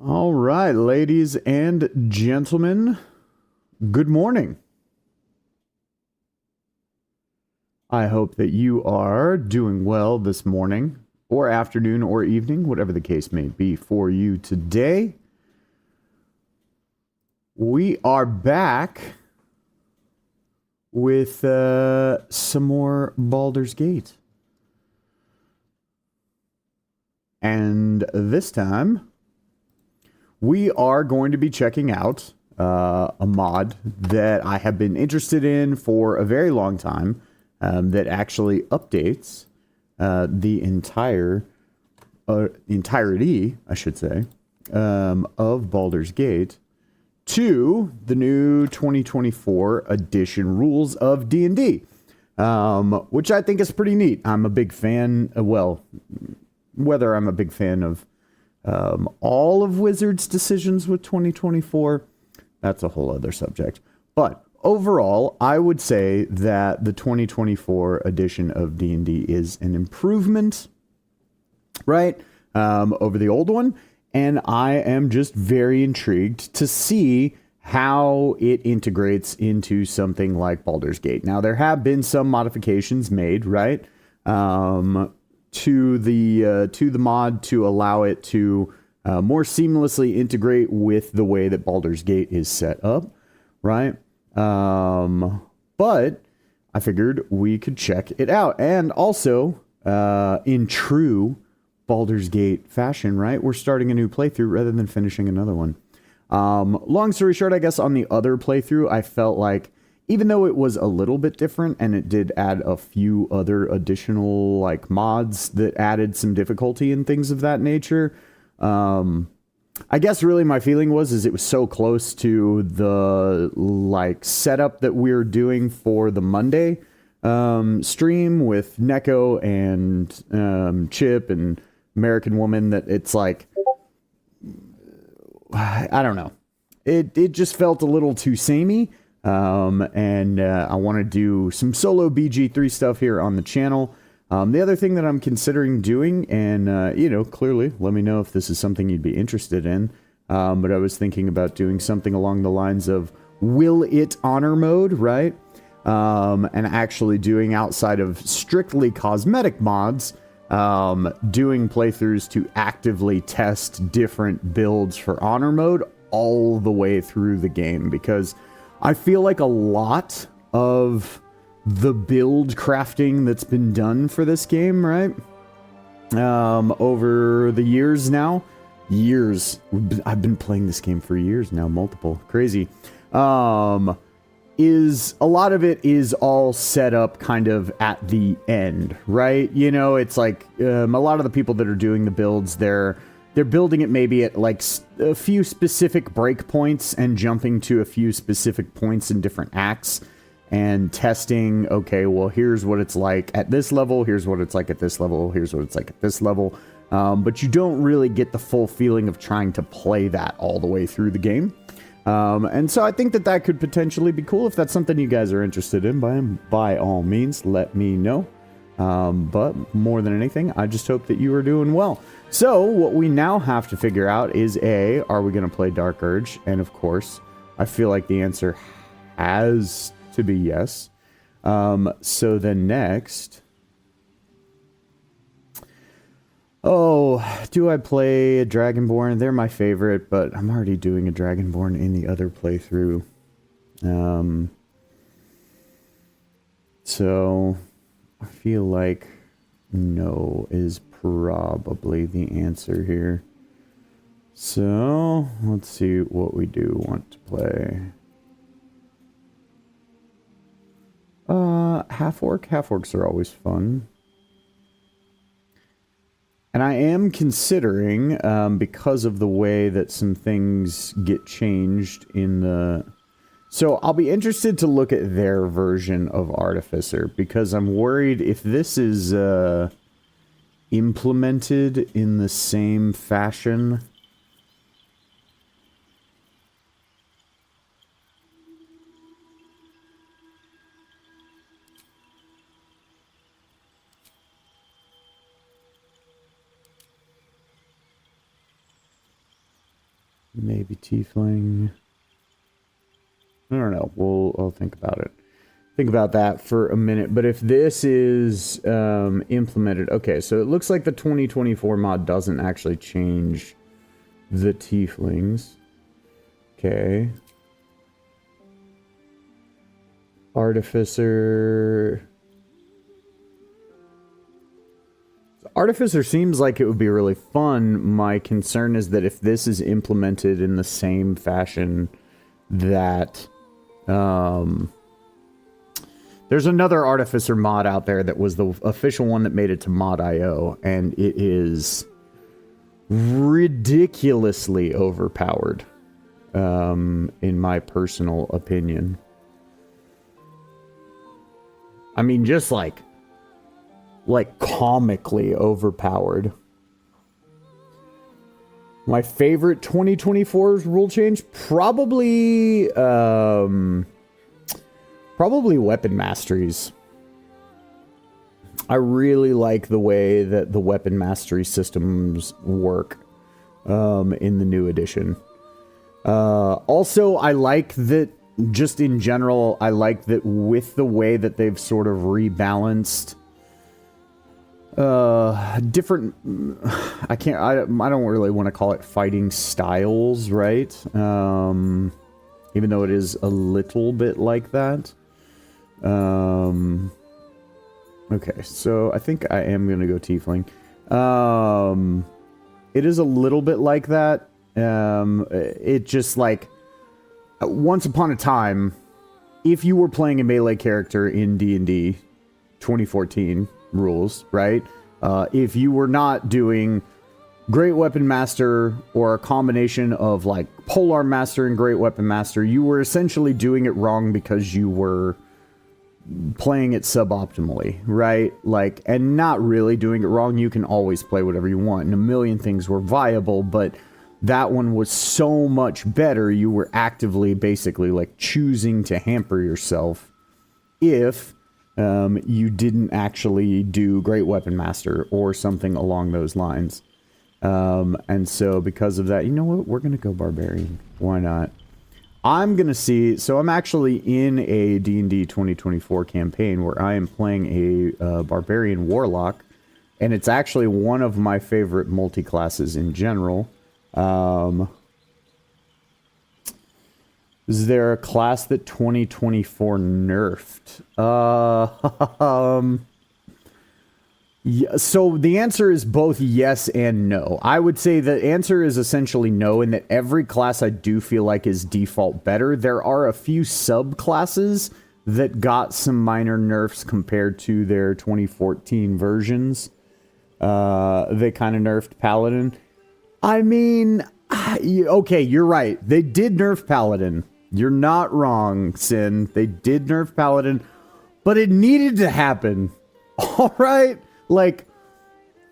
All right, ladies and gentlemen, good morning. I hope that you are doing well this morning, or afternoon, or evening, whatever the case may be for you today. We are back with some more Baldur's Gate. And this time, we are going to be checking out a mod that I have been interested in for a very long time, that actually updates the entirety, I should say, of Baldur's Gate to the new 2024 edition rules of D&D, which I think is pretty neat. I'm a big fan, well, whether I'm a big fan of all of Wizards' decisions with 2024, that's a whole other subject. But overall, I would say that the 2024 edition of D&D is an improvement, right, over the old one. And I am just very intrigued to see how it integrates into something like Baldur's Gate. Now, there have been some modifications made, right, to the mod to allow it to more seamlessly integrate with the way that Baldur's Gate is set up, right? But I figured we could check it out. And also, in true Baldur's Gate fashion, right, we're starting a new playthrough rather than finishing another one. Long story short, I guess on the other playthrough, I felt like even though it was a little bit different and it did add a few other additional like mods that added some difficulty and things of that nature, I guess really my feeling is it was so close to the like setup that we're doing for the Monday stream with Neko and Chip and American Woman that it's like, I don't know. It just felt a little too samey. And I want to do some solo BG3 stuff here on the channel. The other thing that I'm considering doing, and, clearly let me know if this is something you'd be interested in. But I was thinking about doing something along the lines of Will It Honor mode, right? And actually doing outside of strictly cosmetic mods, doing playthroughs to actively test different builds for honor mode all the way through the game, because I feel like a lot of the build crafting that's been done for this game, right? Over the years now, I've been playing this game for years now, multiple, crazy, is a lot of it is all set up kind of at the end, right? You know, it's like a lot of the people that are doing the builds, they're building it maybe at like a few specific breakpoints and jumping to a few specific points in different acts and testing, okay, well, here's what it's like at this level, here's what it's like at this level, here's what it's like at this level. But you don't really get the full feeling of trying to play that all the way through the game. And so I think that that could potentially be cool. If that's something you guys are interested in, by all means, let me know. But more than anything, I just hope that you are doing well. So what we now have to figure out is are we going to play Dark Urge? And of course, I feel like the answer has to be yes. So then next, do I play a Dragonborn? They're my favorite, but I'm already doing a Dragonborn in the other playthrough. So I feel like no is probably the answer here. So let's see what we do want to play. Half-orc. Half-orcs are always fun. And I am considering, because of the way that some things get changed in the... So I'll be interested to look at their version of Artificer, because I'm worried if this is implemented in the same fashion. Maybe tiefling. I don't know. I'll think about it. Think about that for a minute. But if this is implemented... Okay, so it looks like the 2024 mod doesn't actually change the tieflings. Okay. Artificer... Artificer seems like it would be really fun. My concern is that if this is implemented in the same fashion that... there's another Artificer mod out there that was the official one that made it to Mod.io, and it is ridiculously overpowered, in my personal opinion. I mean, just like comically overpowered. My favorite 2024's rule change? Probably weapon masteries. I really like the way that the weapon mastery systems work in the new edition. Also, I like that, just in general, I like that with the way that they've sort of rebalanced different... I don't really want to call it fighting styles, right? Even though it is a little bit like that. Okay, so I think I am going to go tiefling. It is a little bit like that. It just like... Once upon a time, if you were playing a melee character in D&D 2014 rules, right? If you were not doing Great Weapon Master or a combination of like Polearm Master and Great Weapon Master, you were essentially doing it wrong because you were playing it suboptimally, right? Like, and not really doing it wrong. You can always play whatever you want, and a million things were viable, but that one was so much better. You were actively basically like choosing to hamper yourself if you didn't actually do Great Weapon Master or something along those lines. And so because of that, you know what? We're going to go Barbarian. Why not? I'm going to see... So I'm actually in a D&D 2024 campaign where I am playing a Barbarian Warlock. And it's actually one of my favorite multi-classes in general. Is there a class that 2024 nerfed? Yeah, so the answer is both yes and no. I would say the answer is essentially no, in that every class I do feel like is default better. There are a few subclasses that got some minor nerfs compared to their 2014 versions. They kind of nerfed Paladin. I mean, okay, you're right. They did nerf Paladin. You're not wrong, Sin. They did nerf Paladin, but it needed to happen. All right? Like,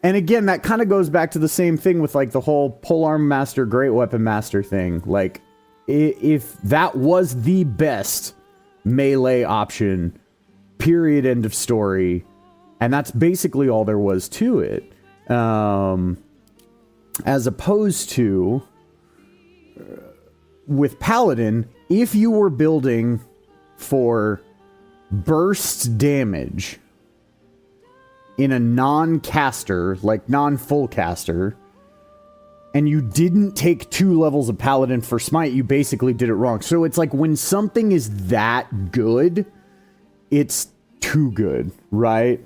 and again, that kind of goes back to the same thing with, like, the whole Polearm Master, Great Weapon Master thing. Like, if that was the best melee option, period, end of story, and that's basically all there was to it. As opposed to, with Paladin, if you were building for burst damage in a non-caster, like non-full caster, and you didn't take 2 levels of Paladin for Smite, you basically did it wrong. So it's like when something is that good, it's too good, right?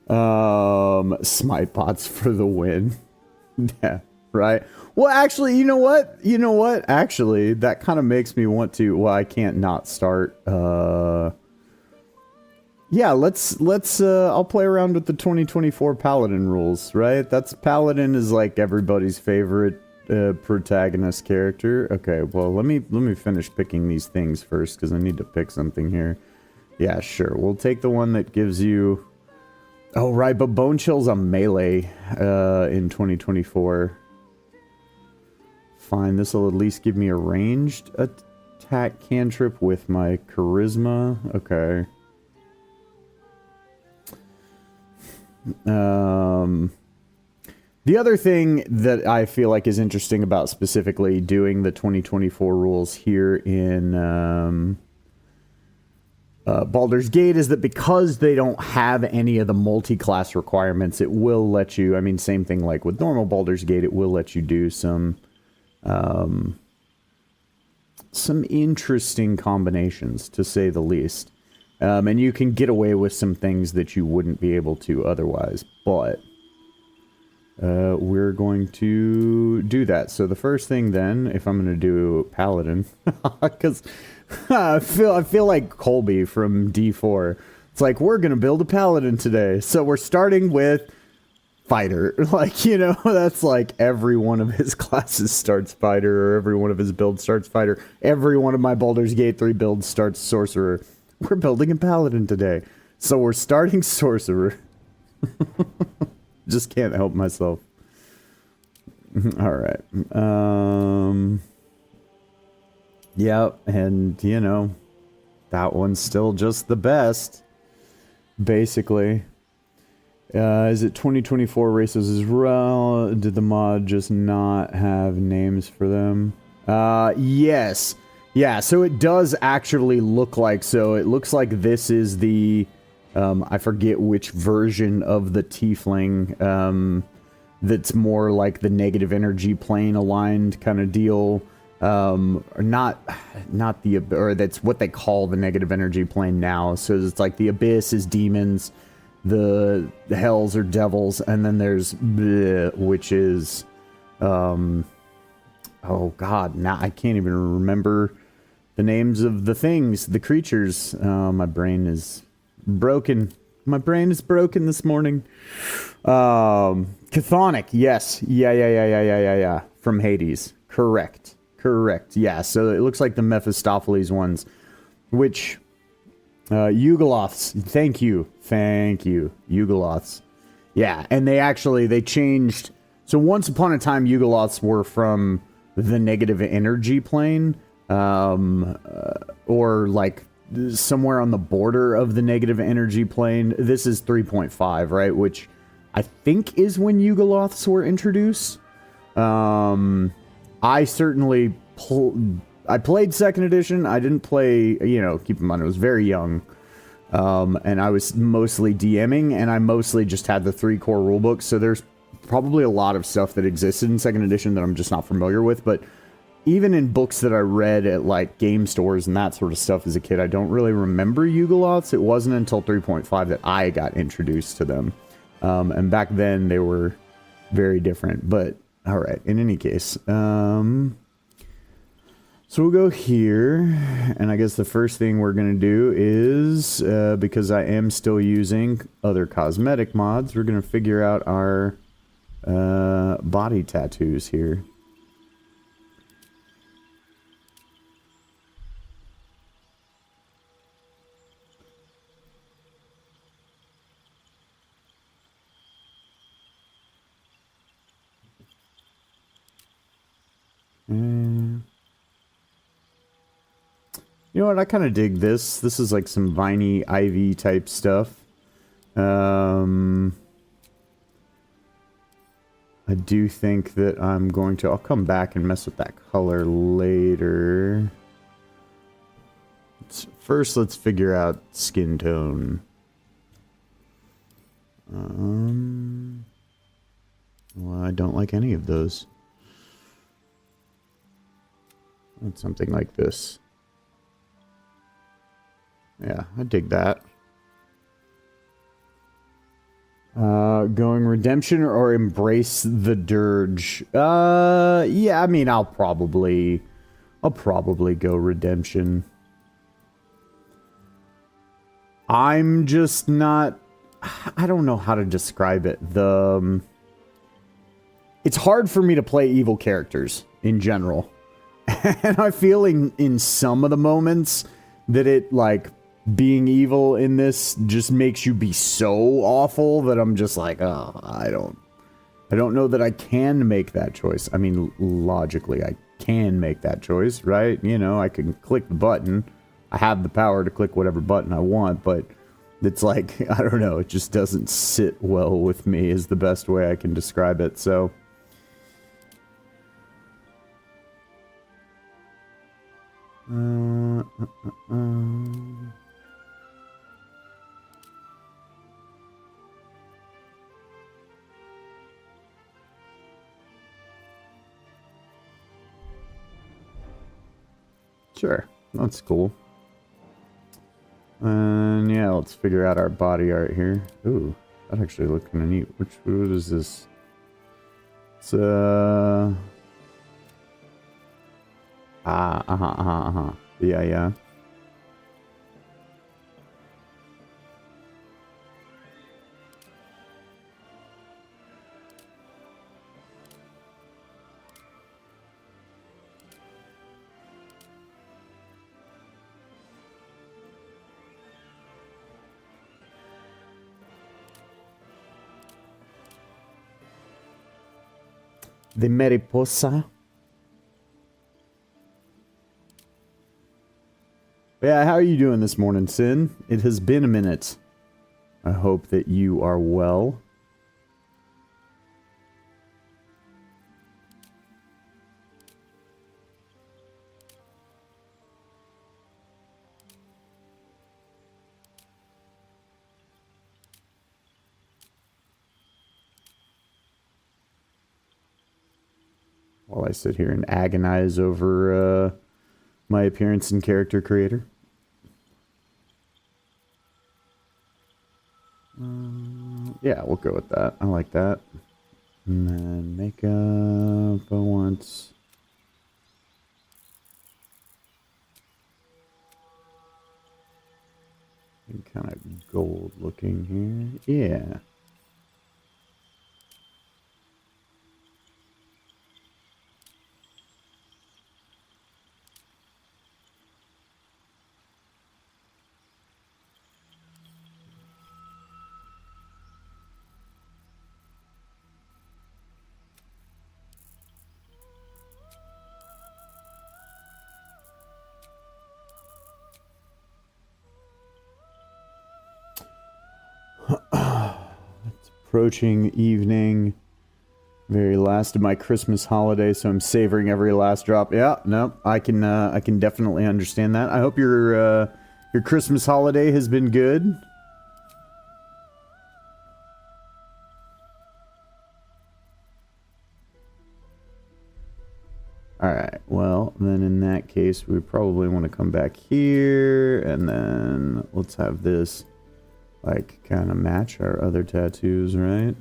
Smite bots for the win. Yeah, right. Well, actually, you know what? You know what? Actually, that kind of makes me want to... Well, I can't not start... Yeah, let's I'll play around with the 2024 Paladin rules, right? Paladin is like everybody's favorite protagonist character. Okay, well, let me finish picking these things first, because I need to pick something here. Yeah, sure. We'll take the one that gives you... Oh, right, but Bone Chill's a melee in 2024. Fine, this will at least give me a ranged attack cantrip with my charisma. Okay. The other thing that I feel like is interesting about specifically doing the 2024 rules here in Baldur's Gate is that because they don't have any of the multi-class requirements, it will let you, I mean, same thing like with normal Baldur's Gate, it will let you do some interesting combinations, to say the least. And you can get away with some things that you wouldn't be able to otherwise, but we're going to do that. So the first thing then, if I'm going to do Paladin, because I feel like Colby from D4. It's like, we're going to build a Paladin today. So we're starting with Fighter. Like, you know, that's like every one of his classes starts Fighter, or every one of his builds starts Fighter. Every one of my Baldur's Gate 3 builds starts Sorcerer. We're building a Paladin today. So we're starting Sorcerer. Just can't help myself. Alright. Yep, and, you know, that one's still just the best. Basically. Is it 2024 races as well? Did the mod just not have names for them? Yes. Yeah, so it does actually look like, so it looks like this is the, I forget which version of the Tiefling, that's more like the negative energy plane aligned kind of deal. Or not the, or that's what they call the negative energy plane now. So it's like the Abyss is demons, the Hells are devils, and then there's bleh, which is, oh god, now I can't even remember the names of the things, the creatures. My brain is broken. My brain is broken this morning. Chthonic, yes. Yeah. From Hades. Correct. Yeah, so it looks like the Mephistopheles ones, which, Yugoloths. Thank you. Yugoloths. Yeah, and they changed. So once upon a time, Yugoloths were from the negative energy plane, or like somewhere on the border of the negative energy plane. This is 3.5, right? Which I think is when Yugoloths were introduced. I certainly I played second edition. I didn't play, you know, keep in mind I was very young. And I was mostly DMing, and I mostly just had the 3 core rulebooks. So there's probably a lot of stuff that existed in second edition that I'm just not familiar with, but even in books that I read at like game stores and that sort of stuff as a kid, I don't really remember Yugoloths. It wasn't until 3.5 that I got introduced to them. And back then they were very different, but all right. In any case, so we'll go here, and I guess the first thing we're going to do is, because I am still using other cosmetic mods, we're going to figure out our body tattoos here. You know what? I kind of dig this. This is like some viney, ivy type stuff. I do think that I'm going to... I'll come back and mess with that color later. First, let's figure out skin tone. Well, I don't like any of those. It's something like this. Yeah, I dig that. Going redemption or embrace the dirge? Yeah, I mean, I'll probably go redemption. I'm just not... I don't know how to describe it. It's hard for me to play evil characters in general. And I feel in some of the moments that it, like, being evil in this just makes you be so awful that I'm just like, oh, I don't know that I can make that choice. I mean, logically, I can make that choice, right? You know, I can click the button. I have the power to click whatever button I want, but It's like, I don't know, it just doesn't sit well with me is the best way I can describe it, so... Sure, that's cool. And yeah, let's figure out our body art here. Ooh, that actually looked kind of neat. What is this? It's yeah, yeah. The mariposa. Yeah, how are you doing this morning, Sin? It has been a minute. I hope that you are well. While I sit here and agonize over my appearance and character creator. Yeah, we'll go with that. I like that. And then makeup, I want... kind of gold looking here. Yeah. It's approaching evening. Very last of my Christmas holiday, so I'm savoring every last drop. Yeah, no, I can definitely understand that. I hope your Christmas holiday has been good. Alright, well, then in that case, we probably want to come back here, and then let's have this, like, kind of match our other tattoos, right?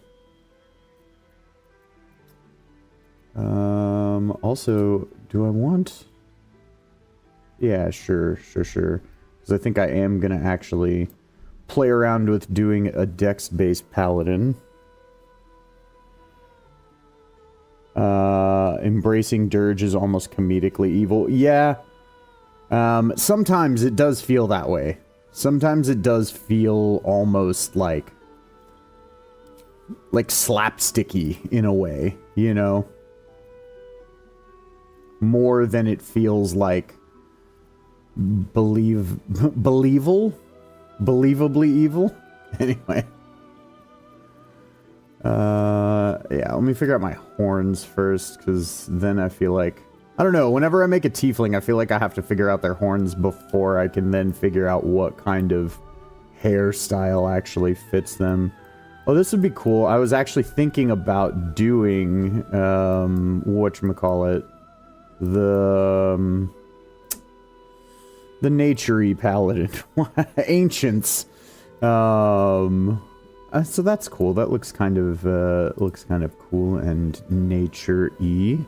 Also, do I want... Yeah, sure. Because I think I am going to actually play around with doing a dex-based paladin. Embracing Dirge is almost comedically evil. Yeah. Sometimes it does feel that way. Sometimes it does feel almost like slapsticky in a way, you know? More than it feels like believably evil. Anyway. Yeah, let me figure out my horns first, because then I feel like... I don't know, whenever I make a tiefling, I feel like I have to figure out their horns before I can then figure out what kind of hairstyle actually fits them. Oh, this would be cool. I was actually thinking about doing, whatchamacallit, the nature-y paladin. Ancients. So that's cool. That looks kind of cool and nature-y.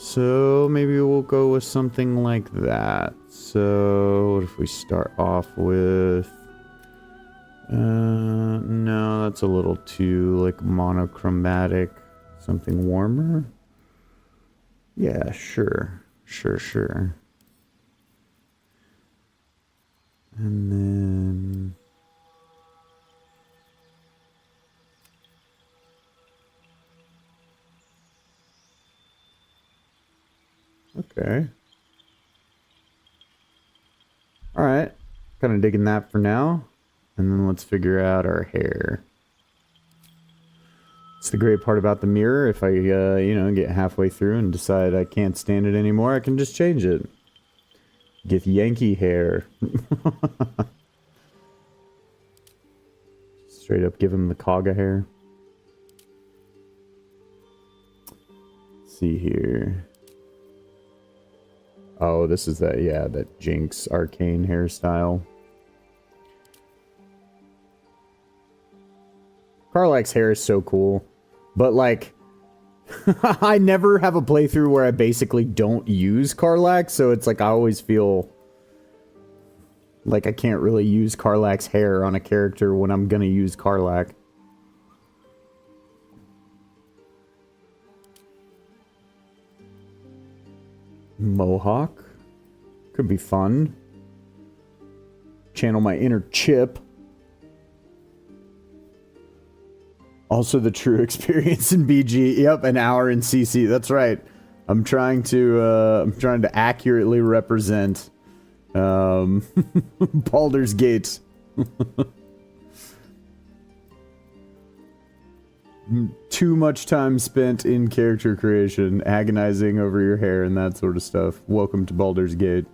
So maybe we'll go with something like that. So what if we start off with... no, that's a little too, like, monochromatic. Something warmer? Yeah, sure. Sure. And then... Okay. Alright. Kind of digging that for now. And then let's figure out our hair. It's the great part about the mirror. If I, you know, get halfway through and decide I can't stand it anymore, I can just change it. Get Yankee hair. Straight up give him the Kaga hair. Let's see here. Oh, this is that, yeah, that Jinx arcane hairstyle. Karlach's hair is so cool. But, like, I never have a playthrough where I basically don't use Karlach, so it's like I always feel like I can't really use Karlach's hair on a character when I'm gonna use Karlach. Mohawk. Could be fun. Channel my inner Chip. Also the true experience in BG. Yep, an hour in CC. That's right. I'm trying to accurately represent Baldur's Gate. Too much time spent in character creation, agonizing over your hair and that sort of stuff. Welcome to Baldur's Gate.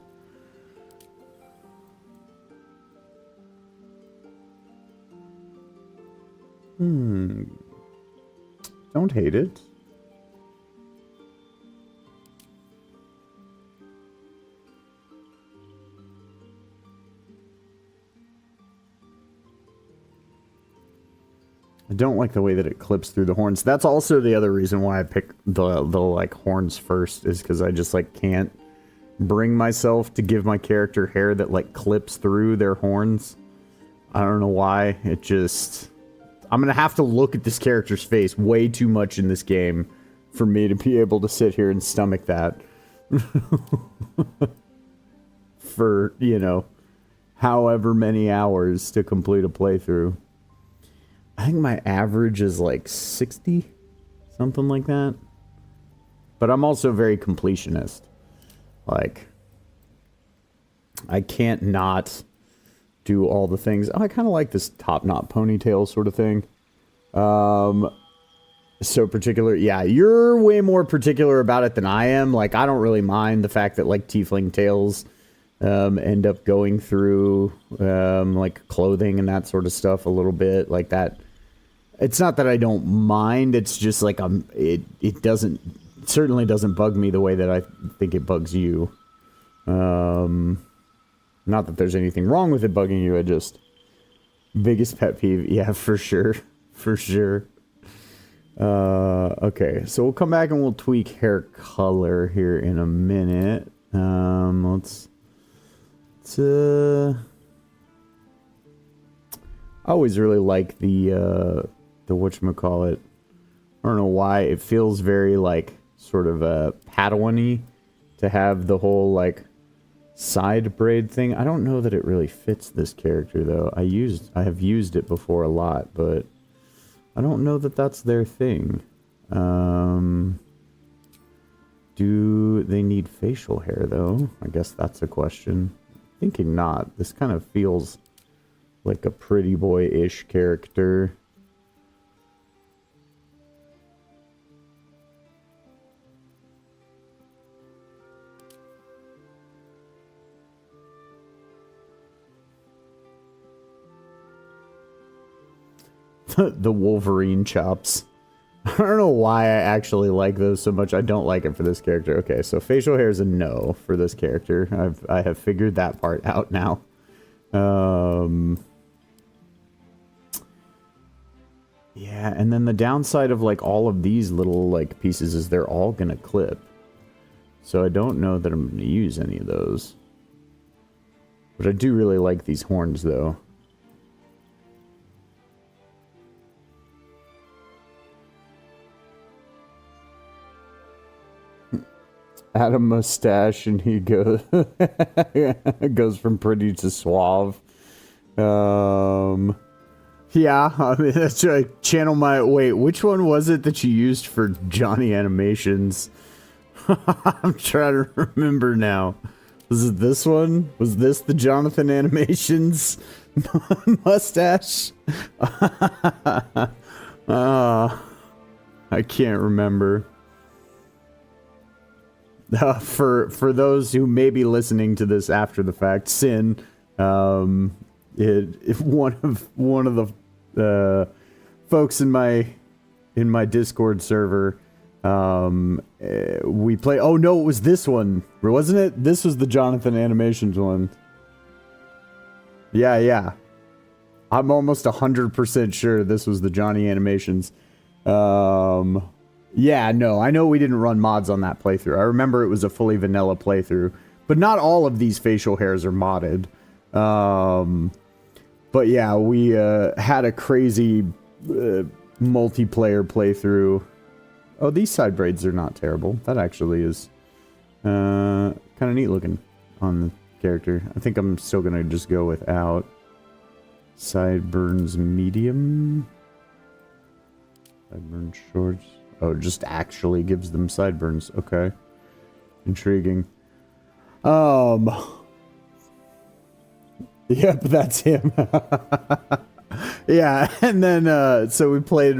Don't hate it. I don't like the way that it clips through the horns. That's also the other reason why I pick the like horns first, is because I just like can't bring myself to give my character hair that like clips through their horns. I don't know why. It just, I'm gonna have to look at this character's face way too much in this game for me to be able to sit here and stomach that. For, you know, however many hours to complete a playthrough. I think my average is like 60, something like that. But I'm also very completionist. Like, I can't not do all the things. Oh, I kind of like this top knot ponytail sort of thing. So particular. Yeah, you're way more particular about it than I am. Like, I don't really mind the fact that like tiefling tails end up going through like clothing and that sort of stuff a little bit like that. It's not that I don't mind, it's just like it certainly doesn't bug me the way that I think it bugs you. Not that there's anything wrong with it bugging you, I just, biggest pet peeve, yeah, for sure. For sure. Okay, so we'll come back and we'll tweak hair color here in a minute. Let's I always really like the whatchamacallit. I don't know why, it feels very like sort of Padawan-y to have the whole like side braid thing. I don't know that it really fits this character though. I have used it before a lot, but I don't know that that's their thing. Do they need facial hair though? I guess that's a question. Thinking not. This kind of feels like a pretty boy-ish character. The Wolverine chops. I don't know why I actually like those so much. I don't like it for this character. Okay, so facial hair is a no for this character. I have figured that part out now. Yeah, and then the downside of like all of these little like pieces is they're all gonna clip. So I don't know that I'm gonna use any of those. But I do really like these horns though. Add a mustache and he goes goes from pretty to suave. Yeah, I mean, that's right. Channel my... Wait, which one was it that you used for Johnny Animations? I'm trying to remember now. Was it this one? Was this the Jonathan Animations Mustache. I can't remember. For those who may be listening to this after the fact, Sin, if one of the folks in my Discord server, we play. Oh no, it was this one, wasn't it? This was the Jonathan Animations one. Yeah. I'm almost 100% sure this was the Johnny Animations. Yeah, no, I know we didn't run mods on that playthrough. I remember it was a fully vanilla playthrough, but not all of these facial hairs are modded. But yeah, we had a crazy multiplayer playthrough. Oh, these side braids are not terrible. That actually is kind of neat looking on the character. I think I'm still going to just go without. Sideburns medium. Sideburns shorts. Oh, it just actually gives them sideburns. Okay. Intriguing. Yep, that's him. Yeah, and then, so we played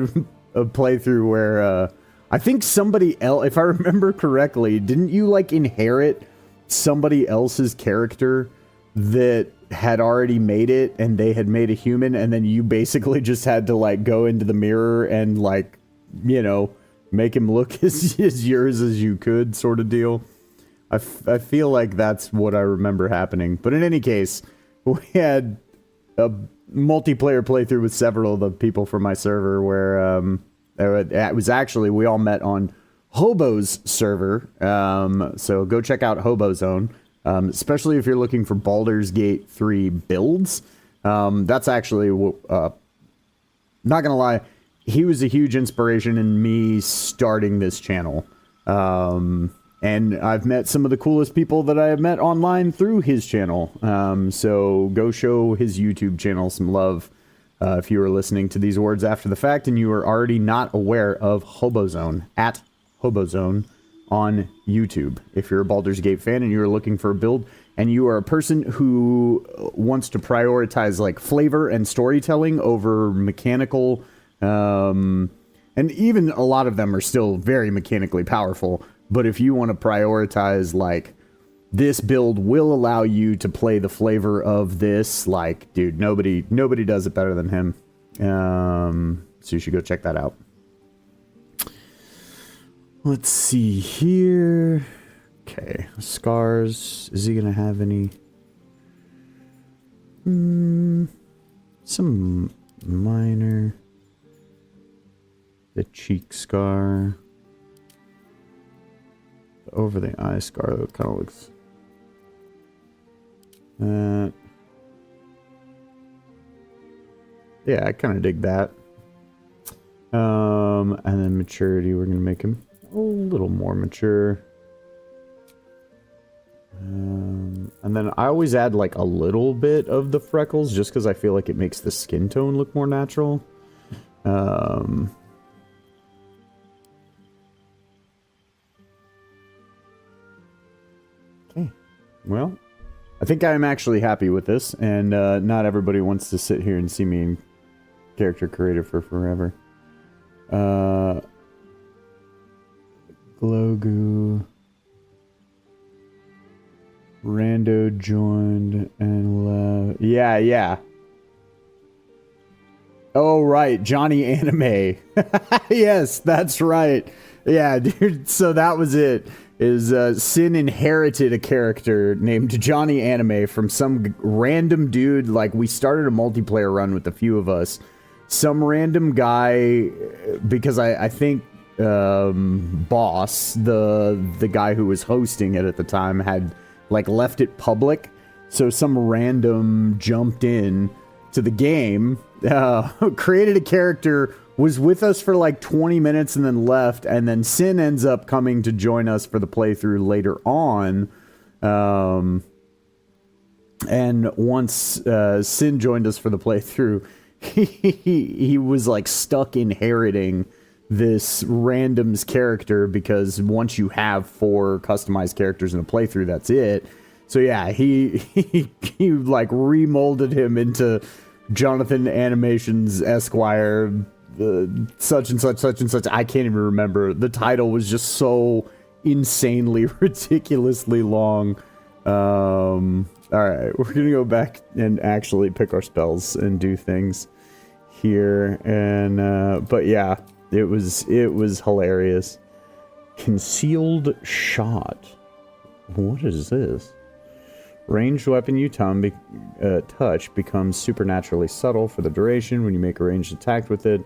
a playthrough where, I think somebody else, if I remember correctly, didn't you, like, inherit somebody else's character that had already made it, and they had made a human, and then you basically just had to, like, go into the mirror and, like, you know, make him look as yours as you could, sort of deal. I feel like that's what I remember happening. But in any case, we had a multiplayer playthrough with several of the people from my server where it was actually, we all met on Hobo's server. So go check out HoboZone, especially if you're looking for Baldur's Gate 3 builds. That's actually, not gonna lie, he was a huge inspiration in me starting this channel. And I've met some of the coolest people that I have met online through his channel. So go show his YouTube channel some love if you are listening to these words after the fact and you are already not aware of HoboZone, at HoboZone on YouTube. If you're a Baldur's Gate fan and you're looking for a build and you are a person who wants to prioritize like flavor and storytelling over mechanical, and even a lot of them are still very mechanically powerful. But if you want to prioritize, like, this build will allow you to play the flavor of this, like, dude, nobody does it better than him. So you should go check that out. Let's see here. Okay, scars. Is he gonna have any? Some minor. The cheek scar. Over the eye scar, though, kind of looks. Yeah, I kind of dig that. And then maturity, we're gonna make him a little more mature. And then I always add like a little bit of the freckles, just because I feel like it makes the skin tone look more natural. Well, I think I'm actually happy with this, and not everybody wants to sit here and see me in character creator for forever. Glow-goo. Rando joined and yeah. Oh, right, Johnny Anime. Yes, that's right. Yeah, dude, so that was it. Sin inherited a character named Johnny Anime from some random dude. Like, we started a multiplayer run with a few of us. Some random guy, because I think Boss, the guy who was hosting it at the time, had, like, left it public. So some random jumped in to the game, created a character, was with us for like 20 minutes and then left, and then Sin ends up coming to join us for the playthrough later on. And once Sin joined us for the playthrough, he was like stuck inheriting this random's character, because once you have 4 customized characters in a playthrough, that's it. So yeah, he like remolded him into Jonathan Animations Esquire, such and such, such and such. I can't even remember. The title was just so insanely, ridiculously long. Alright, we're gonna go back and actually pick our spells and do things here. And, but yeah, it was hilarious. Concealed shot. What is this? Ranged weapon you touch becomes supernaturally subtle for the duration when you make a ranged attack with it.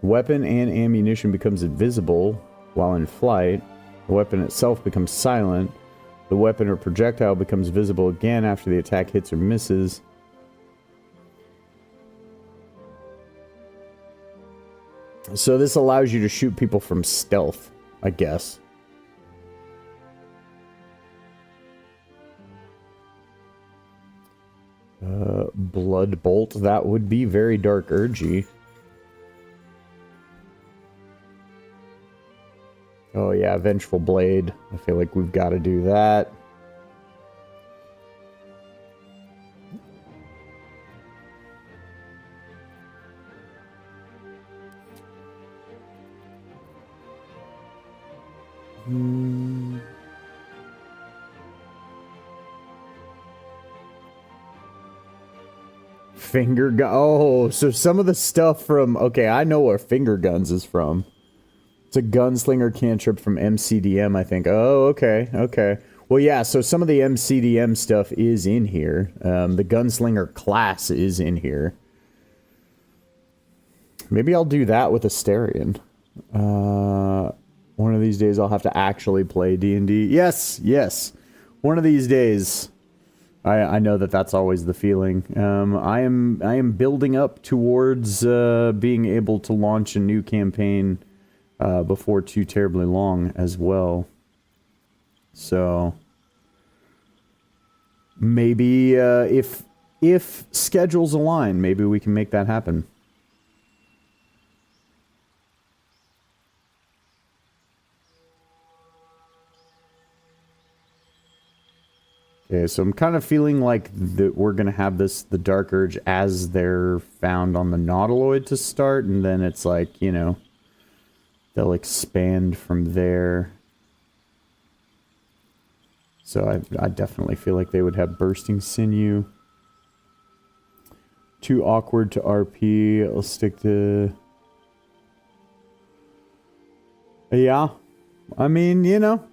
Weapon and ammunition becomes invisible while in flight. The weapon itself becomes silent. The weapon or projectile becomes visible again after the attack hits or misses. So this allows you to shoot people from stealth, I guess. Blood Bolt, that would be very dark urgy. Oh yeah, Vengeful Blade. I feel like we've got to do that. Finger gun. Oh, so some of the stuff from... Okay, I know where Finger Guns is from. It's a gunslinger cantrip from MCDM, I think. Oh, okay, okay. Well, yeah, so some of the MCDM stuff is in here. The gunslinger class is in here. Maybe I'll do that with Asterion. One of these days I'll have to actually play D&D. Yes, yes. One of these days... I know that that's always the feeling. I am building up towards being able to launch a new campaign before too terribly long as well. So maybe if schedules align, maybe we can make that happen. Okay, so I'm kind of feeling like that we're going to have the Dark Urge as they're found on the Nautiloid to start, and then it's like, you know, they'll expand from there. So I definitely feel like they would have Bursting Sinew. Too awkward to RP. I'll stick to... Yeah. I mean, you know.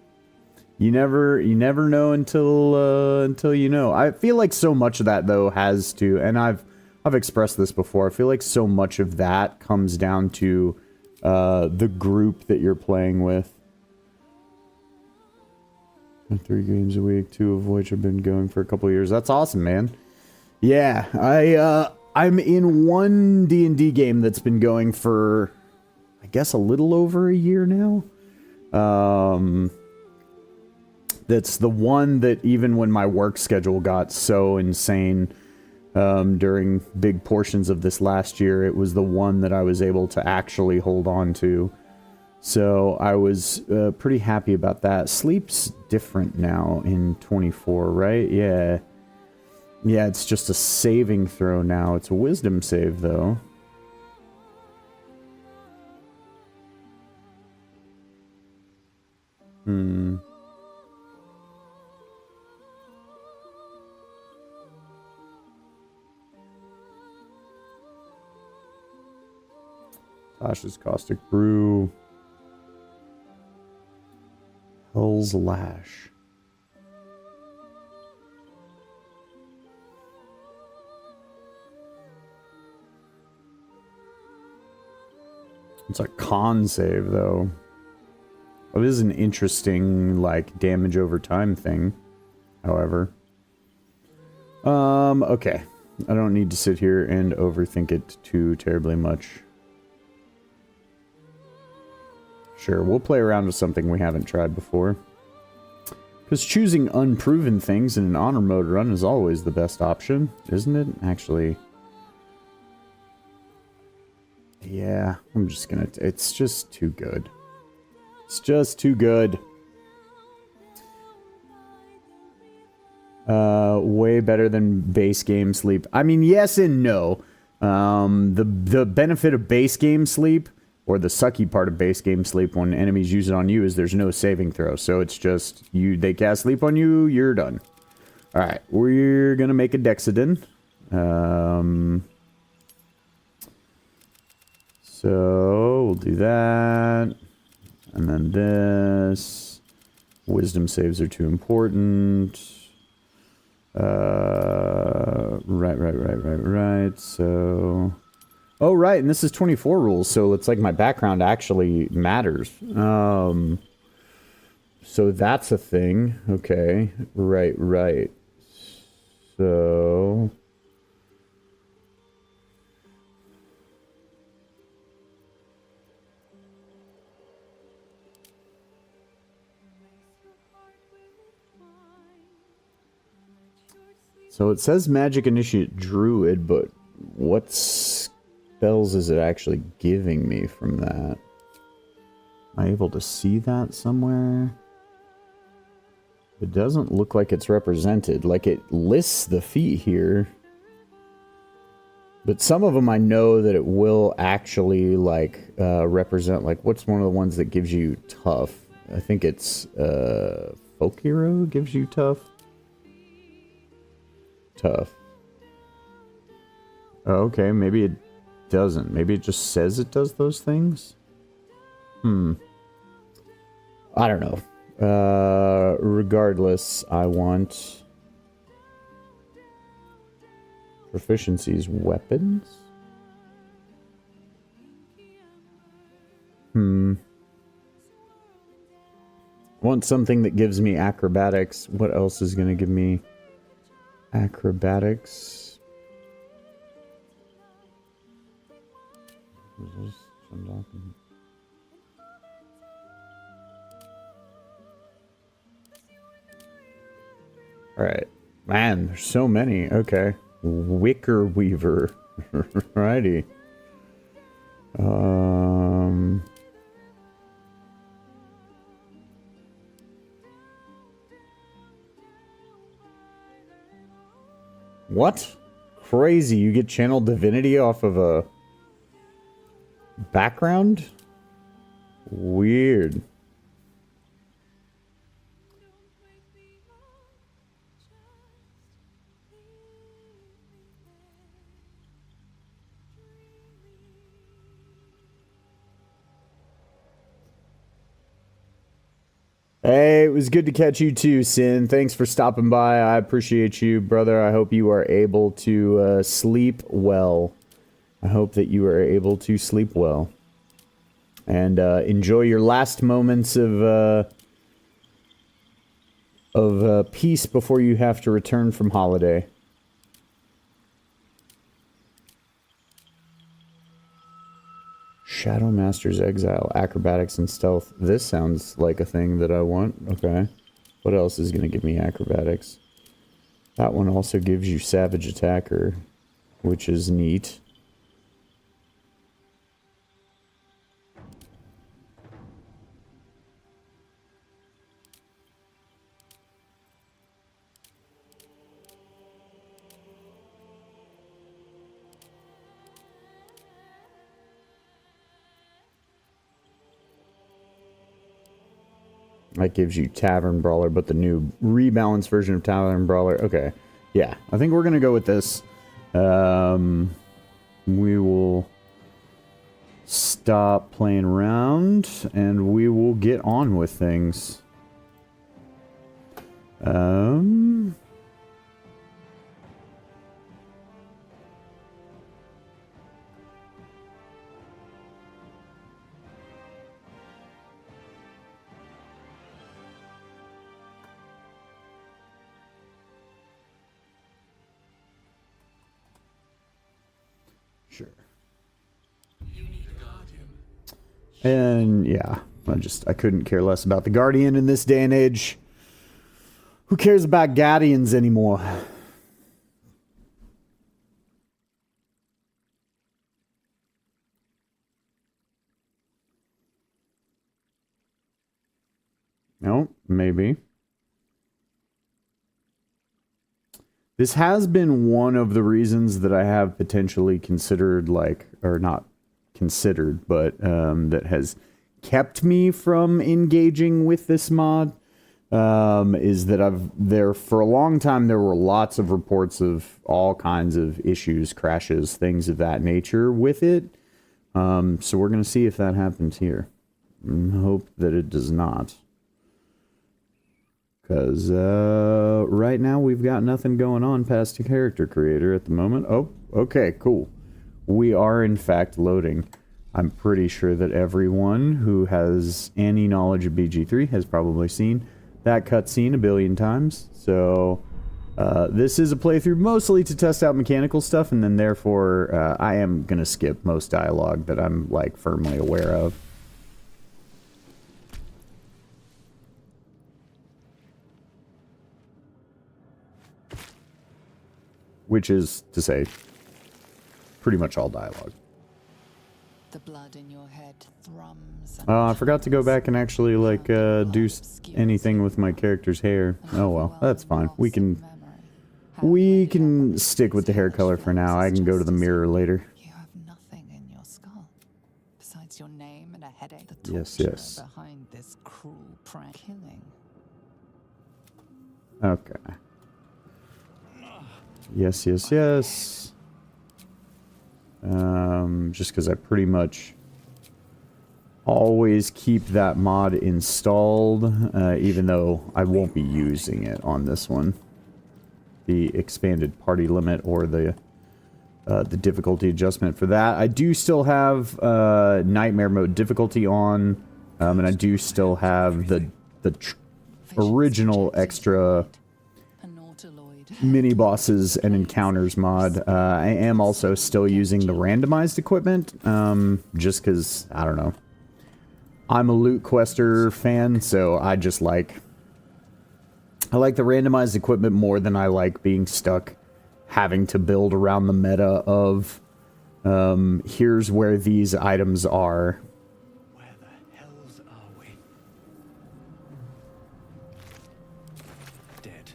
You never know until you know. I feel like so much of that though has to, and I've expressed this before. I feel like so much of that comes down to the group that you're playing with. 3 games a week, 2 of which have been going for a couple of years. That's awesome, man. Yeah, I'm in one D&D game that's been going for, I guess, a little over a year now. That's the one that even when my work schedule got so insane during big portions of this last year, it was the one that I was able to actually hold on to. So I was pretty happy about that. Sleep's different now in 24, right? Yeah. Yeah, it's just a saving throw now. It's a wisdom save, though. Tasha's Caustic Brew. Hell's Lash. It's a con save, though. It is an interesting, like, damage over time thing, however. Okay. I don't need to sit here and overthink it too terribly much. Sure, we'll play around with something we haven't tried before. Because choosing unproven things in an honor mode run is always the best option, isn't it? Actually... yeah, I'm just gonna... it's just too good. It's just too good. Way better than base game sleep. I mean, yes and no. The benefit of base game sleep, or the sucky part of base game sleep when enemies use it on you, is there's no saving throw. So it's just, they cast sleep on you, you're done. Alright, we're gonna make a Dexodon. So, we'll do that. And then this. Wisdom saves are too important. Right. So... Oh, right, and this is 24 rules, so it's like my background actually matters. So that's a thing. Okay. Right. So... So it says Magic Initiate Druid, but what spells is it actually giving me from that? Am I able to see that somewhere? It doesn't look like it's represented. Like, it lists the feat here. But some of them I know that it will actually, like, represent, like, what's one of the ones that gives you tough? I think it's, Folk Hero gives you tough. Tough. Oh, okay, maybe it doesn't. Maybe it just says it does those things? I don't know. Regardless, I want... Proficiencies, weapons? I want something that gives me acrobatics. What else is going to give me... Acrobatics. Alright. Man, there's so many. Okay. Wicker Weaver. Righty. What? Crazy, you get channel divinity off of a background? Weird. Hey, it was good to catch you too, Sin. Thanks for stopping by. I appreciate you, brother. I hope you are able to sleep well. I hope that you are able to sleep well. And enjoy your last moments of peace before you have to return from holiday. Shadow Master's Exile, Acrobatics and Stealth. This sounds like a thing that I want. Okay. What else is going to give me Acrobatics? That one also gives you Savage Attacker, which is neat. That gives you Tavern Brawler, but the new rebalanced version of Tavern Brawler. Okay. Yeah, I think we're going to go with this. We will stop playing around, and we will get on with things. Sure. And yeah, I couldn't care less about the Guardian in this day and age. Who cares about Guardians anymore? No, maybe. This has been one of the reasons that I have potentially considered, like, or not considered, but that has kept me from engaging with this mod, is that for a long time, there were lots of reports of all kinds of issues, crashes, things of that nature with it. So we're going to see if that happens here. And hope that it does not. Because right now we've got nothing going on past the character creator at the moment. Oh, okay, cool. We are in fact loading. I'm pretty sure that everyone who has any knowledge of BG3 has probably seen that cutscene a billion times. So this is a playthrough mostly to test out mechanical stuff, and then therefore I am going to skip most dialogue that I'm like firmly aware of. Which is to say, pretty much all dialogue. The blood in your head thrums. I forgot to go back and actually like do anything with my character's hair. Oh well, that's fine. We can stick with the hair color for now. I can go to the mirror later. You have nothing in your skull besides your name and a headache. The Yes. behind this cruel prank killing. Okay. Yes. Just because I pretty much always keep that mod installed, even though I won't be using it on this one. The expanded party limit or the difficulty adjustment for that. I do still have nightmare mode difficulty on, and I do still have the original extra mini bosses and encounters mod. I am also still using the randomized equipment, just because, I don't know. I'm a loot quester fan, so I just like... I like the randomized equipment more than I like being stuck having to build around the meta of, here's where these items are. Where the hells are we? Dead.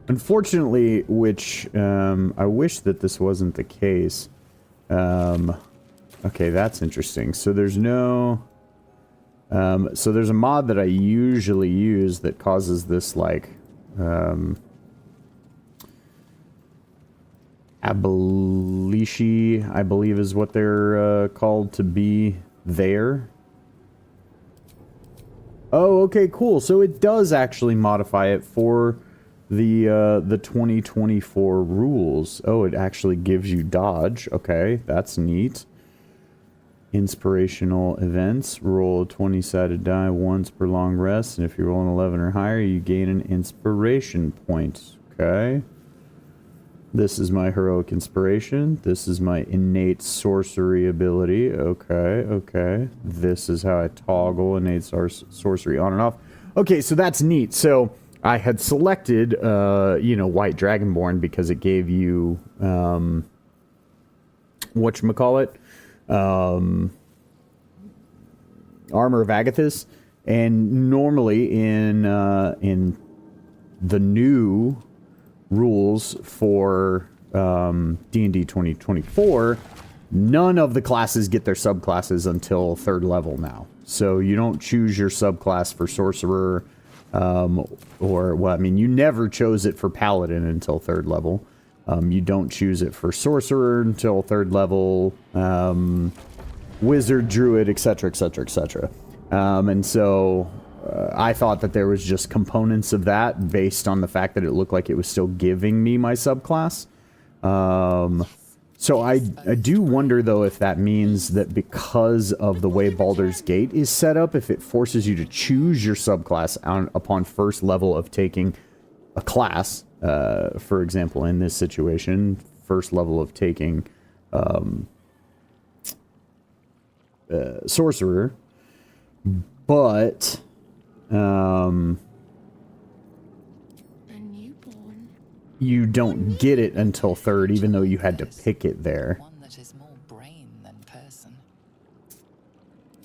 Unfortunately, which, I wish that this wasn't the case. Okay, that's interesting. So there's no... so there's a mod that I usually use that causes this, like, Abelishi, I believe is what they're called to be there. Oh, okay, cool. So it does actually modify it for the 2024 rules. Oh, it actually gives you dodge. Okay, that's neat. Inspirational events. Roll a 20-sided die once per long rest, and if you roll an 11 or higher, you gain an inspiration point. Okay. This is my heroic inspiration. This is my innate sorcery ability. Okay. This is how I toggle innate sorcery on and off. Okay, so that's neat. So I had selected, White Dragonborn because it gave you, whatchamacallit? Armor of Agathis, and normally in the new rules for D&D 2024, none of the classes get their subclasses until 3rd level now. So you don't choose your subclass for Sorcerer, you never chose it for Paladin until 3rd level. You don't choose it for Sorcerer until 3rd level, Wizard, Druid, etc., etc. And so I thought that there was just components of that based on the fact that it looked like it was still giving me my subclass. So I do wonder, though, if that means that because of the way Baldur's Gate is set up, if it forces you to choose your subclass upon first level of taking a class. For example, in this situation, first level of taking Sorcerer, but you don't get it until 3rd, even though you had to pick it there. One that is more brain than person.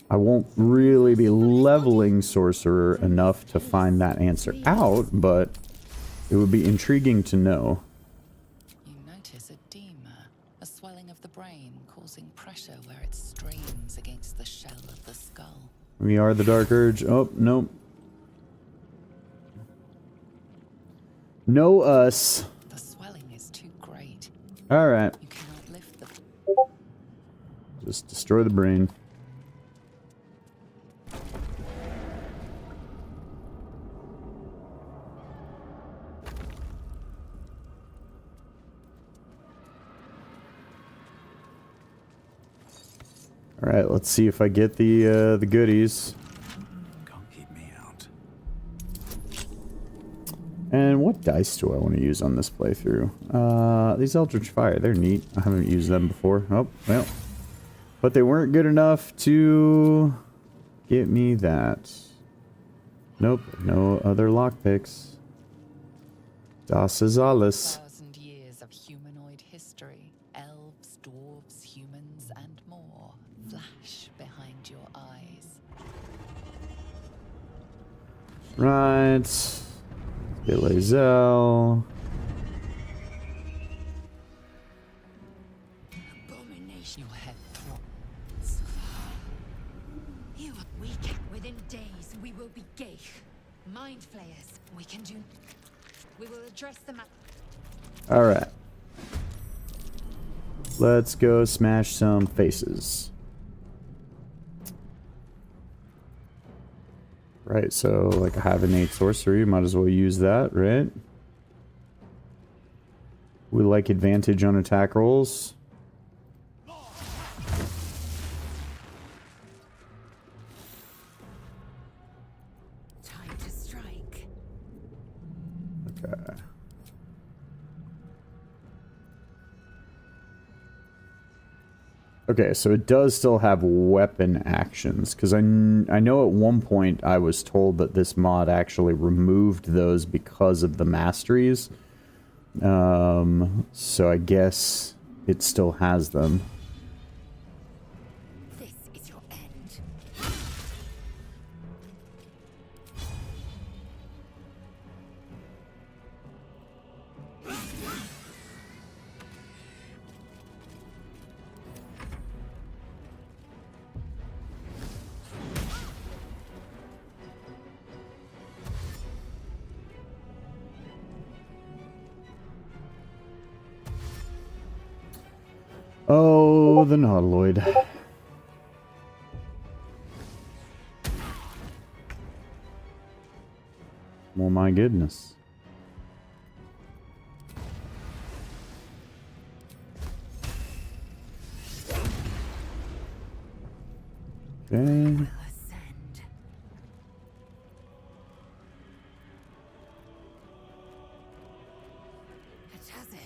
I won't really be leveling Sorcerer enough to find that answer out, but it would be intriguing to know. causing pressure where it strains against the shell of the skull. We are the Dark Urge. Oh, nope. No us. The swelling is too great. Alright. You cannot lift the... Just destroy the brain. Alright, let's see if I get the goodies. Can't keep me out. And what dice do I want to use on this playthrough? These Eldritch Fire, they're neat. I haven't used them before. Oh, well. But they weren't good enough to get me that. Nope, no other lockpicks. Das ist alles. 1,000 years of humanoid history. Elves, dwarves, humans, and more flash behind your eyes. Right. Get AzazeL. Abomination. Your head throbs. You are weak. Within days, we will be gay. Mind flayers. We can do. We will address them at. Alright. Let's go smash some faces. Right, so like I have innate sorcery, might as well use that, right? We like advantage on attack rolls. Time to strike. Okay. Okay, so it does still have weapon actions, because I know at one point I was told that this mod actually removed those because of the masteries. So I guess it still has them. This is your end. Oh, the Nautiloid. Oh my goodness. Okay. Will ascend. AzazeL.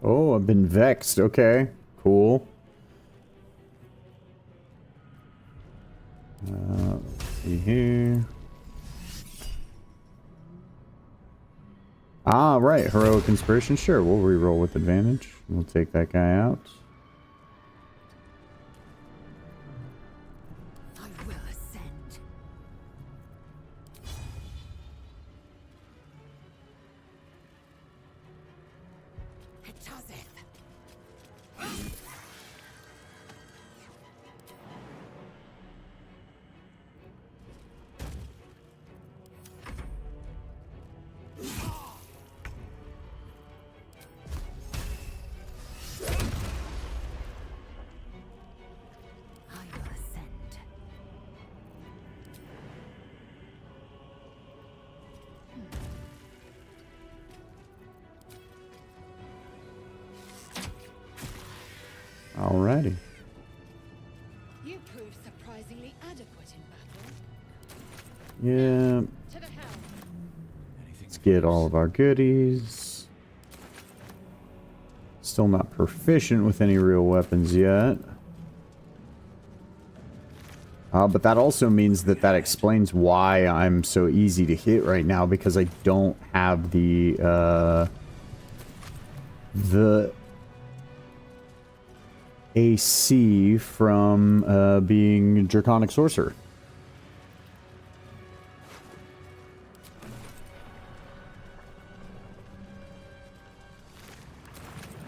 Oh, I've been vexed. Okay, cool. Let's see here. Ah, right. Heroic Inspiration. Sure, we'll reroll with advantage. We'll take that guy out. I will ascend. AzazeL. I will ascend. Alrighty. You proved surprisingly adequate in battle. Yeah. To the helm. Let's get all of our goodies. Still not proficient with any real weapons yet. But that also means that explains why I'm so easy to hit right now, because I don't have the AC from being Draconic Sorcerer.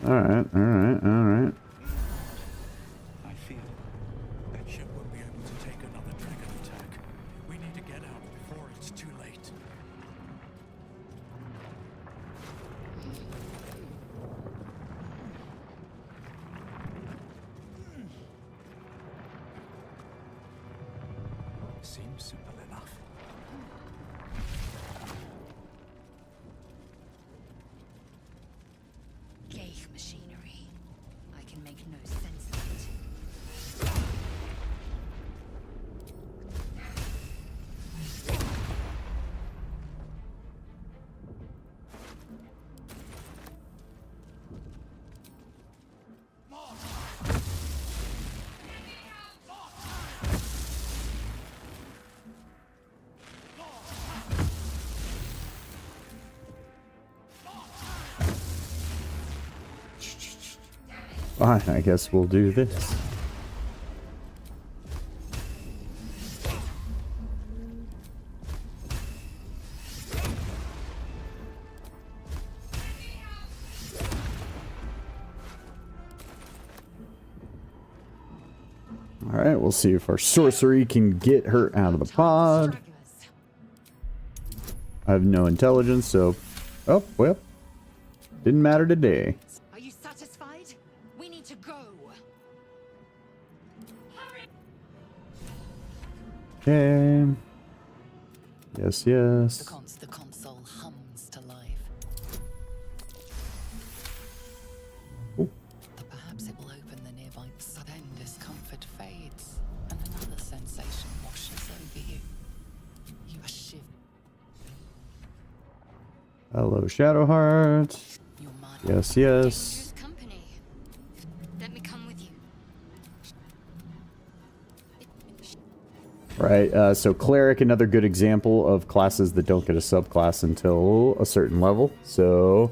Alright, alright, alright. I feel that ship will be able to take another dragon attack. We need to get out before it's too late. Seems simple enough. Geich machinery. I can make no sense of it. Fine, I guess we'll do this. Alright, we'll see if our sorcery can get her out of the pod. Stragglers. I have no intelligence, so... Oh, well. Didn't matter today. Are you satisfied? We need to go. Okay. Yes, yes. The console hums to life. Ooh. But perhaps it will open the nearby, so then discomfort fades, and another sensation washes over you. You are shivering. Hello, Shadowheart. Your mind Yes, yes. Dangerous company. Let me come with you. Right, so Cleric, another good example of classes that don't get a subclass until a certain level. So,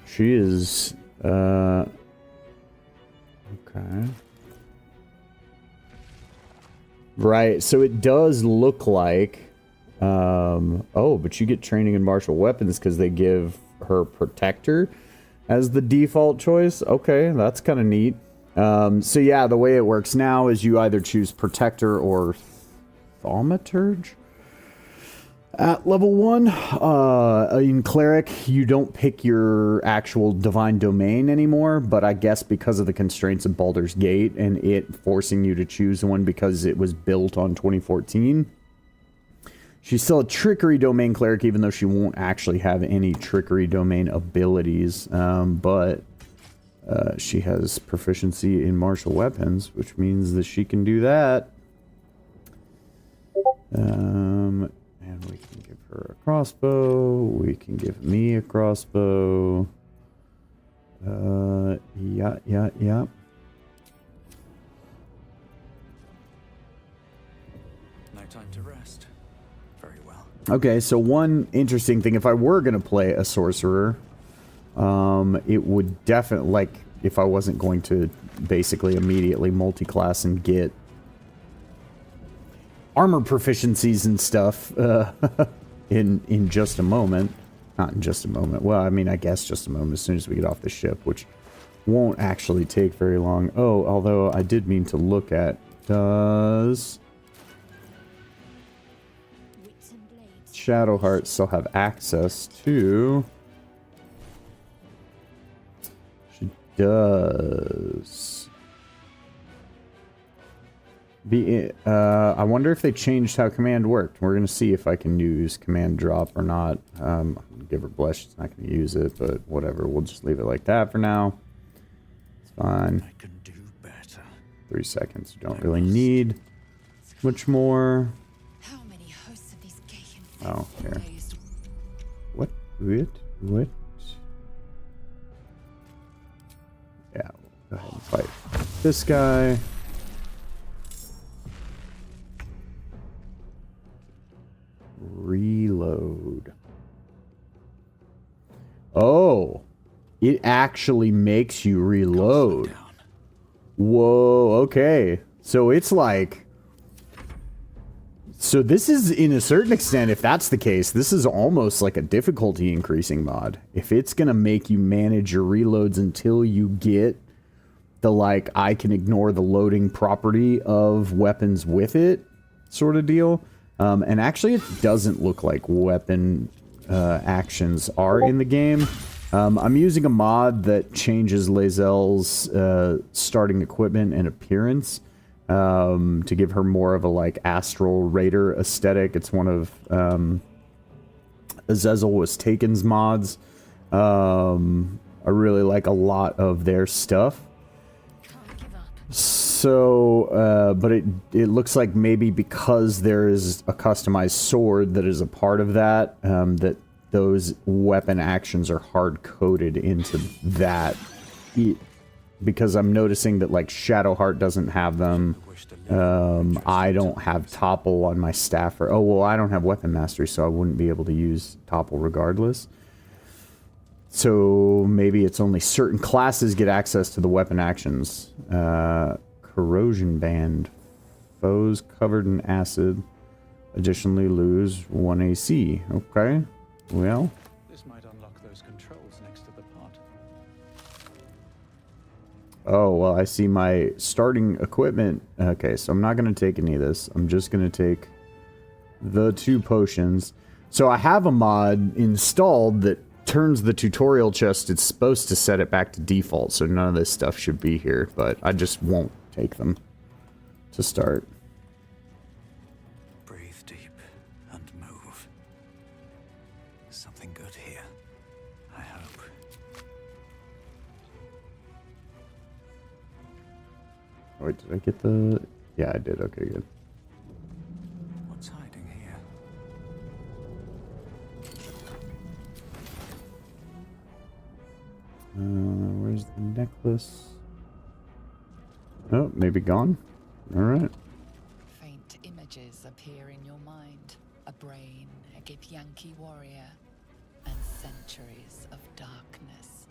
she is, okay. Right, so it does look like, oh, but you get training in martial weapons because they give her Protector as the default choice. Okay, that's kind of neat. So yeah, the way it works now is you either choose Protector or Thaumaturge at level 1. In Cleric, you don't pick your actual Divine Domain anymore, but I guess because of the constraints of Baldur's Gate and it forcing you to choose one because it was built on 2014, she's still a Trickery Domain Cleric, even though she won't actually have any Trickery Domain abilities, but she has proficiency in martial weapons, which means that she can do that. And we can give her a crossbow. We can give me a crossbow. Yeah. Night time to rest. Very well. Okay, so one interesting thing, if I were going to play a sorcerer, it would definitely, like, if I wasn't going to basically immediately multi-class and get armor proficiencies and stuff in just a moment. Not in just a moment. Well, I mean, I guess just a moment as soon as we get off the ship, which won't actually take very long. Oh, although I did mean to look at, does Wits and blades. Shadowheart still have access to... She does... I wonder if they changed how command worked. We're going to see if I can use command drop or not. Give her bless. She's not going to use it, but whatever. We'll just leave it like that for now. It's fine. I can do better. 3 seconds. You don't really need much more. How many hosts of these Geich Oh, here. Raised What? What? Yeah, we'll go ahead and fight this guy. Reload. Oh, it actually makes you reload. Whoa, okay. So it's like... So this is, in a certain extent, if that's the case, this is almost like a difficulty increasing mod. If it's going to make you manage your reloads until you get the, like, I can ignore the loading property of weapons with it sort of deal. And actually, it doesn't look like weapon actions are in the game. I'm using a mod that changes AzazeL's starting equipment and appearance. To give her more of a, like, Astral Raider aesthetic. It's one of AzazeL Was Taken's mods. I really like a lot of their stuff. So, but it looks like maybe because there is a customized sword that is a part of that, that those weapon actions are hard-coded into that. Because I'm noticing that, like, Shadowheart doesn't have them. I don't have Topple on my staff. Oh, well, I don't have Weapon Mastery, so I wouldn't be able to use Topple regardless. So maybe it's only certain classes get access to the weapon actions. Corrosion Band. Foes covered in acid additionally lose 1 AC. Okay. Well... This might unlock those controls next to the pod. Oh, well, I see my starting equipment. Okay, so I'm not going to take any of this. I'm just going to take the 2 potions. So I have a mod installed that turns the tutorial chest. It's supposed to set it back to default, so none of this stuff should be here, but I just won't take them to start. Breathe deep and move. Something good here. I hope. Wait, did I get the... Yeah, I did. Okay, good. What's hiding here? Where's the necklace? Oh, maybe gone. All right. Faint images appear in your mind. A brain, a Githyanki warrior, and centuries of darkness.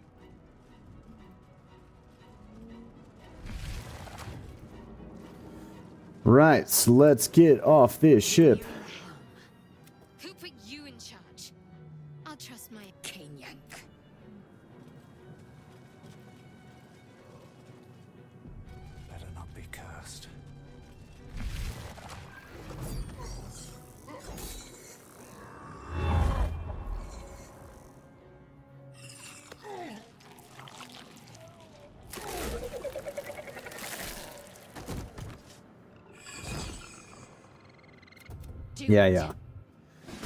Right, so let's get off this ship. Who put you in charge? I'll trust my cane yank. Better not be cursed. Yeah.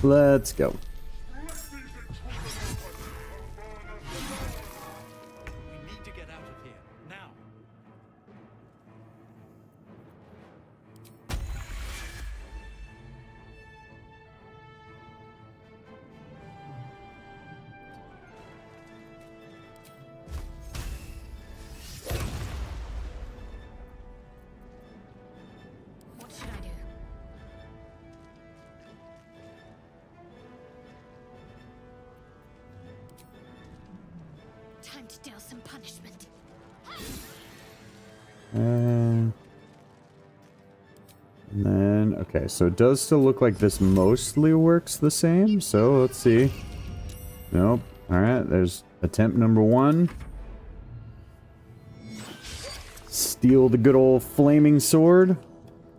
Let's go. We need to get out of here now. What should I do? Time to deal some punishment. And then, okay, so it does still look like this mostly works the same, so let's see. Nope. Alright, there's attempt number 1. Steal the good old flaming sword.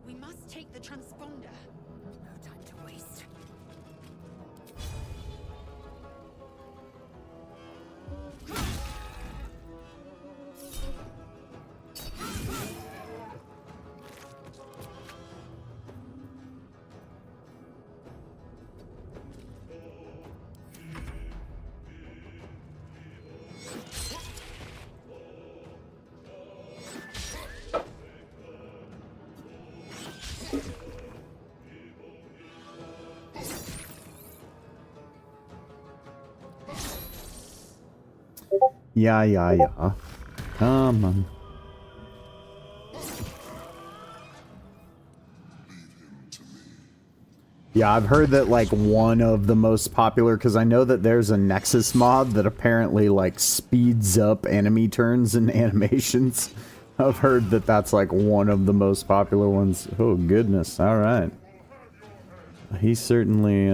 We must take the transponder. No time to waste. Yeah. Come on. Yeah, I've heard that, like, one of the most popular, because I know that there's a Nexus mod that apparently, like, speeds up enemy turns and animations. I've heard that that's, like, one of the most popular ones. Oh, goodness. All right. He certainly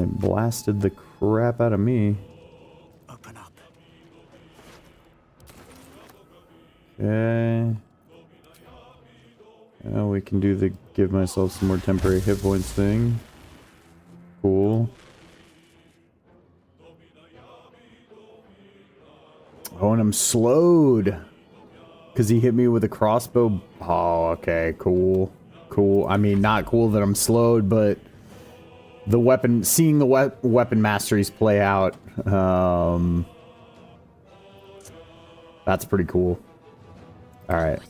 blasted the crap out of me. Open up. Okay. We can do the give myself some more temporary hit points thing. Cool. Oh, and I'm slowed. Because he hit me with a crossbow. Oh, okay. Cool. Cool. I mean, not cool that I'm slowed, but the weapon, seeing the weapon masteries play out, that's pretty cool. All right.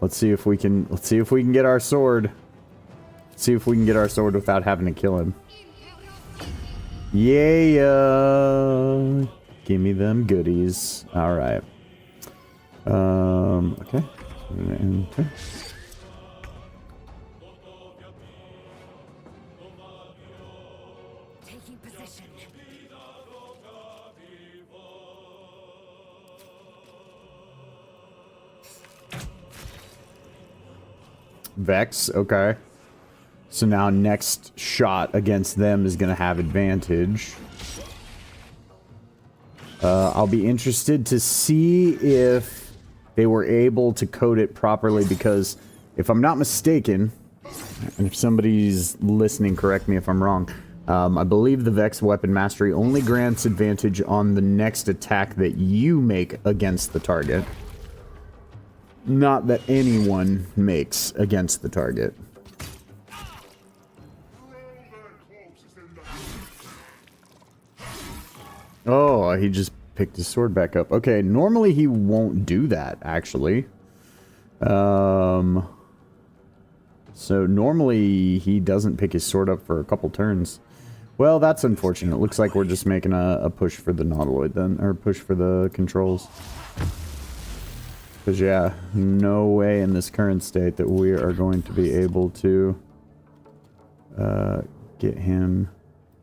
Let's see if we can get our sword. Let's see if we can get our sword without having to kill him. Yeah. Give me them goodies. All right. Okay. Okay. Taking position. Vex, okay. So now next shot against them is going to have advantage. I'll be interested to see if they were able to code it properly, because if I'm not mistaken, and if somebody's listening, correct me if I'm wrong, I believe the Vex weapon mastery only grants advantage on the next attack that you make against the target. Not that anyone makes against the target. Oh, he just picked his sword back up. Okay, normally he won't do that, actually. So normally he doesn't pick his sword up for a couple turns. Well, that's unfortunate. Looks like we're just making a push for the Nautiloid then, or push for the controls. Because, yeah, no way in this current state that we are going to be able to get him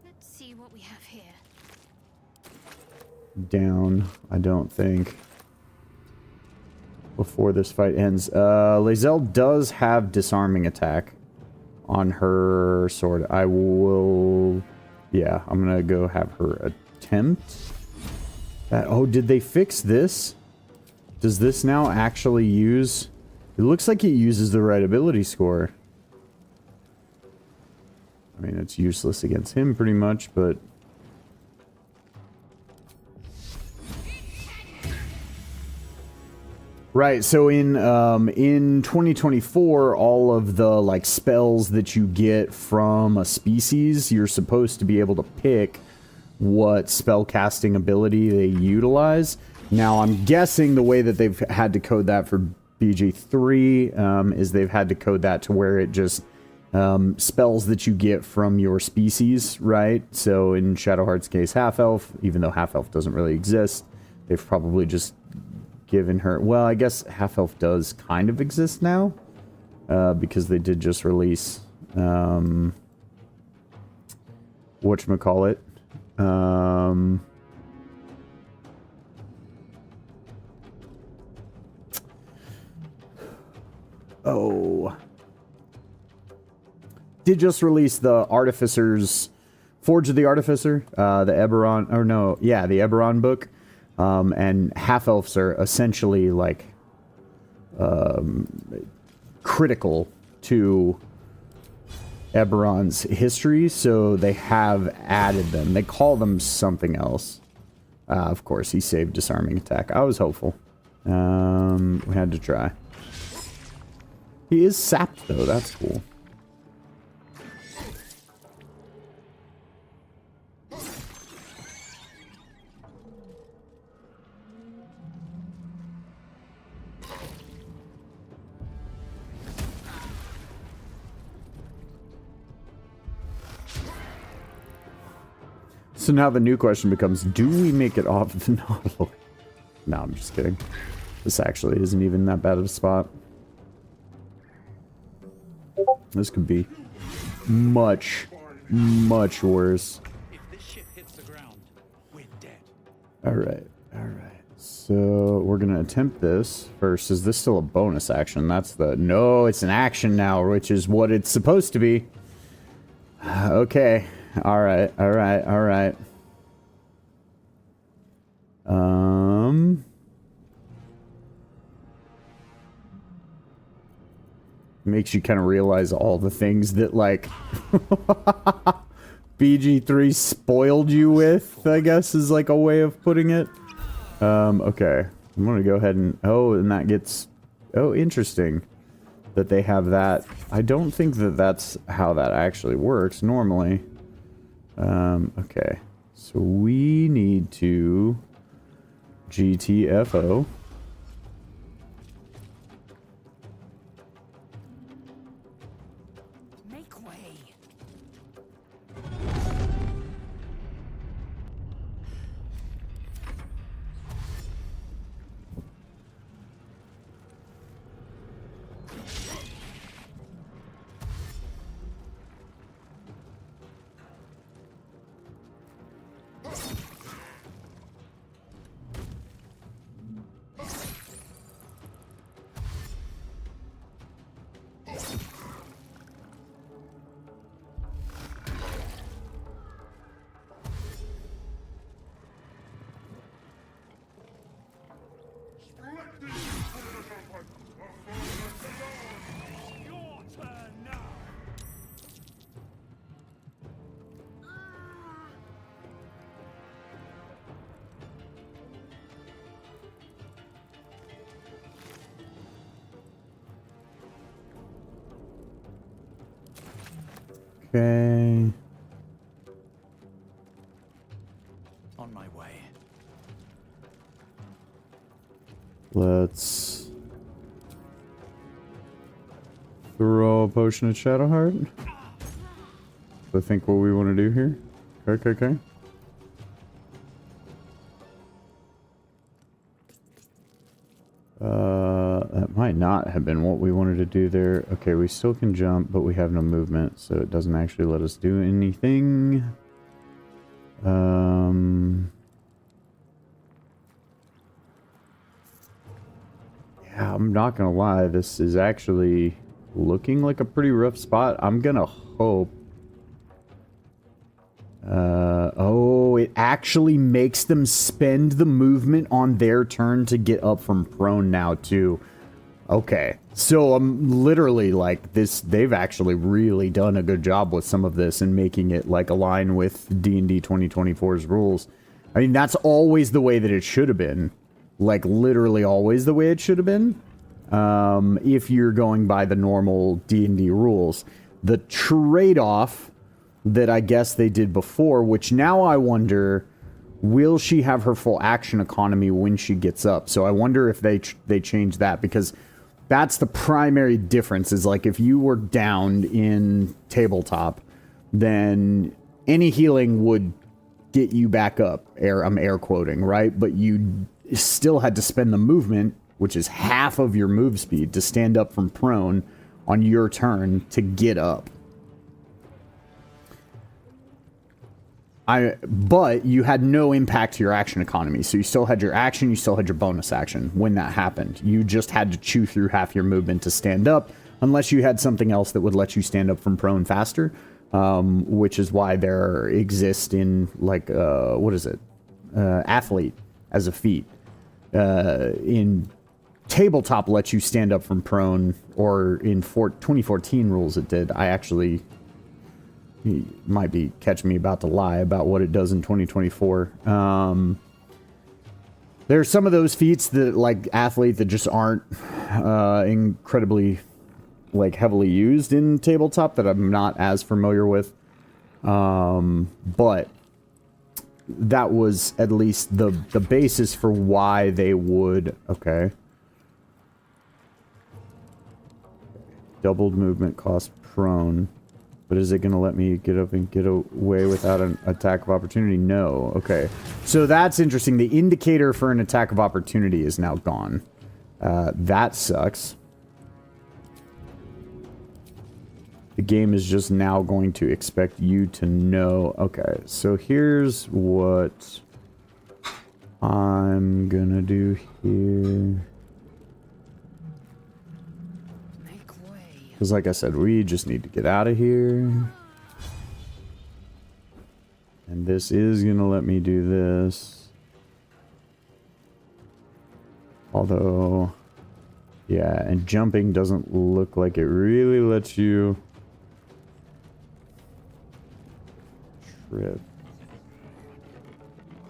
Let's see what we have here. down, I don't think, before this fight ends. AzazeL does have disarming attack on her sword. I will... Yeah, I'm going to go have her attempt that. Oh, did they fix this? Does this now actually use... It looks like it uses the right ability score. I mean, it's useless against him pretty much, but... Right, so in 2024, all of the, like, spells that you get from a species, you're supposed to be able to pick what spell casting ability they utilize. Now, I'm guessing the way that they've had to code that for BG3 is they've had to code that to where it just spells that you get from your species, right? So in Shadowheart's case, Half-Elf, even though Half-Elf doesn't really exist, they've probably just given her... Well, I guess Half-Elf does kind of exist now, because they did just release whatchamacallit. Did just release the Artificer's... Forge of the Artificer, the Eberron... Or no, yeah, the Eberron book. And half-elves are essentially, like, critical to Eberron's history, so they have added them. They call them something else. Of course, he saved disarming attack. I was hopeful. We had to try. He is sapped, though. That's cool. So now the new question becomes, do we make it off the Nautiloid? No, I'm just kidding. This actually isn't even that bad of a spot. This could be. much, much worse. If this ship hits the ground, we're dead. Alright, alright. So, we're gonna attempt this first. Is this still a bonus action? That's the... No, it's an action now, which is what it's supposed to be. Okay. Alright, alright, alright. Makes you kind of realize all the things that, like... BG3 spoiled you with, I guess, is like a way of putting it. Okay. I'm gonna go ahead and... Oh, and that gets... Oh, interesting that they have that. I don't think that that's how that actually works normally. Okay. So we need to... GTFO. Make way. Your turn now. Okay. On my way. Let's... throw a potion at Shadowheart. I think what we want to do here. Okay, okay. That might not have been what we wanted to do there. Okay, we still can jump, but we have no movement, so it doesn't actually let us do anything. Yeah, I'm not gonna lie, this is actually looking like a pretty rough spot. I'm gonna hope... oh, it actually makes them spend the movement on their turn to get up from prone now, too. Okay, so I'm literally like, they've actually really done a good job with some of this and making it, like, align with D&D 2024's rules. I mean, that's always the way that it should have been. Like, literally always the way it should have been. If you're going by the normal D&D rules. The trade-off that I guess they did before, which now I wonder, will she have her full action economy when she gets up? So I wonder if they change that, because that's the primary difference, is like if you were downed in tabletop, then any healing would get you back up. I'm air quoting, right? But you still had to spend the movement, which is half of your move speed, to stand up from prone on your turn to get up. But you had no impact to your action economy. So you still had your action, you still had your bonus action when that happened. You just had to chew through half your movement to stand up, unless you had something else that would let you stand up from prone faster, which is why there exists in, like, what is it? Athlete as a feat. In tabletop lets you stand up from prone, or in 2014 rules it did. I actually... You might be catching me about to lie about what it does in 2024. There are some of those feats that, like, athlete, that just aren't incredibly, like, heavily used in tabletop, that I'm not as familiar with. But that was at least the basis for why they would... Okay. Doubled movement cost prone. But is it going to let me get up and get away without an attack of opportunity? No. Okay. So that's interesting. The indicator for an attack of opportunity is now gone. That sucks. The game is just now going to expect you to know. Okay, so here's what I'm gonna do here. Make way. Because like I said, we just need to get out of here. And this is gonna let me do this. Although, yeah, and jumping doesn't look like it really lets you trip.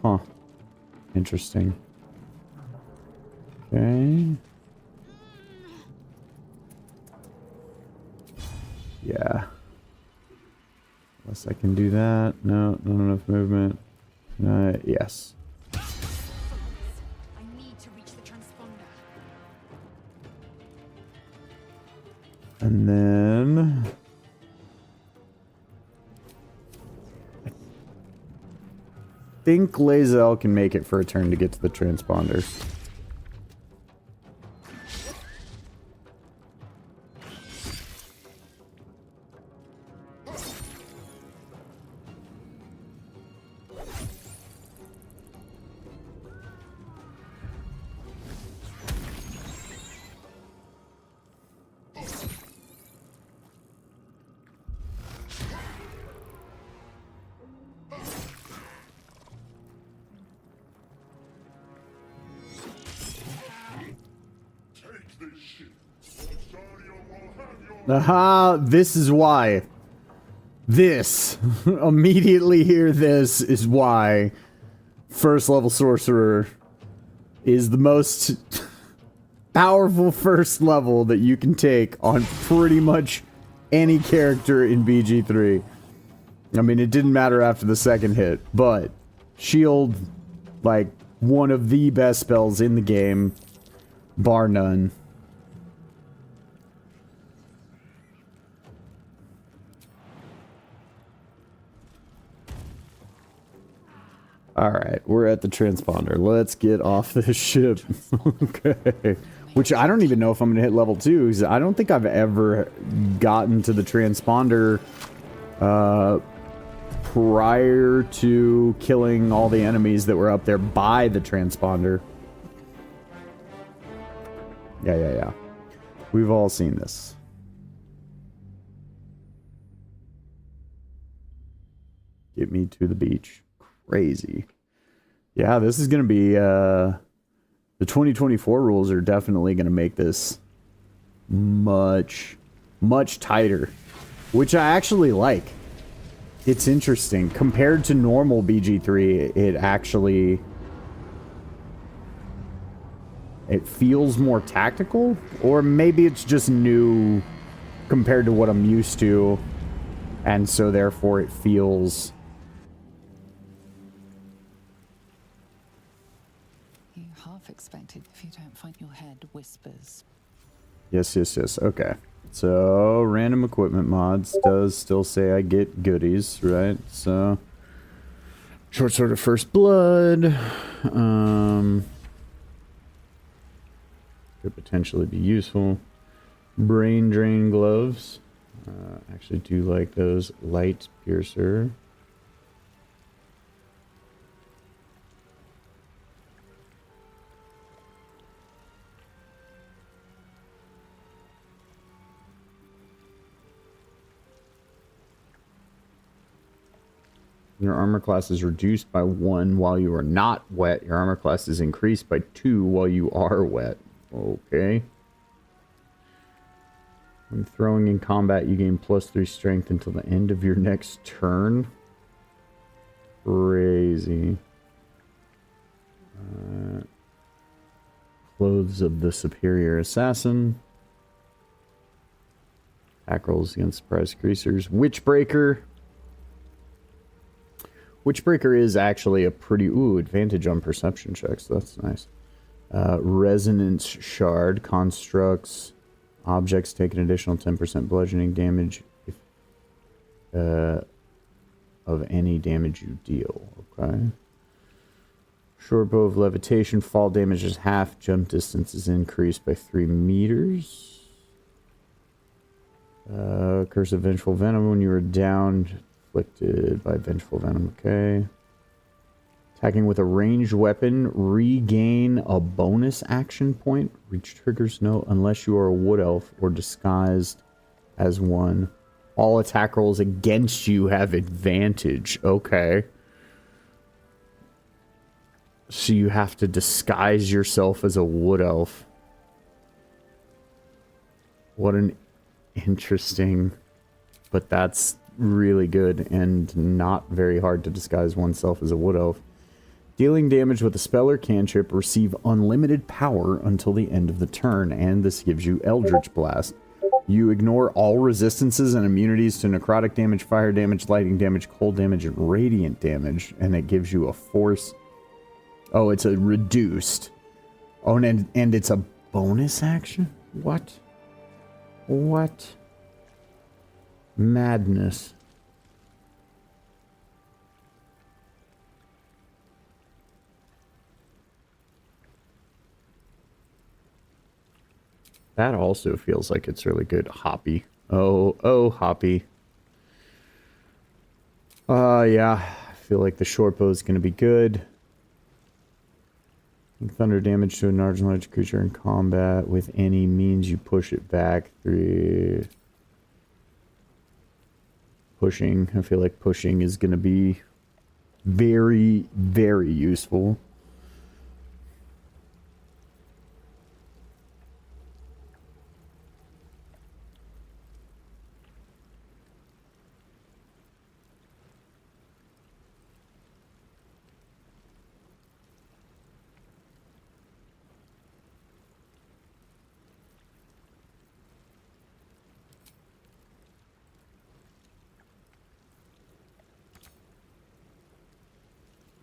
Huh. Interesting. Okay. Yeah. Unless I can do that. No, not enough movement. Yes. I need to reach the transponder. And then I think AzazeL can make it for a turn to get to the transponder. Aha, this is why. This. Immediately hear this is why first level sorcerer is the most powerful first level that you can take on pretty much any character in BG3. I mean, it didn't matter after the second hit, but shield, like, one of the best spells in the game, bar none. Alright, we're at the transponder. Let's get off this ship. Okay. Which I don't even know if I'm going to hit level 2, because I don't think I've ever gotten to the transponder prior to killing all the enemies that were up there by the transponder. Yeah. We've all seen this. Get me to the beach. Crazy. Yeah, this is going to be, the 2024 rules are definitely going to make this much tighter, which I actually like. It's interesting. Compared to normal BG3, it feels more tactical, or maybe it's just new compared to what I'm used to, and so therefore it feels... You half expected if you don't find your head whispers. Yes. Okay. So, random equipment mods does still say I get goodies, right? So, short sword of first blood. Could potentially be useful. Brain drain gloves. Actually do like those. Light piercer. Your armor class is reduced by 1 while you are not wet. Your armor class is increased by 2 while you are wet. Okay. When throwing in combat, you gain +3 strength until the end of your next turn. Crazy. Clothes of the Superior Assassin. Attack rolls against surprise creasers. Witchbreaker. Witchbreaker is actually a pretty... Ooh, advantage on perception checks. That's nice. Resonance Shard. Constructs. Objects take an additional 10% bludgeoning damage if, of any damage you deal. Okay. Short bow of levitation. Fall damage is half. Jump distance is increased by 3 meters. Curse of Vengeful Venom when you are down, afflicted by Vengeful Venom. Okay. Attacking with a ranged weapon, regain a bonus action point. Reach triggers no unless you are a wood elf or disguised as one. All attack rolls against you have advantage. Okay. So you have to disguise yourself as a wood elf. What an interesting... But that's really good and not very hard to disguise oneself as a wood elf. Dealing damage with a spell or cantrip, receive unlimited power until the end of the turn, and this gives you Eldritch Blast. You ignore all resistances and immunities to necrotic damage, fire damage, lightning damage, cold damage, and radiant damage, and it gives you a force. Oh, it's a reduced. Oh, and it's a bonus action? What? What? Madness. That also feels like it's really good. Hoppy. Oh, Hoppy. Yeah. I feel like the short bow is going to be good. Thunder damage to a large creature in combat with any means you push it back through. Pushing. I feel like pushing is going to be very, very useful.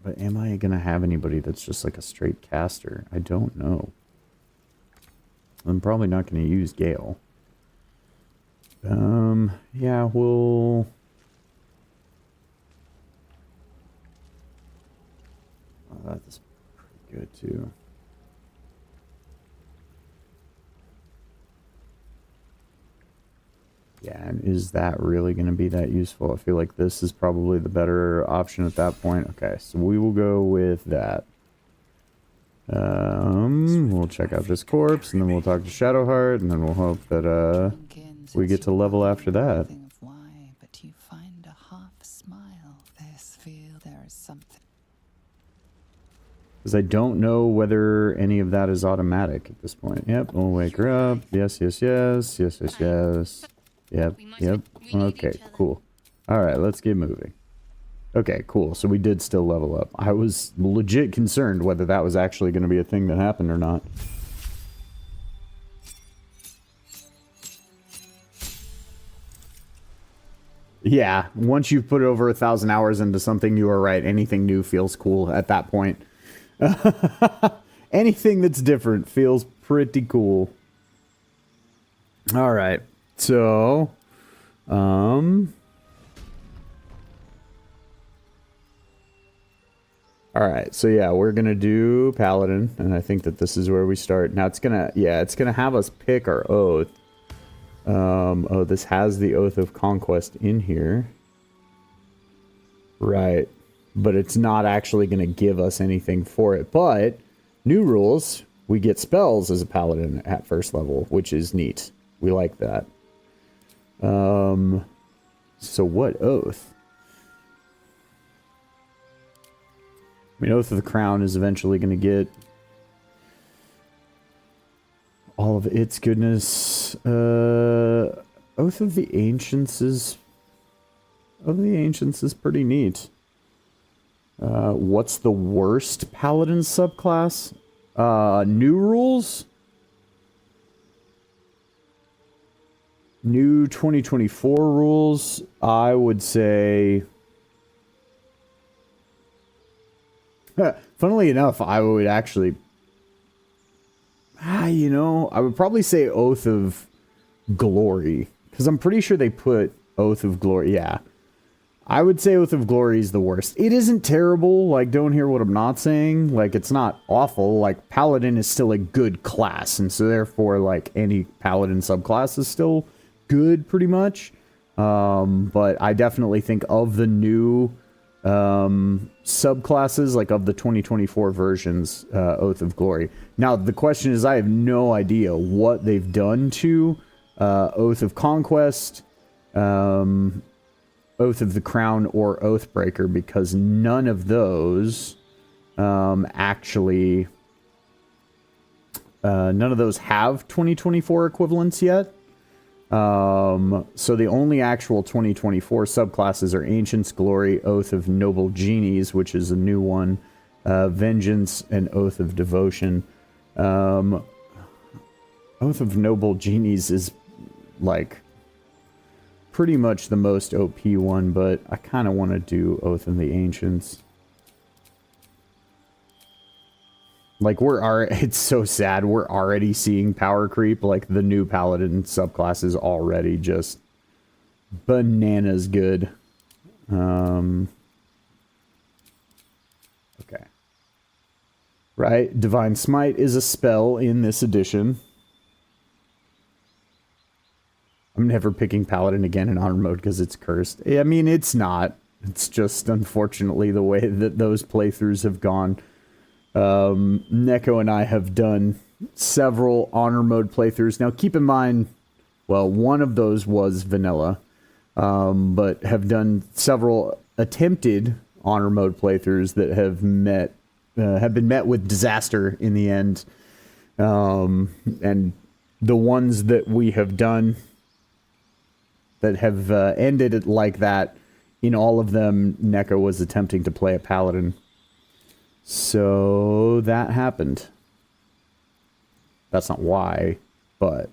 But am I going to have anybody that's just like a straight caster? I don't know. I'm probably not going to use Gale. Yeah, we'll... Oh, that's pretty good too. Yeah, and is that really going to be that useful? I feel like this is probably the better option at that point. Okay, so we will go with that. We'll check out this corpse, and then we'll talk to Shadowheart, and then we'll hope that we get to level after that. Why, but you find a half smile. This feel there is something. Because I don't know whether any of that is automatic at this point. Yep, we'll wake her up. Yes, yes, yes, yes, yes, yes. Yep, yep. Okay, cool. Alright, let's get moving. Okay, cool. So we did still level up. I was legit concerned whether that was actually going to be a thing that happened or not. Yeah, once you've put over 1,000 hours into something, you are right. Anything new feels cool at that point. Anything that's different feels pretty cool. Alright. So, alright, so yeah, we're gonna do Paladin, and I think that this is where we start. Now it's gonna have us pick our oath. Oh, this has the Oath of Conquest in here. Right, but it's not actually gonna give us anything for it. But, new rules, we get spells as a Paladin at first level, which is neat. We like that. So what oath? I mean, Oath of the Crown is eventually going to get all of its goodness. Oath of the Ancients is... Oath of the Ancients is pretty neat. What's the worst Paladin subclass? New rules? New 2024 rules, I would say... Funnily enough, I would actually... you know, I would probably say Oath of Glory. Because I'm pretty sure they put Oath of Glory, yeah. I would say Oath of Glory is the worst. It isn't terrible, like, don't hear what I'm not saying. Like, it's not awful. Like, Paladin is still a good class, and so therefore, like, any Paladin subclass is still good, pretty much. But I definitely think of the new subclasses, like of the 2024 versions, Oath of Glory. Now, the question is, I have no idea what they've done to Oath of Conquest, Oath of the Crown, or Oathbreaker, because none of those actually... none of those have 2024 equivalents yet. So the only actual 2024 subclasses are Ancient's Glory, Oath of Noble Genies, which is a new one, Vengeance, and Oath of Devotion. Oath of Noble Genies is, like, pretty much the most OP one, but I kind of want to do Oath of the Ancients. Like, it's so sad, we're already seeing power creep. Like, the new Paladin subclass is already just bananas good. Okay. Right, Divine Smite is a spell in this edition. I'm never picking Paladin again in Honor Mode because it's cursed. I mean, it's not. It's just, unfortunately, the way that those playthroughs have gone. Neko and I have done several Honor Mode playthroughs. Now, keep in mind, well, one of those was vanilla, but have done several attempted Honor Mode playthroughs that have been met with disaster in the end. And the ones that we have done that have ended it like that, in all of them, Neko was attempting to play a Paladin. So that happened. That's not why, but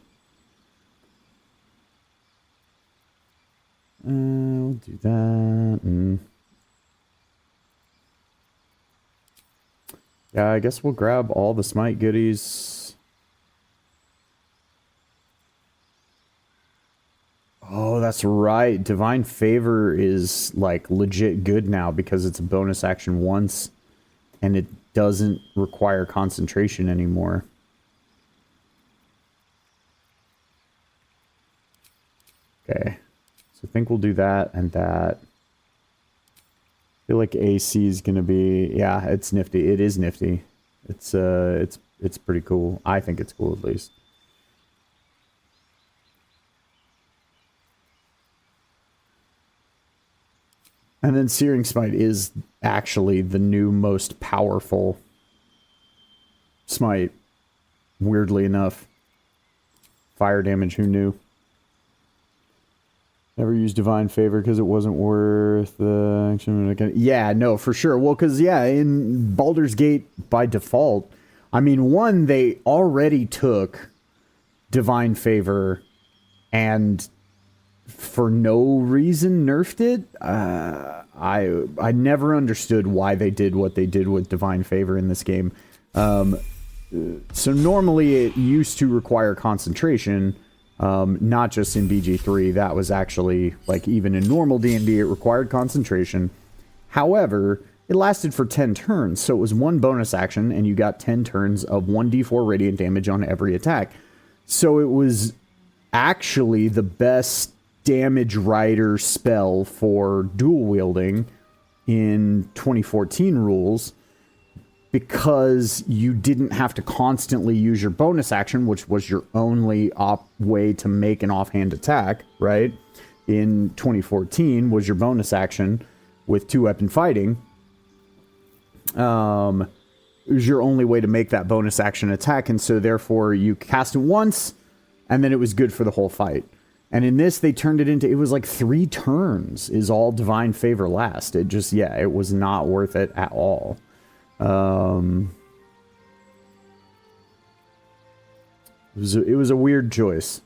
we'll do that. And yeah, I guess we'll grab all the Smite goodies. Oh, that's right. Divine Favor is like legit good now because it's a bonus action once. And it doesn't require concentration anymore. Okay. So I think we'll do that and that. I feel like AC is going to be... Yeah, it's nifty. It is nifty. It's pretty cool. I think it's cool, at least. And then Searing Smite is actually the new most powerful smite, weirdly enough. Fire damage, who knew? Never used Divine Favor because it wasn't worth the action. Yeah, no, for sure. Well, because, yeah, in Baldur's Gate, by default, I mean, one, they already took Divine Favor and... for no reason nerfed it. I never understood why they did what they did with Divine Favor in this game. So normally it used to require concentration, not just in BG3. That was actually, like, even in normal D&D, it required concentration. However, it lasted for 10 turns, so it was one bonus action, and you got 10 turns of 1d4 radiant damage on every attack. So it was actually the best damage rider spell for dual wielding in 2014 rules, because you didn't have to constantly use your bonus action, which was your only way to make an offhand attack, right? In 2014 was your bonus action with 2-weapon fighting. It was your only way to make that bonus action attack, and so therefore you cast it once, and then it was good for the whole fight. And in this, they turned it into, it was like 3 turns is all Divine Favor last. It just, yeah, it was not worth it at all. It was a weird choice.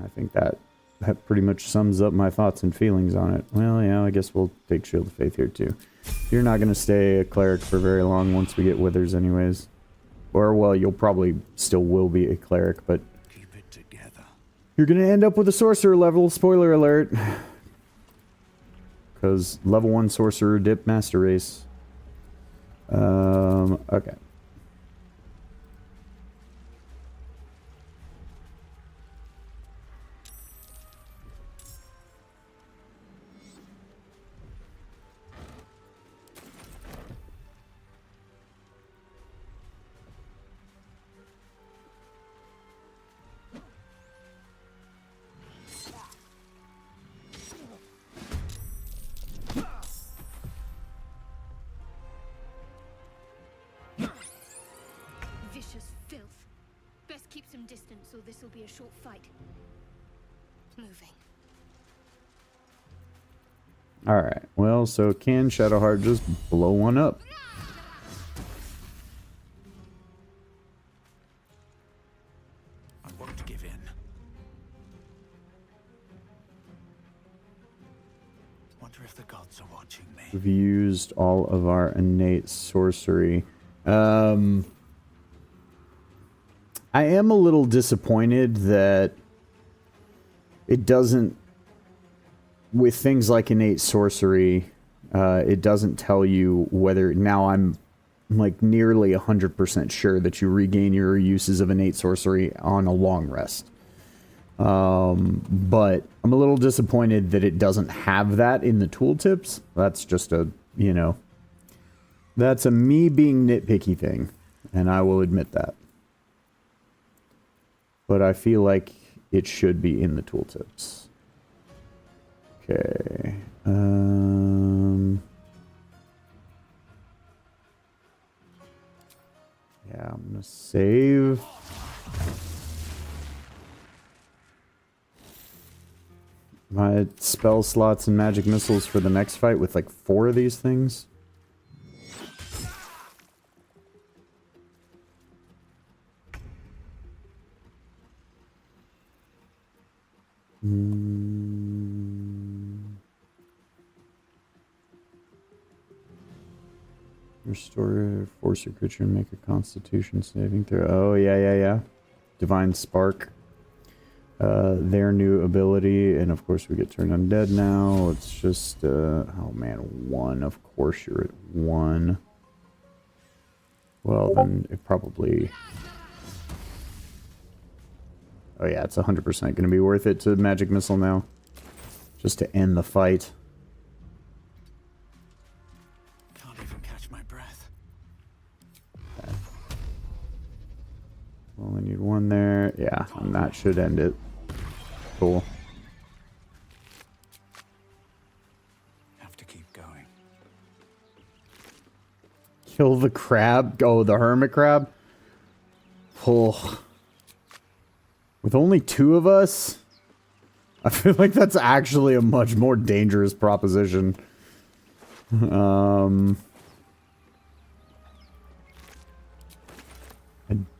I think that pretty much sums up my thoughts and feelings on it. Well, yeah, I guess we'll take Shield of Faith here too. You're not going to stay a cleric for very long once we get Withers anyways. Or, well, you'll probably still will be a cleric, but you're going to end up with a sorcerer level, spoiler alert. Because level 1 sorcerer dip master race. Okay. some distance, or this will be a short fight. Moving. Alright, well, so can Shadowheart just blow one up? I won't give in. Wonder if the gods are watching me. We've used all of our innate sorcery. I am a little disappointed that it doesn't, with things like innate sorcery, it doesn't tell you whether, now I'm like nearly 100% sure that you regain your uses of innate sorcery on a long rest. But I'm a little disappointed that it doesn't have that in the tooltips. That's just a, you know, that's a me being nitpicky thing, and I will admit that. But I feel like it should be in the tooltips. Okay. Yeah, I'm gonna save. My spell slots and magic missiles for the next fight with like 4 of these things. Restore, force your creature to make a constitution saving throw. Oh, yeah. Divine Spark. Their new ability. And of course we get turned undead now. It's just, oh man, 1. Of course you're at 1. Well, then it probably... Oh yeah, it's 100% going to be worth it to Magic Missile now. Just to end the fight. Can't even catch my breath. Okay. Well, we need 1 there. Yeah, and that should end it. Cool. Have to keep going. Kill the crab. Oh, the hermit crab. Oh. With only 2 of us, I feel like that's actually a much more dangerous proposition. I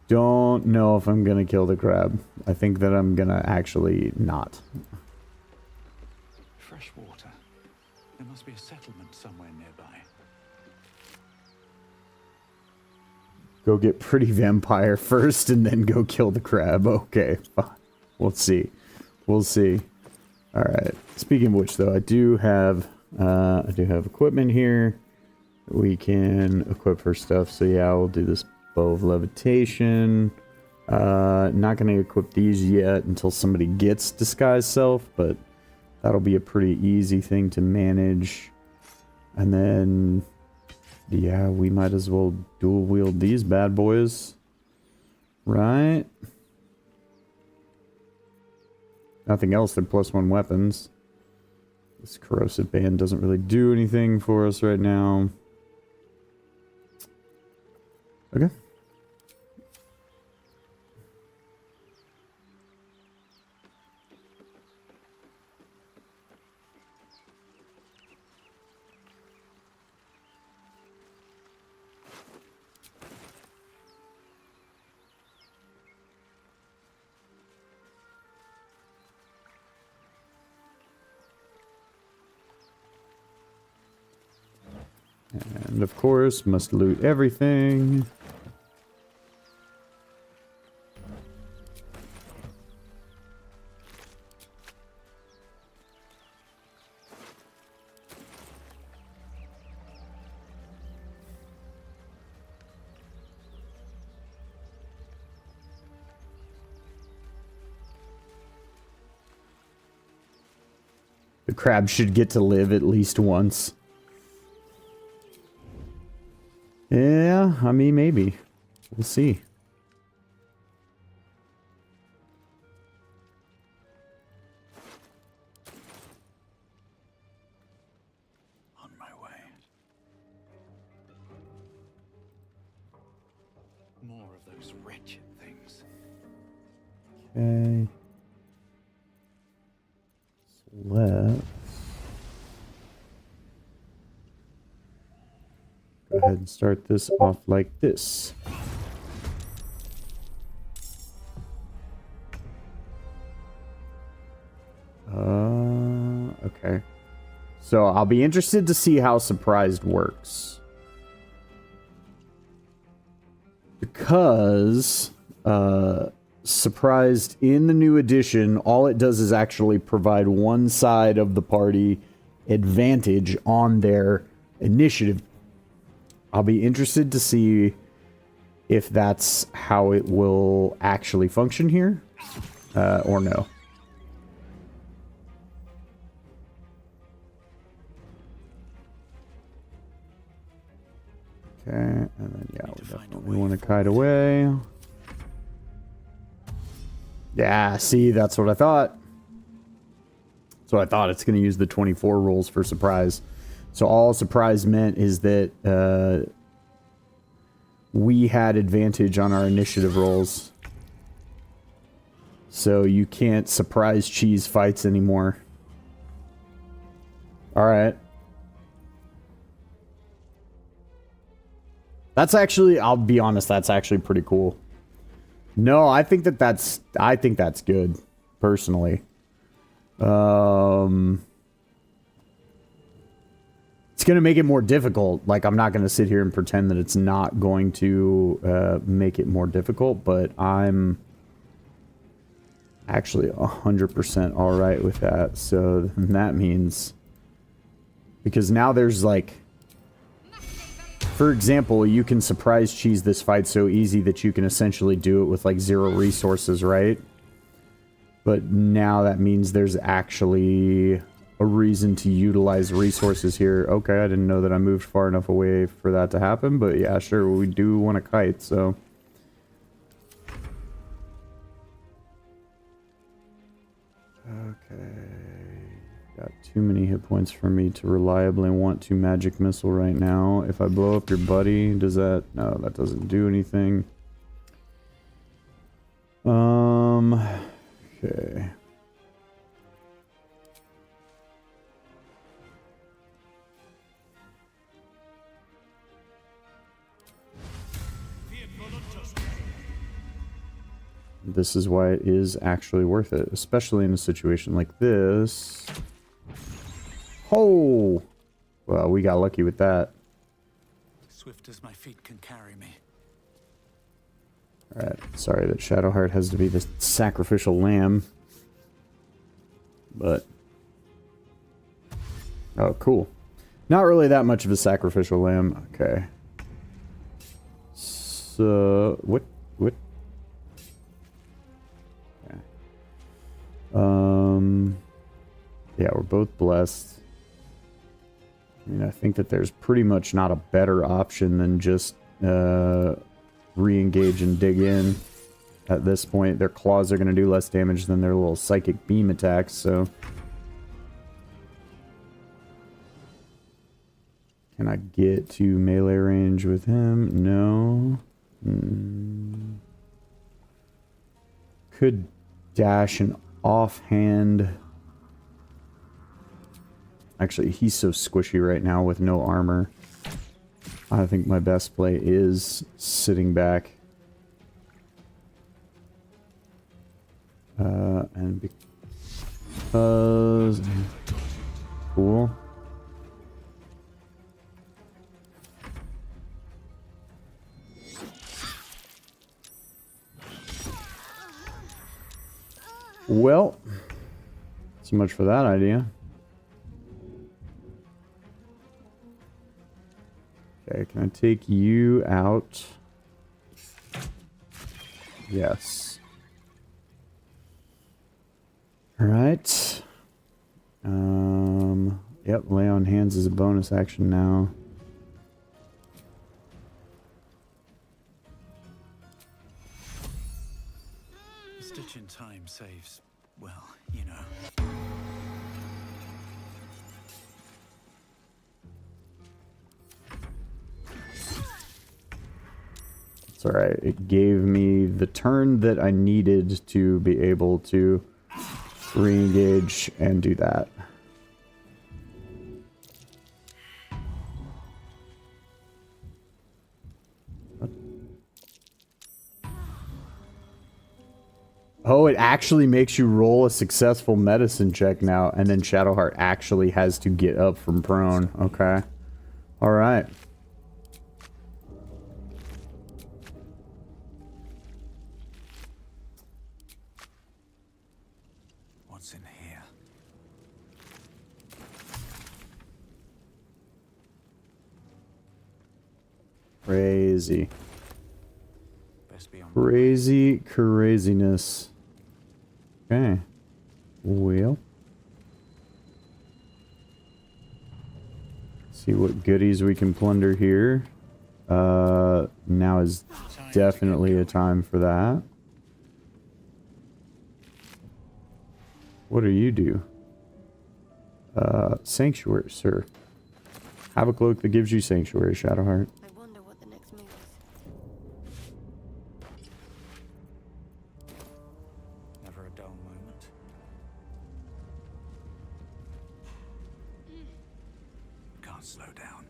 don't know if I'm gonna kill the crab. I think that I'm gonna actually not. Fresh water. There must be a settlement somewhere nearby. Go get Pretty Vampire first and then go kill the crab. Okay, fine. We'll see. We'll see. Alright. Speaking of which, though, I do have equipment here. We can equip her stuff. So yeah, we'll do this bow of levitation. Not going to equip these yet until somebody gets Disguise Self, but that'll be a pretty easy thing to manage. And then... yeah, we might as well dual wield these bad boys. Right? Nothing else than +1 weapons. This corrosive band doesn't really do anything for us right now. Okay. And of course, must loot everything. The crab should get to live at least once. Yeah, I mean, maybe. We'll see. On my way. More of those wretched things. Okay. So let's go ahead and start this off like this. Okay. So I'll be interested to see how surprised works. Because surprised in the new edition, all it does is actually provide one side of the party advantage on their initiative. I'll be interested to see if that's how it will actually function here, or no. Okay, and then yeah, we definitely want to kite away. Yeah, see, that's what I thought. So I thought it's going to use the 24 rules for surprise. So all surprise meant is that we had advantage on our initiative rolls. So you can't surprise cheese fights anymore. Alright. That's actually, I'll be honest, that's actually pretty cool. No, I think that's good, personally. It's going to make it more difficult. Like, I'm not going to sit here and pretend that it's not going to make it more difficult, but I'm actually 100% alright with that. So that means, because now there's like, for example, you can surprise cheese this fight so easy that you can essentially do it with like 0 resources, right? But now that means there's actually a reason to utilize resources here. Okay, I didn't know that I moved far enough away for that to happen, but yeah, sure, we do want a kite, so. Okay. Got too many hit points for me to reliably want to magic missile right now. If I blow up your buddy, does that... No, that doesn't do anything. Okay. This is why it is actually worth it, especially in a situation like this. Oh! Well, we got lucky with that. Swift as my feet can carry me. Alright, sorry that Shadowheart has to be the sacrificial lamb. But... oh, cool. Not really that much of a sacrificial lamb. Okay. So... What? Okay. Yeah, we're both blessed. I mean, I think that there's pretty much not a better option than just re-engage and dig in at this point. Their claws are going to do less damage than their little psychic beam attacks, so... Can I get to melee range with him? No. Could dash an offhand... Actually, he's so squishy right now with no armor. I think my best play is sitting back. And because... Cool. Well, so much for that idea. Okay, can I take you out? Yes. Alright. Yep, lay on hands is a bonus action now. A stitch in time saves, well, you know. It's alright. It gave me the turn that I needed to be able to re-engage and do that. Oh, it actually makes you roll a successful medicine check now, and then Shadowheart actually has to get up from prone. Okay. Alright. What's in here? Crazy. Best be on. Crazy craziness. Okay. Well. See what goodies we can plunder here. Now is definitely a time for that. What do you do? Sanctuary, sir. Have a cloak that gives you sanctuary, Shadowheart. I wonder what the next move is. Never a dull moment. Can't slow down.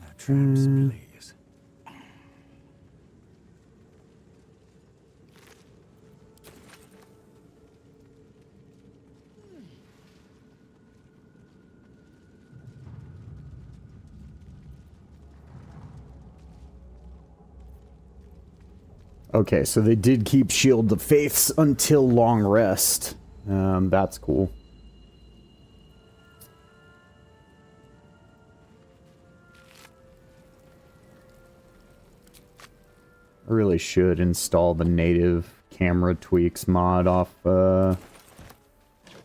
No traps, please. Okay, so they did keep Shield of Faiths until long rest. That's cool. I really should install the native camera tweaks mod off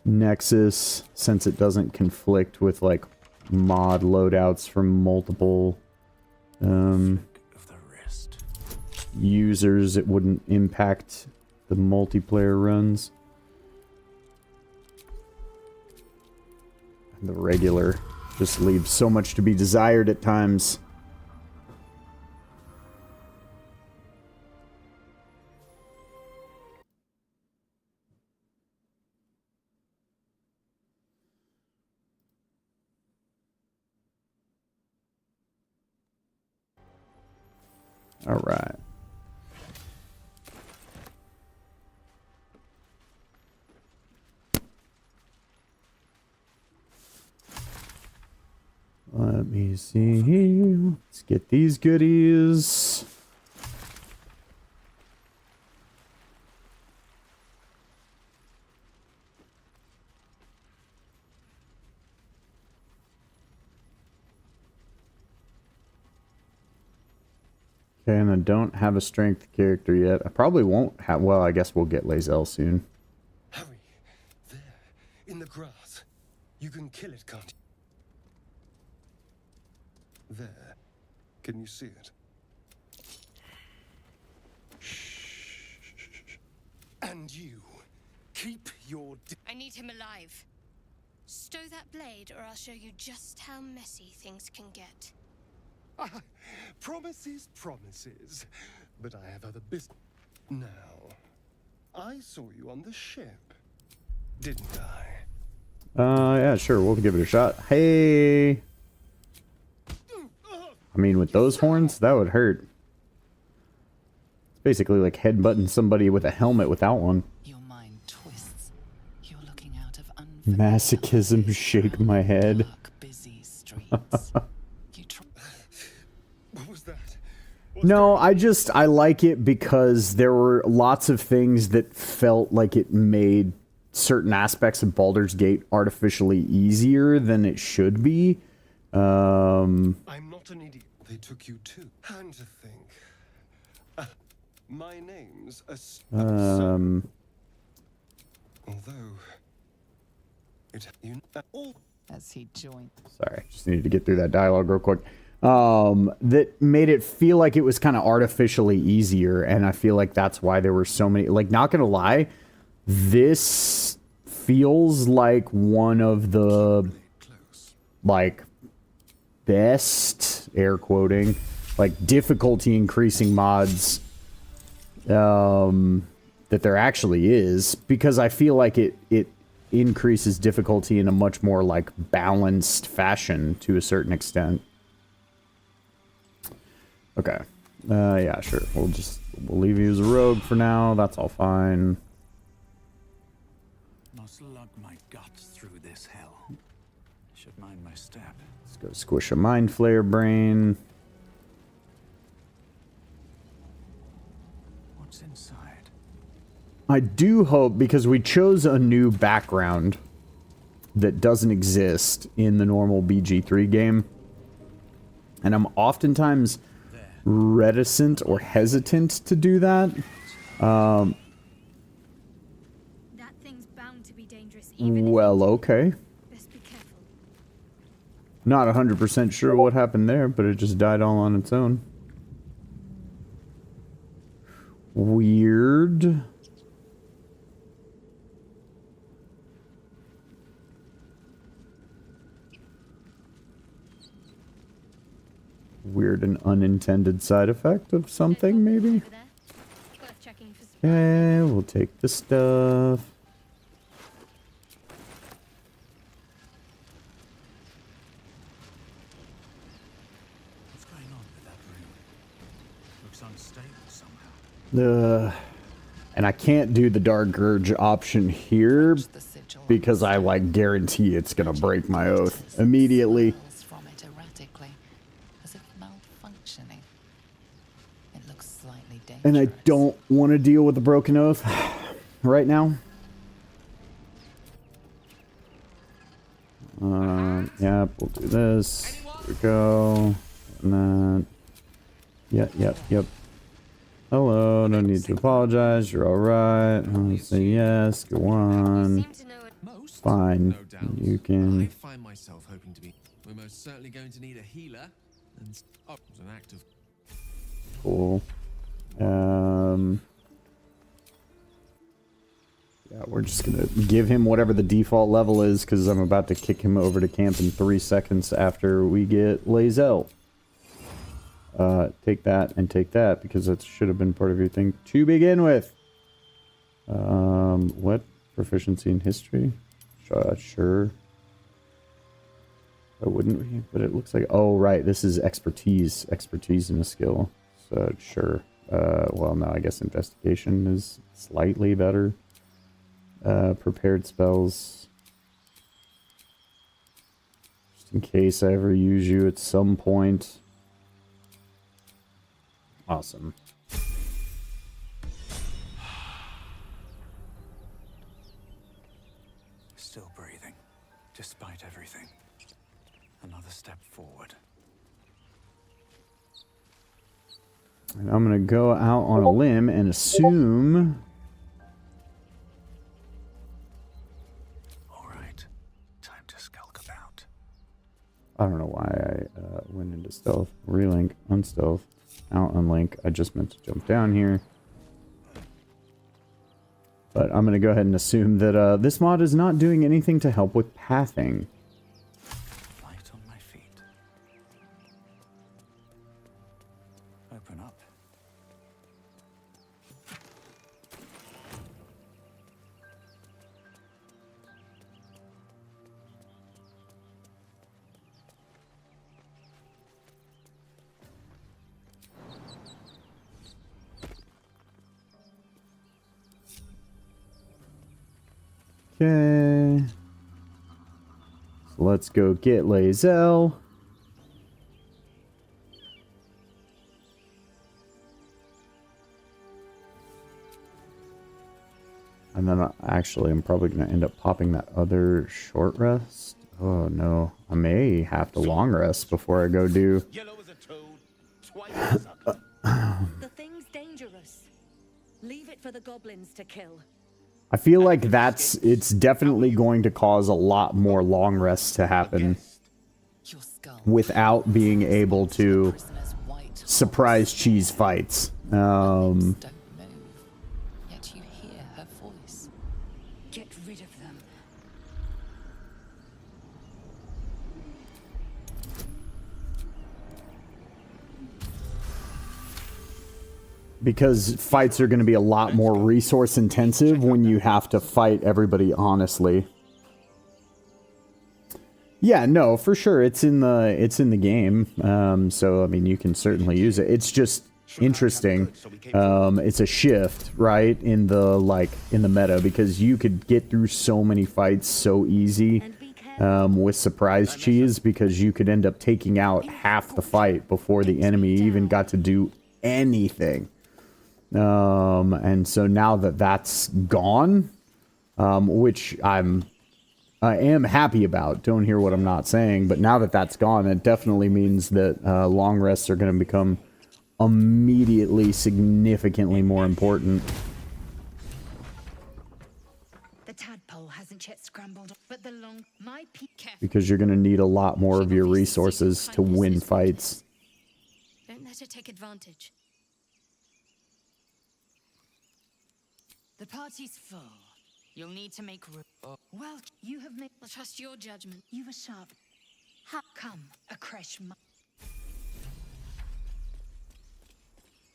Nexus, since it doesn't conflict with like mod loadouts from multiple Of the wrist. users. It wouldn't impact the multiplayer runs. And the regular just leaves so much to be desired at times. All right. Let me see here. Let's get these goodies. Okay, and I don't have a strength character yet. I probably won't have... Well, I guess we'll get AzazeL soon. Hurry. There. In the grass. You can kill it, can't you? There. Can you see it? And you. Keep your... I need him alive. Stow that blade, or I'll show you just how messy things can get. Promises, promises. But I have other business. Now, I saw you on the ship, didn't I? Yeah, sure. We'll give it a shot. Hey! I mean, with those horns, that would hurt. It's basically like headbutting somebody with a helmet without one. Your mind twists. You're looking out of unfamiliar Masochism, shake my head. dark, busy streets. What was that? No, I like it because there were lots of things that felt like it made certain aspects of Baldur's Gate artificially easier than it should be. I'm not an idiot. They took you too. And to think. My name's although it you all As he joined. Sorry, just needed to get through that dialogue real quick. That made it feel like it was kind of artificially easier, and I feel like that's why there were so many. Like, not gonna lie, this feels like one of the close. like best, air quoting, like difficulty increasing mods that there actually is, because I feel like it increases difficulty in a much more like balanced fashion to a certain extent. Okay. Yeah, sure. We'll leave you as a rogue for now. That's all fine. Must lug my guts through this hell. Should mind my step. Let's go squish a mind flayer brain. What's inside? I do hope, because we chose a new background that doesn't exist in the normal BG3 game, and I'm oftentimes reticent or hesitant to do that. That thing's bound to be dangerous. Even Well, okay. best be careful. Not 100% sure what happened there, but it just died all on its own. Weird. Weird and unintended side effect of something, maybe? Over there. Worth checking for supplies. Okay, we'll take the stuff. What's going on with that room? Looks unstable somehow. And I can't do the Dark Urge option here The sigil because I like guarantee it's gonna break my oath immediately. smells from it erratically, as if malfunctioning. It looks slightly dangerous. And I don't want to deal with the broken oath right now. Yep, we'll do this. There we go. And then, yep. Hello, no need to apologize. You're alright. I'll say yes. Go on. Seem to know it. Most? Fine. No doubt. You I can. find myself hoping to be. We're most certainly going to need a healer. And oh, it's an act of. Cool. Yeah, we're just gonna give him whatever the default level is, because I'm about to kick him over to camp in 3 seconds after we get AzazeL. Take that and take that, because that should have been part of your thing to begin with. What? Proficiency in history? Sure. Why wouldn't we? But it looks like... Oh, right. This is expertise. Expertise in a skill. So, sure. Well, no, I guess investigation is slightly better. Prepared spells. Just in case I ever use you at some point. Awesome. Still breathing, despite everything. Another step forward. And I'm gonna go out on a limb and assume... Alright, time to skulk about. I don't know why I went into stealth. Relink, unstealth, out unlink. I just meant to jump down here. But I'm gonna go ahead and assume that this mod is not doing anything to help with pathing. Light on my feet. Open up. Okay. So let's go get AzazeL. And then I'm probably going to end up popping that other short rest. Oh no, I may have to long rest before I go do... Yellow as a toad, twice as ugly. The thing's dangerous. Leave it for the goblins to kill. I feel like it's definitely going to cause a lot more long rests to happen Your skull. without being able to Prisoner's white surprise cheese fights. don't move. Yet you hear her voice. Get rid of them. because fights are going to be a lot more resource intensive when you have to fight everybody honestly. Yeah, no, for sure. It's in the game. So I mean, you can certainly use it. It's just interesting. It's a shift, right, in the meta, because you could get through so many fights so easy with surprise cheese, because you could end up taking out half the fight before the enemy even got to do anything. And so now that that's gone, which I am happy about. Don't hear what I'm not saying, but now that that's gone, it definitely means that long rests are going to become immediately significantly more important. The tadpole hasn't yet scrambled, but the long Because you're going to need a lot more of your resources to win fights. Don't let her take advantage. The party's full. You'll need to make room. Well, you have made. I'll trust your judgment. You were sharp. Come, a creche.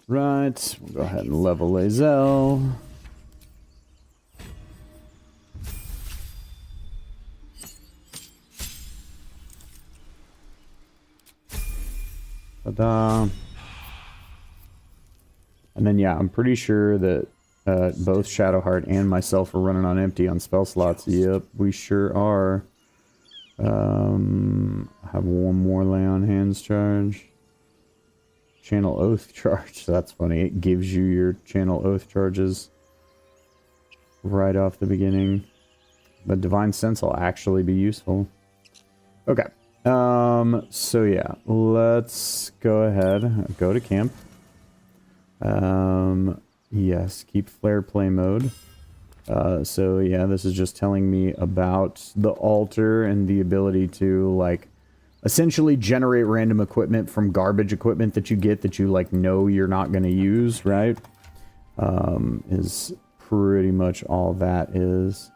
Right, we'll go ahead and level AzazeL. Ta-da. And then, yeah, I'm pretty sure that both Shadowheart and myself are running on empty on spell slots. Yep, we sure are. Have one more lay on hands charge. Channel Oath charge. That's funny. It gives you your Channel Oath charges right off the beginning. But Divine Sense will actually be useful. Okay. So yeah, let's go ahead. Go to camp. Yes, keep flare play mode. So yeah, this is just telling me about the altar and the ability to, like, essentially generate random equipment from garbage equipment that you get that you, like, know you're not going to use, right? Is pretty much all that is.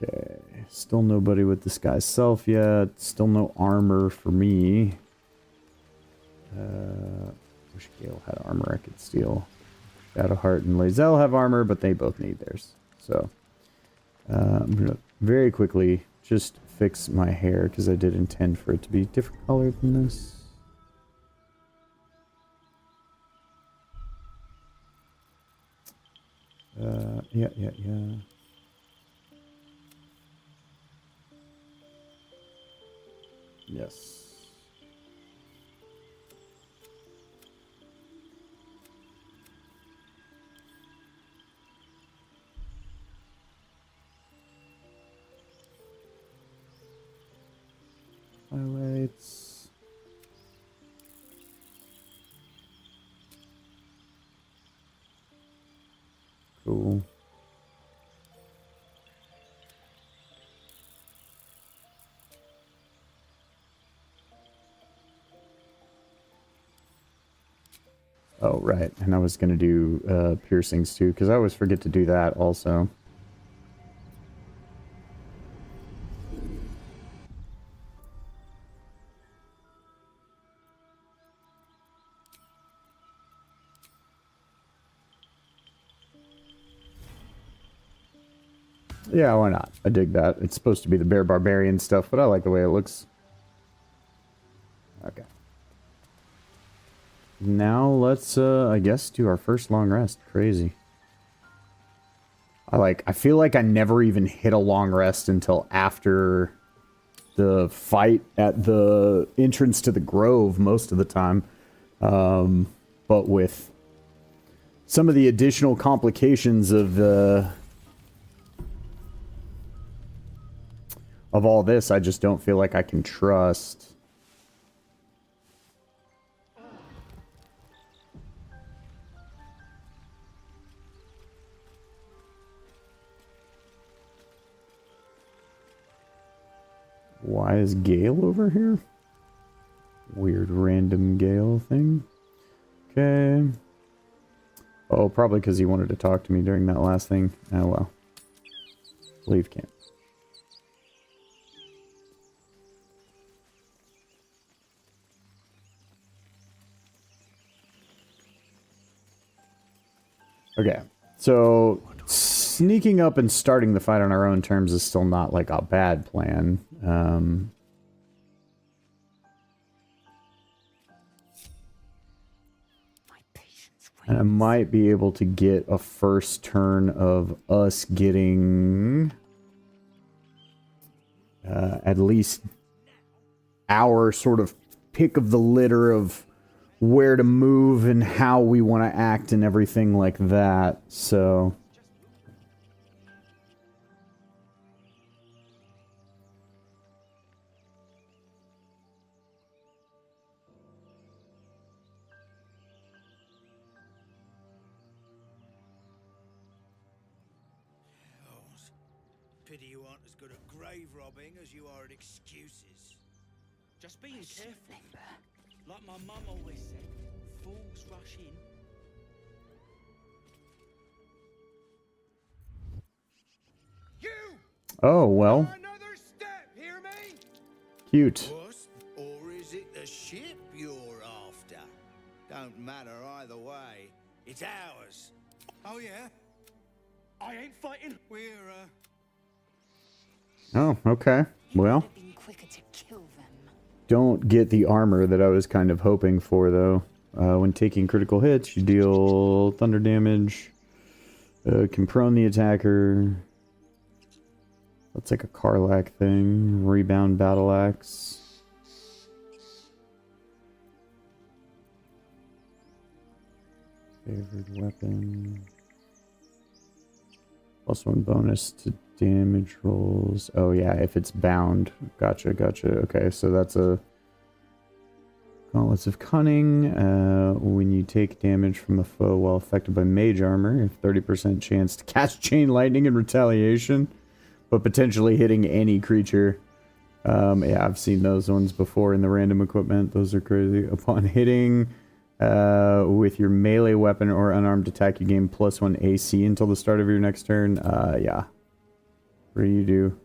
Okay, still nobody with Disguise Self yet. Still no armor for me. Wish Gale had armor I could steal. Shadowheart and AzazeL have armor, but they both need theirs. So, I'm going to very quickly just fix my hair, because I did intend for it to be a different color than this. Yeah. Yes. Highlights. Cool. Oh, right. And I was going to do piercings too, because I always forget to do that also. Yeah, why not? I dig that. It's supposed to be the Bear Barbarian stuff, but I like the way it looks. Okay. Now let's, I guess, do our first long rest. Crazy. I feel like I never even hit a long rest until after the fight at the entrance to the Grove most of the time. But with some of the additional complications of all this, I just don't feel like I can trust. Why is Gale over here? Weird random Gale thing. Okay. Oh, probably because he wanted to talk to me during that last thing. Oh well. Leave camp. Okay, so sneaking up and starting the fight on our own terms is still not like a bad plan. And I might be able to get a first turn of us getting at least our sort of pick of the litter of where to move and how we want to act and everything like that. So Pity you aren't as good at grave robbing as you are at excuses. Just being careful. Like my mum always said, fools rush in. You! oh well, Another step, hear me? cute. Or is it the ship you're after? Don't matter either way. It's ours. Oh yeah? I ain't fighting. We're Oh, okay. Well, Have been quicker to kill them. don't get the armor that I was kind of hoping for, though. When taking critical hits, you deal thunder damage, can prone the attacker. That's like a Karlak thing. Rebound battle axe. Favored weapon. +1 bonus to damage rolls. Oh yeah, if it's bound. Gotcha, gotcha. Okay, so that's a Gauntlets of Cunning. When you take damage from a foe while affected by mage armor, you have 30% chance to cast Chain Lightning in retaliation, but potentially hitting any creature. Yeah, I've seen those ones before in the random equipment. Those are crazy. Upon hitting with your melee weapon or unarmed attack, you gain +1 AC until the start of your next turn. Yeah. What do you do?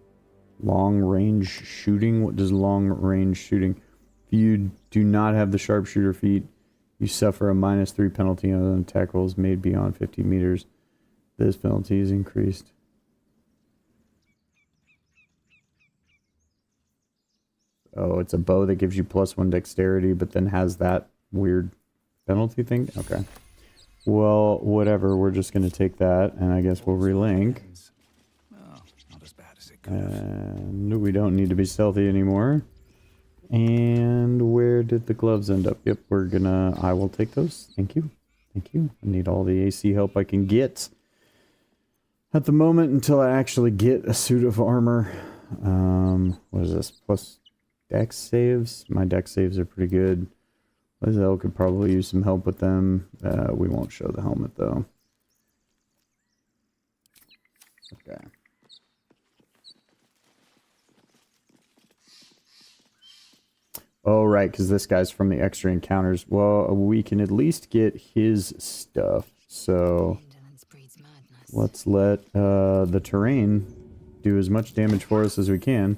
Long range shooting? What does long range shooting? If you do not have the sharpshooter feat, you suffer a -3 penalty on attack rolls made beyond 50 meters. This penalty is increased. Oh, it's a bow that gives you +1 dexterity, but then has that weird penalty thing? Okay. Well, whatever. We're just going to take that, and I guess we'll relink. well, not as bad as it could have. And we don't need to be stealthy anymore. And where did the gloves end up? Yep, we're gonna... I will take those. Thank you. Thank you. I need all the AC help I can get at the moment until I actually get a suit of armor. What is this? Plus dex saves? My dex saves are pretty good. AzazeL could probably use some help with them. We won't show the helmet, though. Okay. Oh, right, because this guy's from the extra encounters. Well, we can at least get his stuff. So Indolence breeds madness. let's let the terrain do as much damage for us as we can.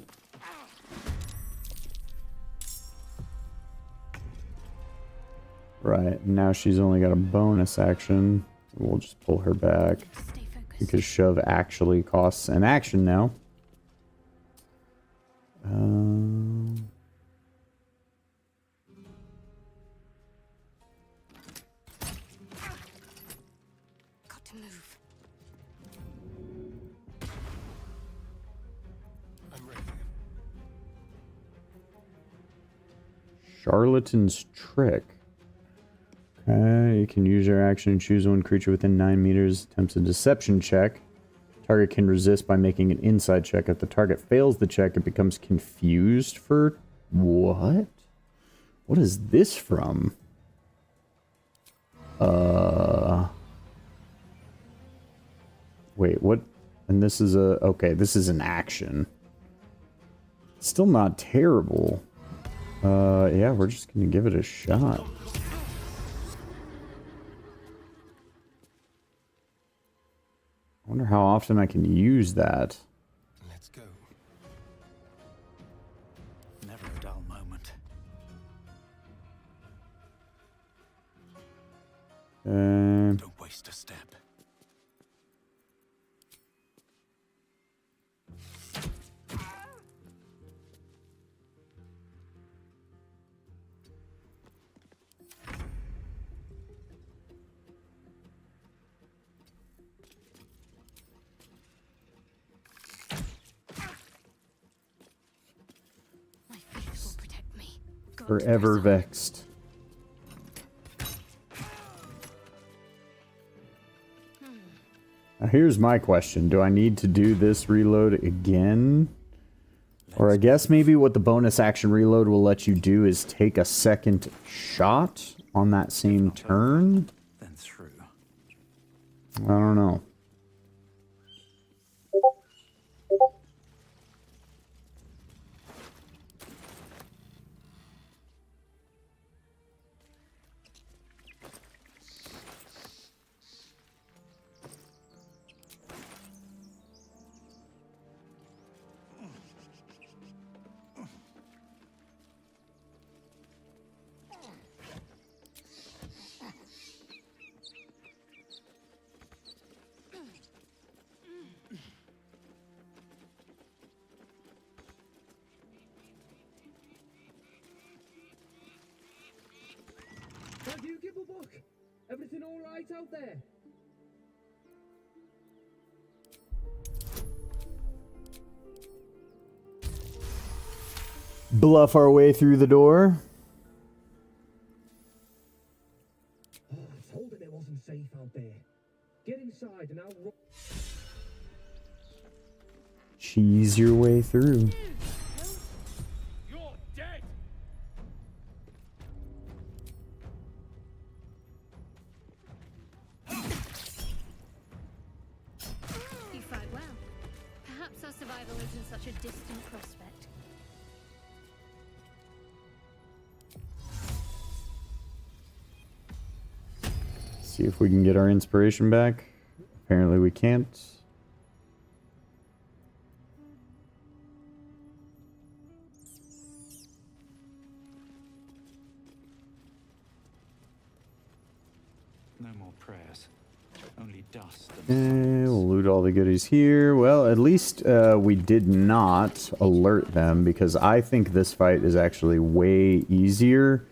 Right, now she's only got a bonus action. We'll just pull her back. Stay focused. Because shove actually costs an action now. Got to move. I'm ready. Charlatan's Trick. Okay, you can use your action and choose one creature within 9 meters. Attempts a deception check. Target can resist by making an inside check. If the target fails the check, it becomes confused for... What? What is this from? Wait, what? And this is a... Okay, this is an action. Still not terrible. Yeah, we're just gonna give it a shot. I wonder how often I can use that. Let's go. Never a dull moment. Don't waste a step. Forever vexed. Now here's my question. Do I need to do this reload again? Or I guess maybe what the bonus action reload will let you do is take a second shot on that same turn? Then through. I don't know. Have you give a book? Everything all right out there? Bluff our way through the door. Oh, I told him it wasn't safe out there. Get inside and I'll... Cheese your way through. You're dead! You fight well. Perhaps our survival isn't such a distant prospect. See if we can get our inspiration back. Apparently we can't. No more prayers. Only dust. We'll loot all the goodies here. Well, at least we did not alert them, because I think this fight is actually way easier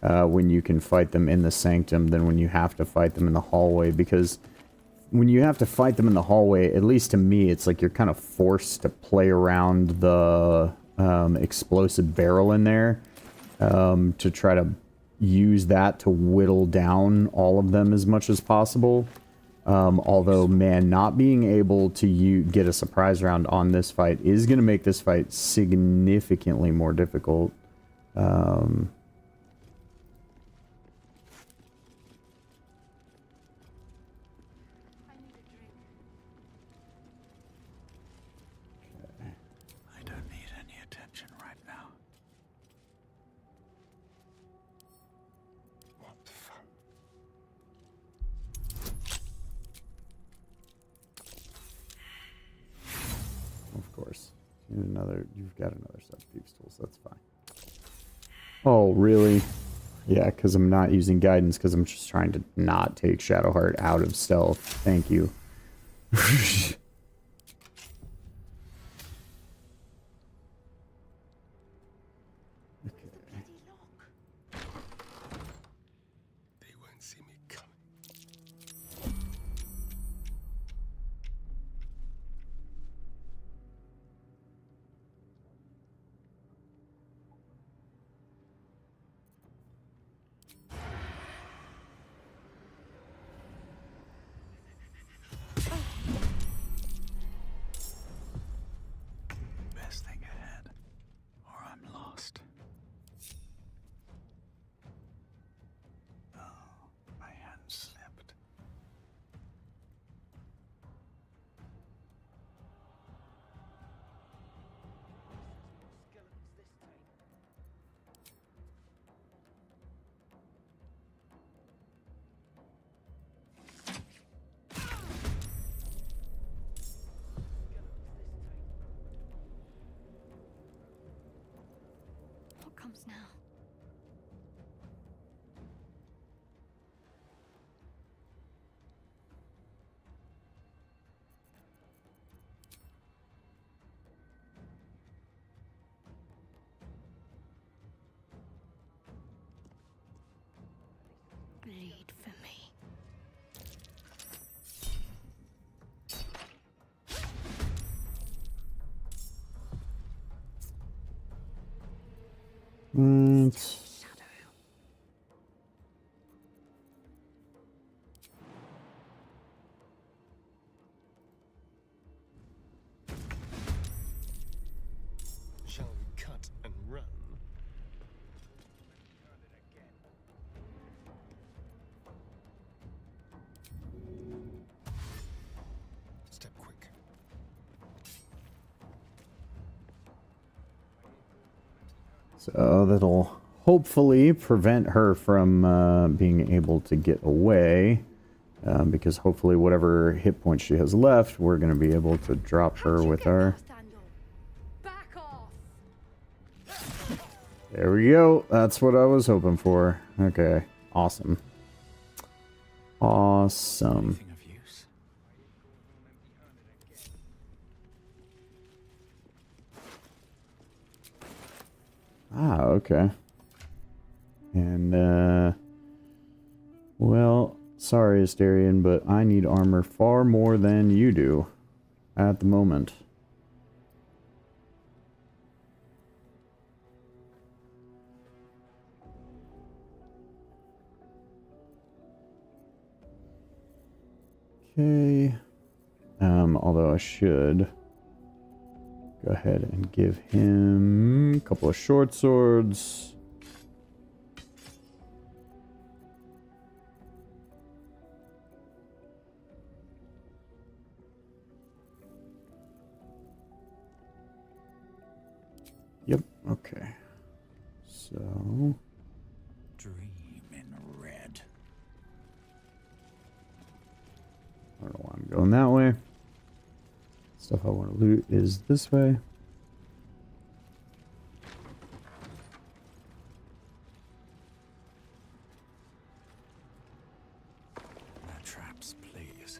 when you can fight them in the sanctum than when you have to fight them in the hallway, because when you have to fight them in the hallway, at least to me, it's like you're kind of forced to play around the explosive barrel in there to try to use that to whittle down all of them as much as possible. Although, man, not being able to get a surprise round on this fight is going to make this fight significantly more difficult. I don't need any attention right now. What fun. Of course. You've got another set of thieves tools, that's fine. Oh, really? Yeah, because I'm not using guidance, because I'm just trying to not take Shadowheart out of stealth. Thank you. They won't see me coming. Best thing ahead, or I'm lost. Oh, my hand slipped. What comes now? Bleed for me. right. Shall we cut and run? Step quick. So that'll hopefully prevent her from being able to get away. Because hopefully whatever hit points she has left, we're going to be able to drop her with our... Back off. There we go. That's what I was hoping for. Okay. Awesome. Awesome. Anything of use? Ah, okay. And, well, sorry, Asterion, but I need armor far more than you do at the moment. Okay. Although I should go ahead and give him a couple of short swords. Yep, okay. So... Dream in red. I don't know why I'm going that way. Stuff I want to loot is this way. No traps, please.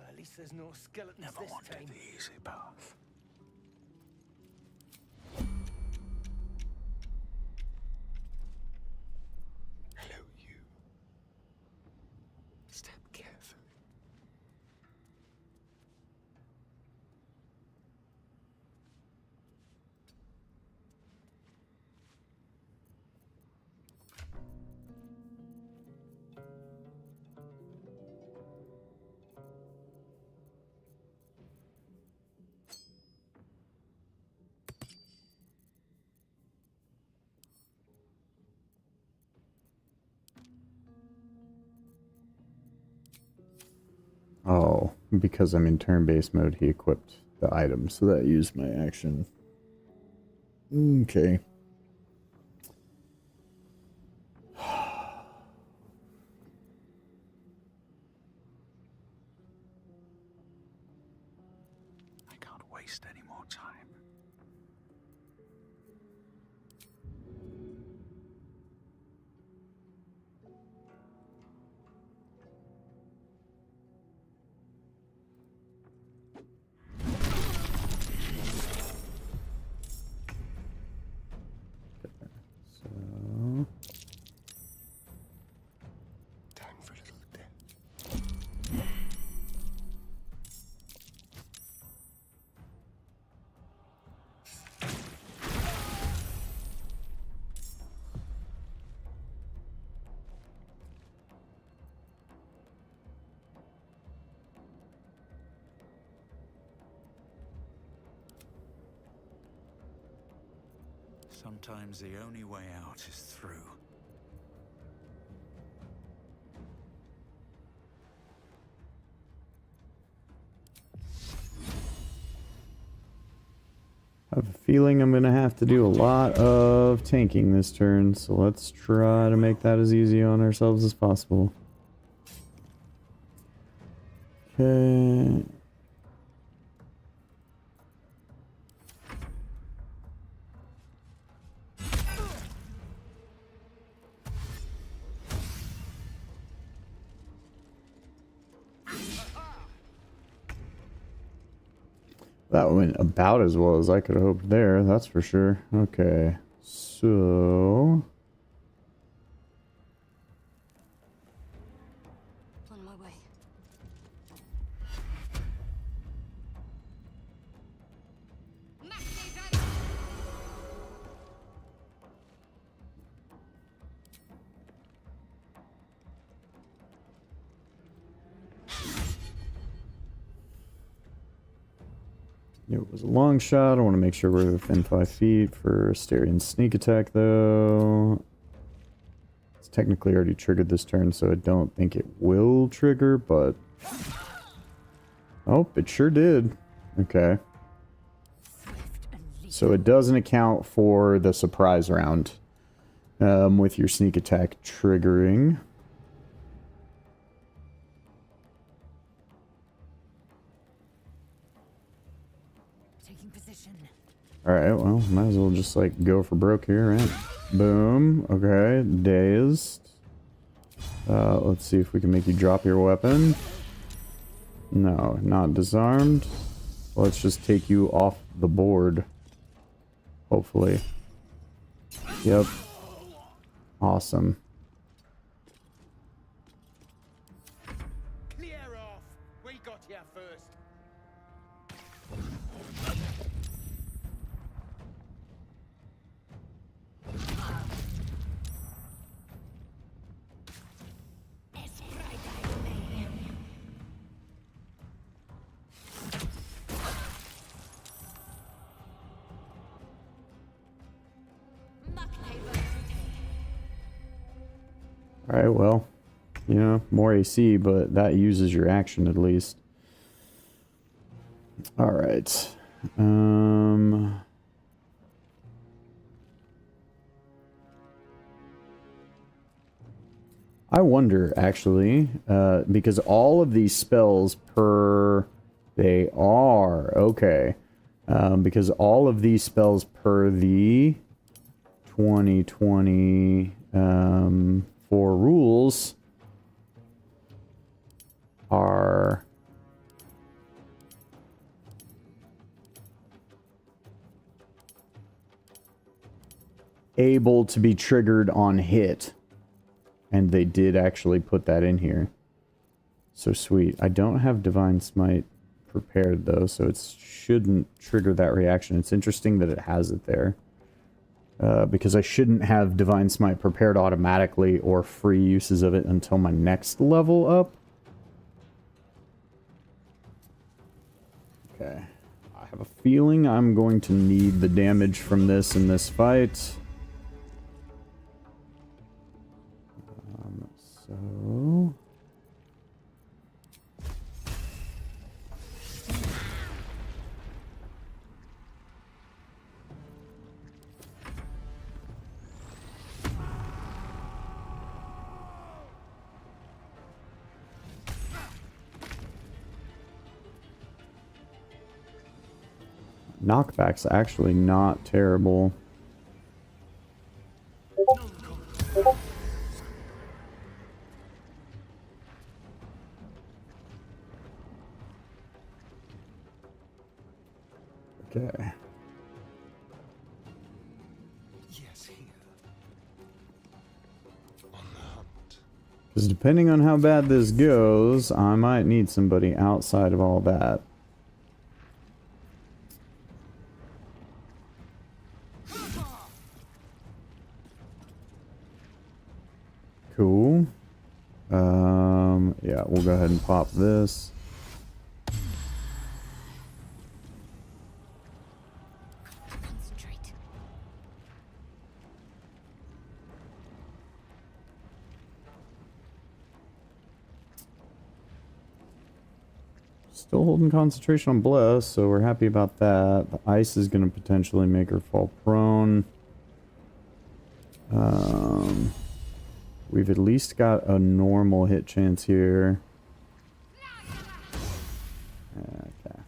At least there's no skeletons Never this wanted time. the easy path. Hello, you. Step carefully. Oh, because I'm in turn-based mode, he equipped the item, so that used my action. Okay. I can't waste any more time. So... Time for a little death. Sometimes the only way out is through. I have a feeling I'm gonna have to do a lot of tanking this turn, so let's try to make that as easy on ourselves as possible. Okay. That went about as well as I could have hoped there, that's for sure. Okay, so... On my way. It was a long shot. I want to make sure we're within 5 feet for Asterian sneak attack, though. It's technically already triggered this turn, so I don't think it will trigger, but... Oh, it sure did. Okay. So it doesn't account for the surprise round with your sneak attack triggering. Alright, well, might as well just, like, go for broke here, right? Boom. Okay, dazed. Let's see if we can make you drop your weapon. No, not disarmed. Let's just take you off the board. Hopefully. Yep. Awesome. Clear off! We got here first. Alright, well, you know, more AC, but that uses your action at least. Alright. I wonder, actually, because all of these spells per... They are, okay. Because all of these spells per the 2020 for rules are able to be triggered on hit. And they did actually put that in here. So sweet. I don't have Divine Smite prepared though, so it shouldn't trigger that reaction. It's interesting that it has it there. Because I shouldn't have Divine Smite prepared automatically or free uses of it until my next level up. Okay. I have a feeling I'm going to need the damage from this in this fight. So... Knockback's actually not terrible. Okay. Yes, here. On the hunt. Because depending on how bad this goes, I might need somebody outside of all that. Cool. Yeah, we'll go ahead and pop this. Concentrate. Still holding concentration on Bless, so we're happy about that. The ice is going to potentially make her fall prone. We've at least got a normal hit chance here. Okay.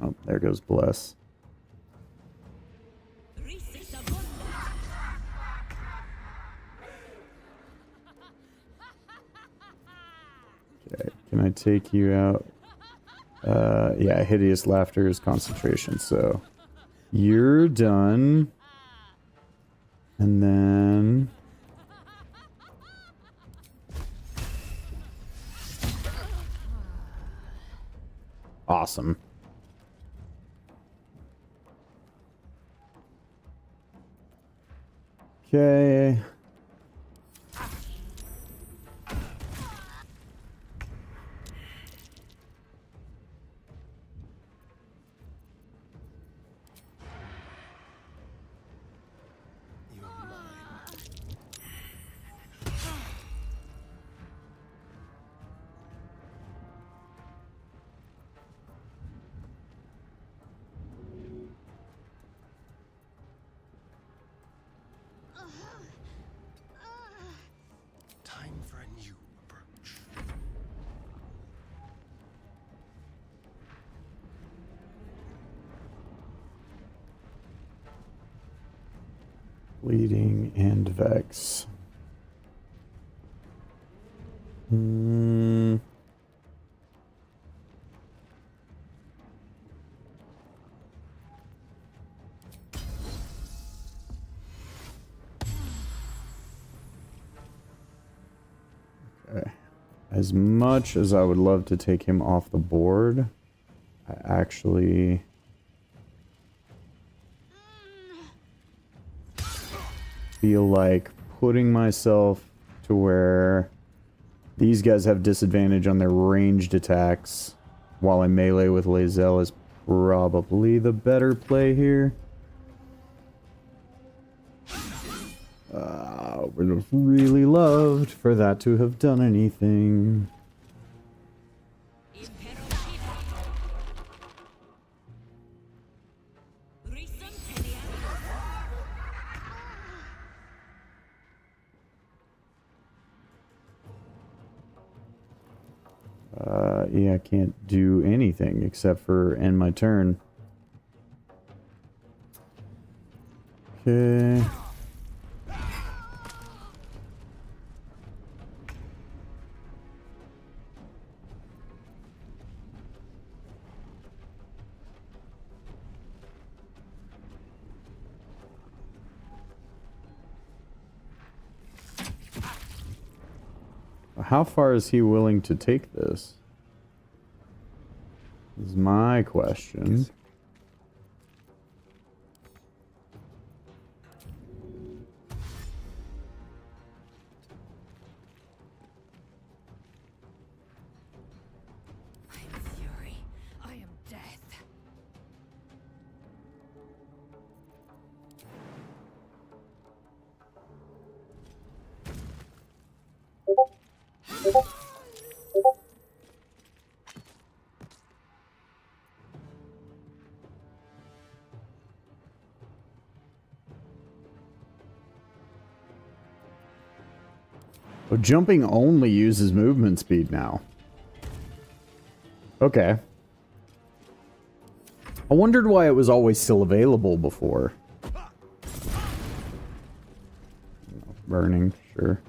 Oh, there goes Bless. Okay, can I take you out? Yeah, Hideous Laughter is concentration, so you're done. And then... Awesome. Okay. Time for a new approach. Bleeding and Vex. Okay. As much as I would love to take him off the board, I actually feel like putting myself to where these guys have disadvantage on their ranged attacks while I melee with AzazeL is probably the better play here. Would have really loved for that to have done anything. Yeah, I can't do anything except for end my turn. Okay. How far is he willing to take this? Is my question. I am fury. I am death. Oh, jumping only uses movement speed now. Okay. I wondered why it was always still available before. Burning, sure.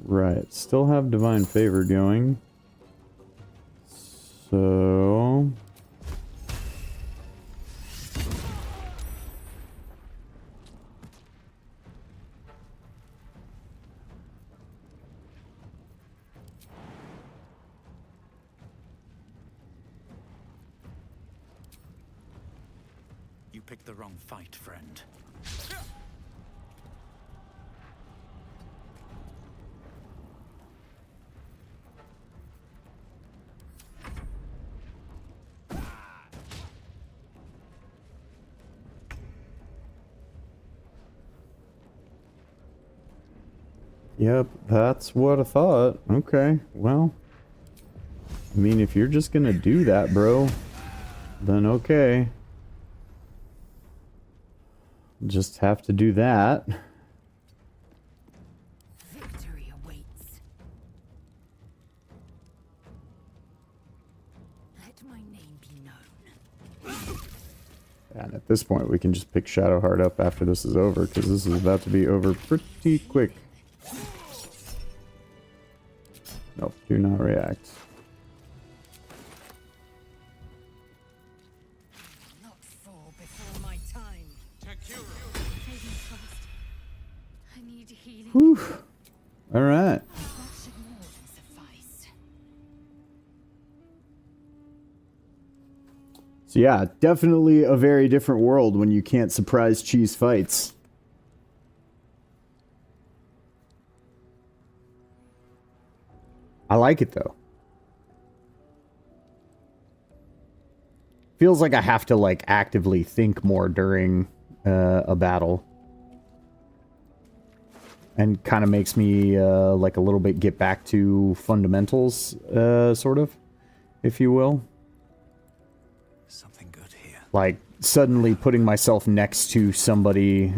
Right. Still have Divine Favor going. So... You picked the wrong fight, friend. Yep, that's what I thought. Okay, well. I mean, if you're just gonna do that, bro, then okay. Just have to do that. Victory awaits. Let my name be known. And at this point, we can just pick Shadowheart up after this is over, because this is about to be over pretty quick. Nope, do not react. Not fall before my time. I need healing. Whew. Alright. That should more than suffice. So yeah, definitely a very different world when you can't surprise cheese fights. I like it though. Feels like I have to like actively think more during a battle. And kind of makes me like a little bit get back to fundamentals, sort of, if you will. Something good here. Like suddenly putting myself next to somebody,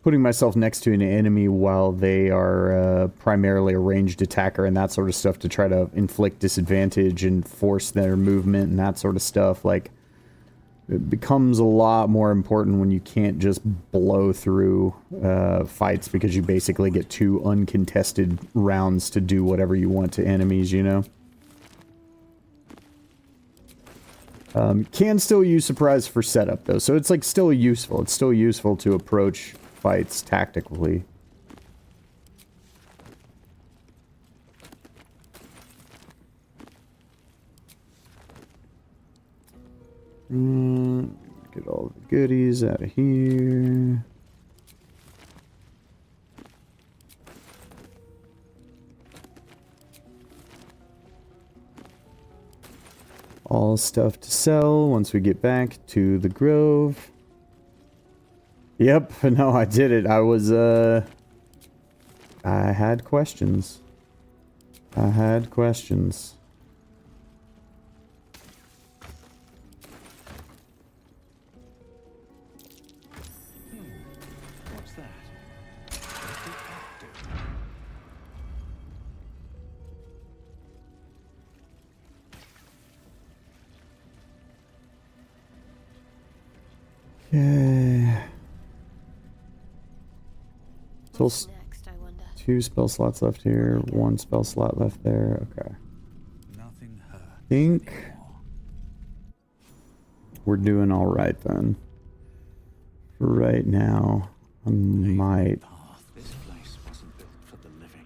putting myself next to an enemy while they are primarily a ranged attacker and that sort of stuff to try to inflict disadvantage and force their movement and that sort of stuff. Like, it becomes a lot more important when you can't just blow through fights because you basically get 2 uncontested rounds to do whatever you want to enemies, you know? Can still use surprise for setup though, so it's like still useful. It's still useful to approach fights tactically. Get all the goodies out of here. All stuff to sell once we get back to the Grove. Yep, no, I did it. I was, I had questions. I had questions. What's that? Okay. Still Next, I wonder. 2 spell slots left here, 1 spell slot left there. Okay. Nothing hurt. Think we're doing all right then. For right now, I might. This place wasn't built for the living.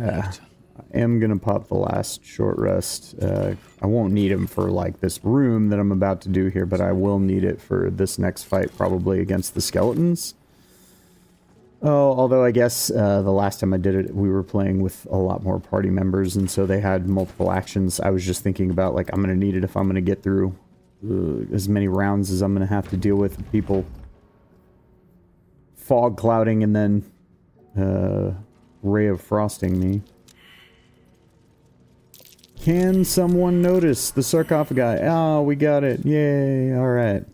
Yeah. I am gonna pop the last short rest. I won't need him for like this room that I'm about to do here, but I will need it for this next fight, probably against the skeletons. Oh, although I guess the last time I did it, we were playing with a lot more party members, and so they had multiple actions. I was just thinking about, like, I'm going to need it if I'm going to get through as many rounds as I'm going to have to deal with people fog clouding and then ray of frosting me. Can someone notice the sarcophagi? Oh, we got it. Yay. All right.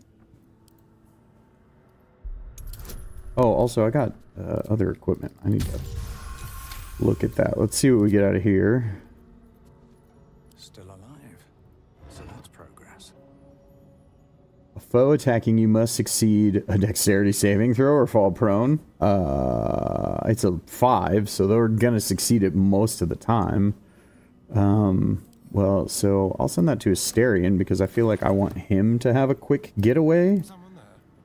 Oh, also, I got other equipment. I need to look at that. Let's see what we get out of here. Still alive. So that's progress. A foe attacking you must succeed a dexterity saving throw or fall prone. It's a 5, so they're gonna succeed it most of the time. Well, so I'll send that to Asterion because I feel like I want him to have a quick getaway.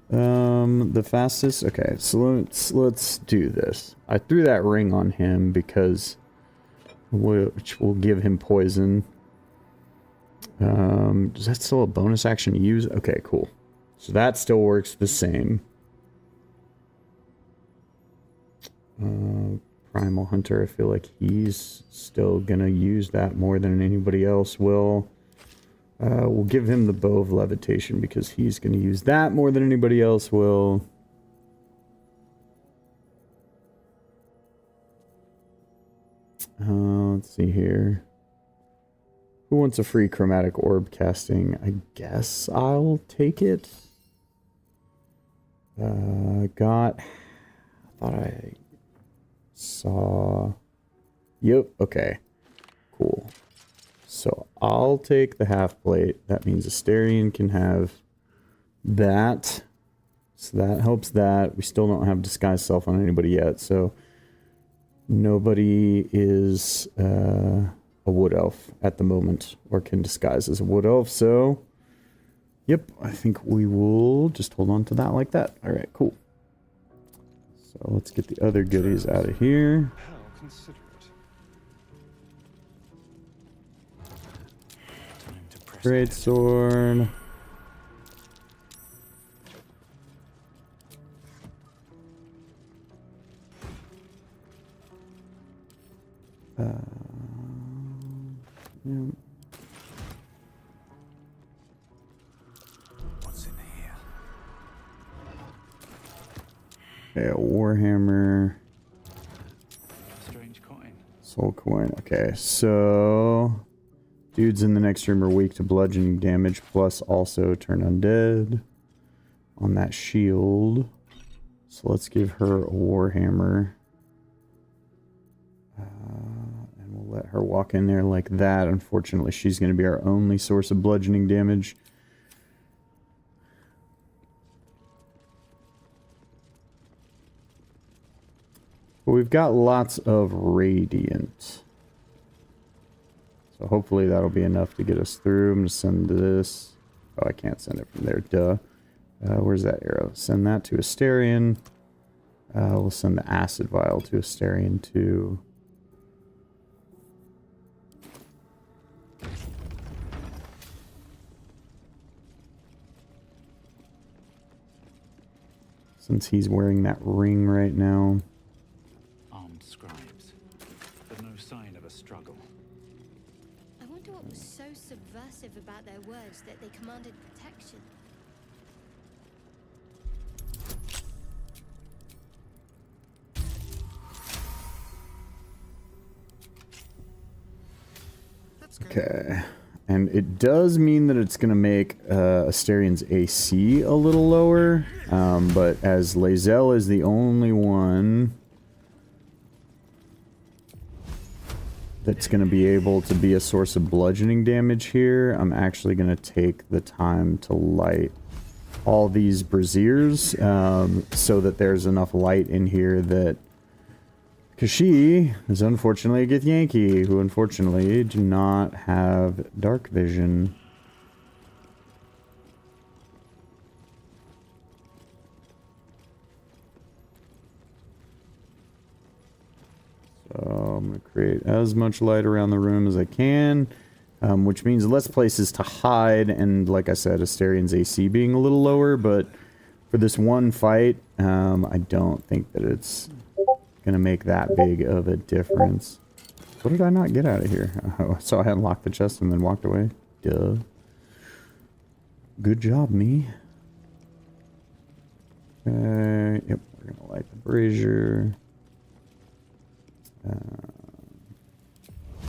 The fastest. Okay, so let's do this. I threw that ring on him because which will give him poison. Does that still a bonus action to use? Okay, cool. So that still works the same. Primal Hunter, I feel like he's still gonna use that more than anybody else will. We'll give him the Bow of Levitation because he's gonna use that more than anybody else will. Let's see here. Who wants a free chromatic orb casting? I guess I'll take it. I thought I saw... Yep, okay. Cool. So I'll take the half plate. That means Asterion can have that. So that helps that. We still don't have Disguise Self on anybody yet, so nobody is a wood elf at the moment, or can disguise as a wood elf, so yep, I think we will just hold on to that like that. Alright, cool. So let's get the other goodies out of here. How considerate. Great sword. Yeah. What's in here? Okay, a Warhammer. Strange coin. Soul coin. Okay, so dudes in the next room are weak to bludgeoning damage, plus also turn undead on that shield. So let's give her a Warhammer. And we'll let her walk in there like that. Unfortunately, she's going to be our only source of bludgeoning damage. But we've got lots of Radiant. So hopefully that'll be enough to get us through. I'm going to send this. Oh, I can't send it from there. Duh. Where's that arrow? Send that to Asterion. We'll send the Acid Vial to Asterion too. Since he's wearing that ring right now. Armed scribes, but no sign of a struggle. I wonder what was so subversive about their words that they commanded protection. Okay. And it does mean that it's going to make Asterion's AC a little lower. But as AzazeL is the only one that's going to be able to be a source of bludgeoning damage here, I'm actually going to take the time to light all these braziers so that there's enough light in here that... Because she is unfortunately a Githyanki, who unfortunately do not have dark vision. So I'm going to create as much light around the room as I can, which means less places to hide, and like I said, Asterion's AC being a little lower, but for this one fight, I don't think that it's gonna make that big of a difference. What did I not get out of here? Oh, so I unlocked the chest and then walked away. Duh. Good job, me. Okay, yep, we're gonna light the brazier.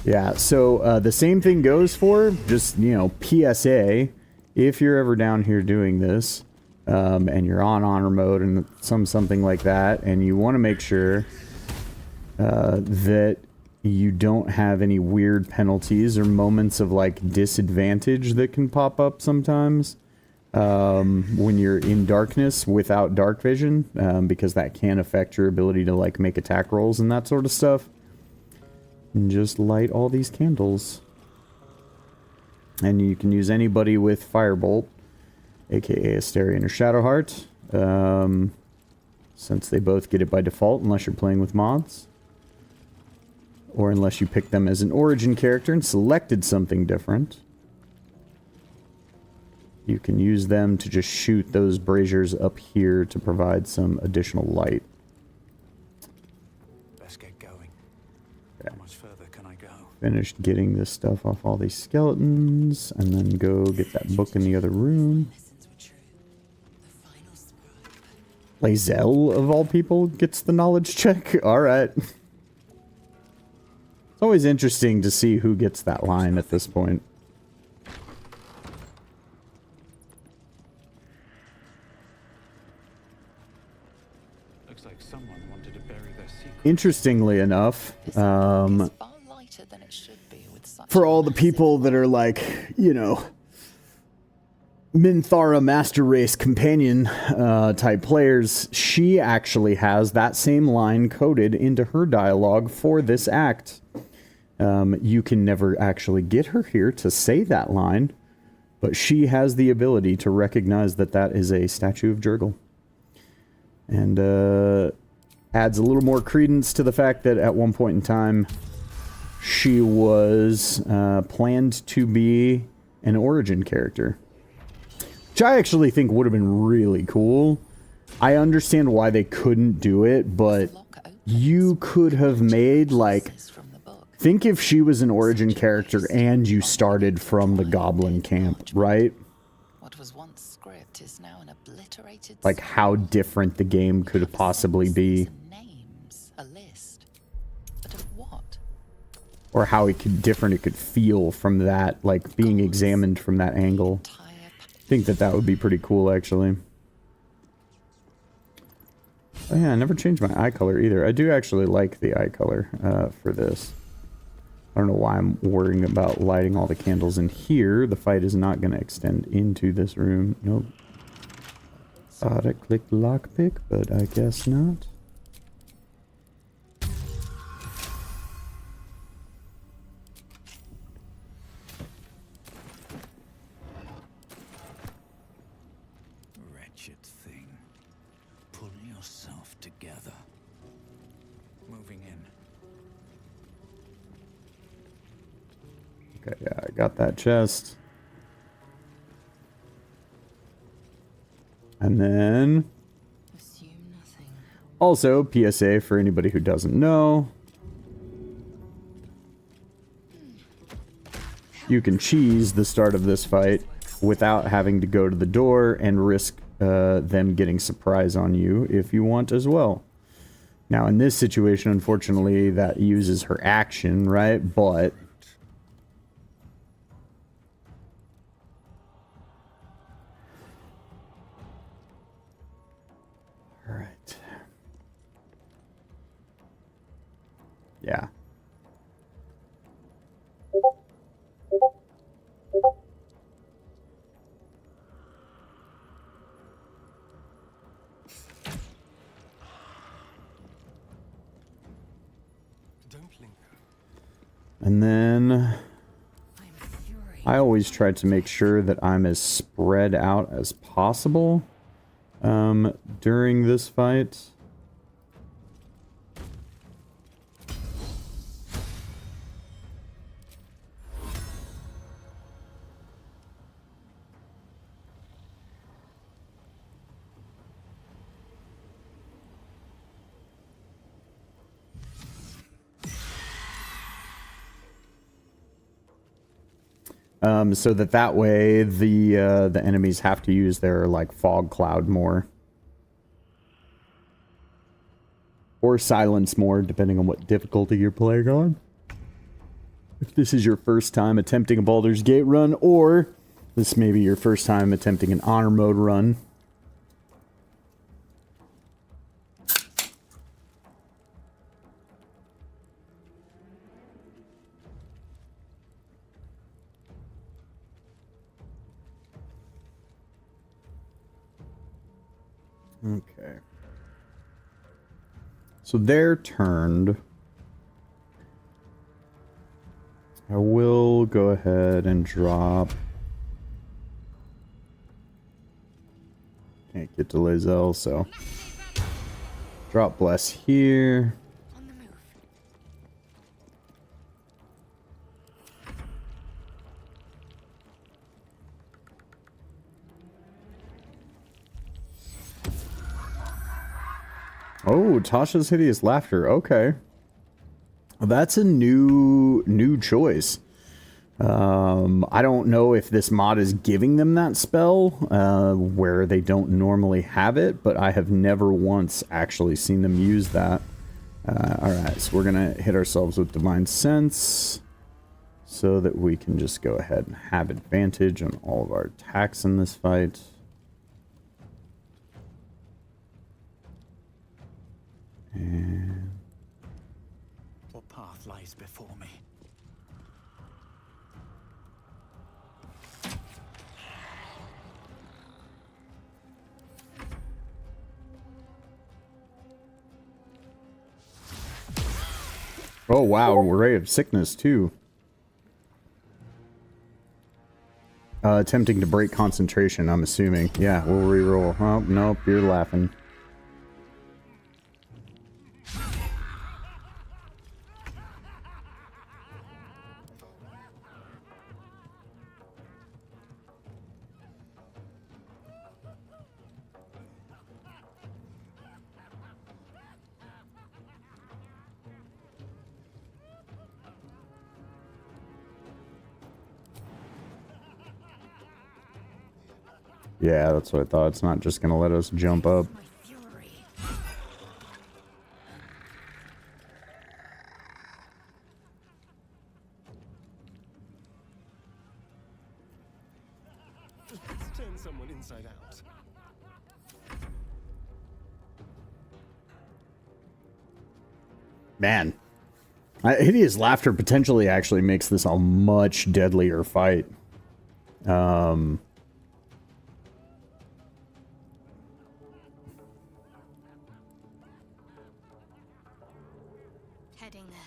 Yeah, so the same thing goes for, just, you know, PSA, if you're ever down here doing this, and you're on honor mode and something like that, and you want to make sure that you don't have any weird penalties or moments of like disadvantage that can pop up sometimes when you're in darkness without dark vision, because that can affect your ability to like make attack rolls and that sort of stuff. And just light all these candles. And you can use anybody with Firebolt, aka Asterion or Shadowheart, since they both get it by default unless you're playing with mods. Or unless you pick them as an origin character and selected something different. You can use them to just shoot those braziers up here to provide some additional light. Let's get going. How much further can I go? Finished getting this stuff off all these skeletons, and then go get that book in the other room. AzazeL, of all people, gets the knowledge check? Alright. It's always interesting to see who gets that line at this point. Looks like someone wanted to bury their secret. Interestingly enough, for all the people that are like, you know, Minthara Master Race companion type players, she actually has that same line coded into her dialogue for this act. You can never actually get her here to say that line, but she has the ability to recognize that that is a statue of Jurgle. And adds a little more credence to the fact that at one point in time, she was planned to be an origin character. Which I actually think would have been really cool. I understand why they couldn't do it, but you could have made, like... Think if she was an origin character and you started from the goblin camp, right? What was once script is now an obliterated... Like, how different the game could possibly be. Names, a list. But of what? Or how it could feel from that, like, being examined from that angle. I think that would be pretty cool, actually. Oh yeah, I never changed my eye color either. I do actually like the eye color for this. I don't know why I'm worrying about lighting all the candles in here. The fight is not going to extend into this room. Nope. Thought I clicked lockpick, but I guess not. Wretched thing. Pull yourself together. Moving in. Okay, yeah, I got that chest. And then... Also, PSA for anybody who doesn't know. You can cheese the start of this fight without having to go to the door and risk them getting surprise on you if you want as well. Now, in this situation, unfortunately, that uses her action, right? But... Alright. Yeah. And then I always try to make sure that I'm as spread out as possible during this fight. So that way the enemies have to use their like fog cloud more. Or silence more, depending on what difficulty you're playing on. If this is your first time attempting a Baldur's Gate run, or this may be your first time attempting an honor mode run. Okay. So they're turned. I will go ahead and drop. Can't get to AzazeL, so drop Bless here. Oh, Tasha's Hideous Laughter. Okay. That's a new choice. I don't know if this mod is giving them that spell, where they don't normally have it, but I have never once actually seen them use that. Alright, so we're gonna hit ourselves with Divine Sense, so that we can just go ahead and have advantage on all of our attacks in this fight. And What path lies before me? oh wow, Ray of Sickness too. Attempting to break concentration, I'm assuming. Yeah, we'll reroll. Oh, nope, you're laughing. Yeah, that's what I thought. It's not just gonna let us jump up. Let's turn someone inside out. Man. Hideous Laughter potentially actually makes this a much deadlier fight. Heading there.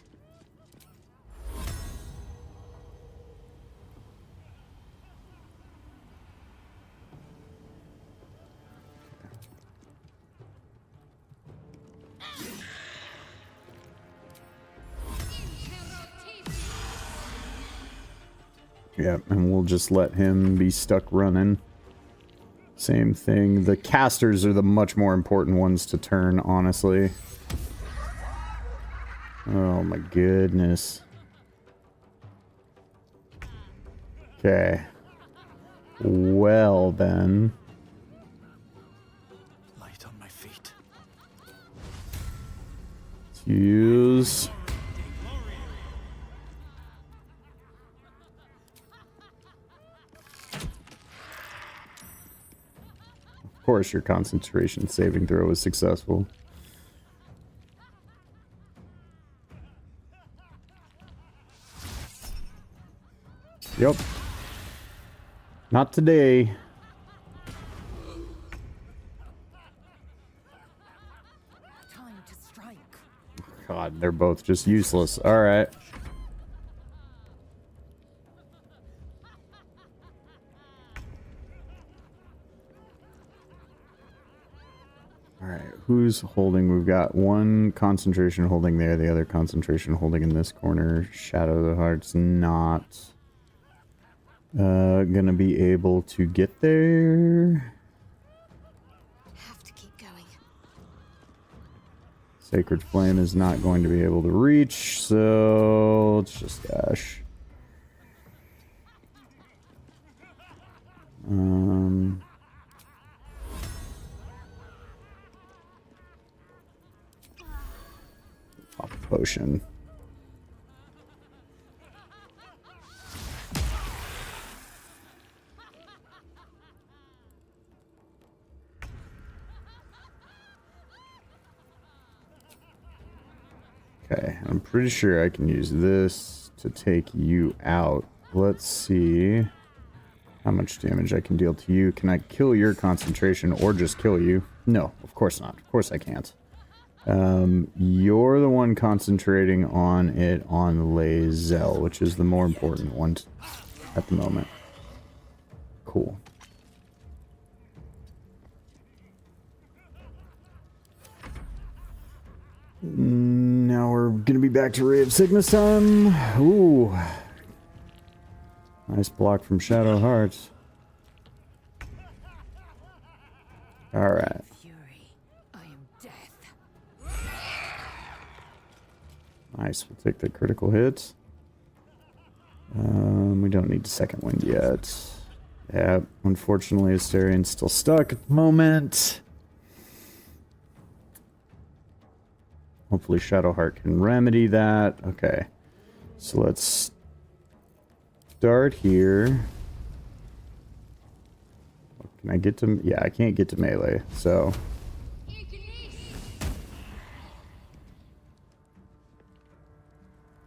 Yeah, and we'll just let him be stuck running. Same thing. The casters are the much more important ones to turn, honestly. Oh my goodness. Okay. Well then. Light on my feet. Let's use... Of course your concentration saving throw was successful. Yep. Not today. Time to strike. God, they're both just useless. Alright. Alright, who's holding? We've got one concentration holding there, the other concentration holding in this corner. Shadow of the Heart's not gonna be able to get there. Have to keep going. Sacred Flame is not going to be able to reach, so let's just dash. Pop a potion. Okay, I'm pretty sure I can use this to take you out. Let's see how much damage I can deal to you. Can I kill your concentration or just kill you? No, of course not. Of course I can't. You're the one concentrating on it on AzazeL, which is the more important one at the moment. Cool. Now we're gonna be back to Ray of Sickness time. Ooh. Nice block from Shadow Hearts. Alright. Fury, I am death. Nice. We'll take the critical hit. We don't need the second wind yet. Yeah, unfortunately, Asterian's still stuck at the moment. Hopefully Shadowheart can remedy that. Okay. So let's start here. Can I get to... Yeah, I can't get to melee, so...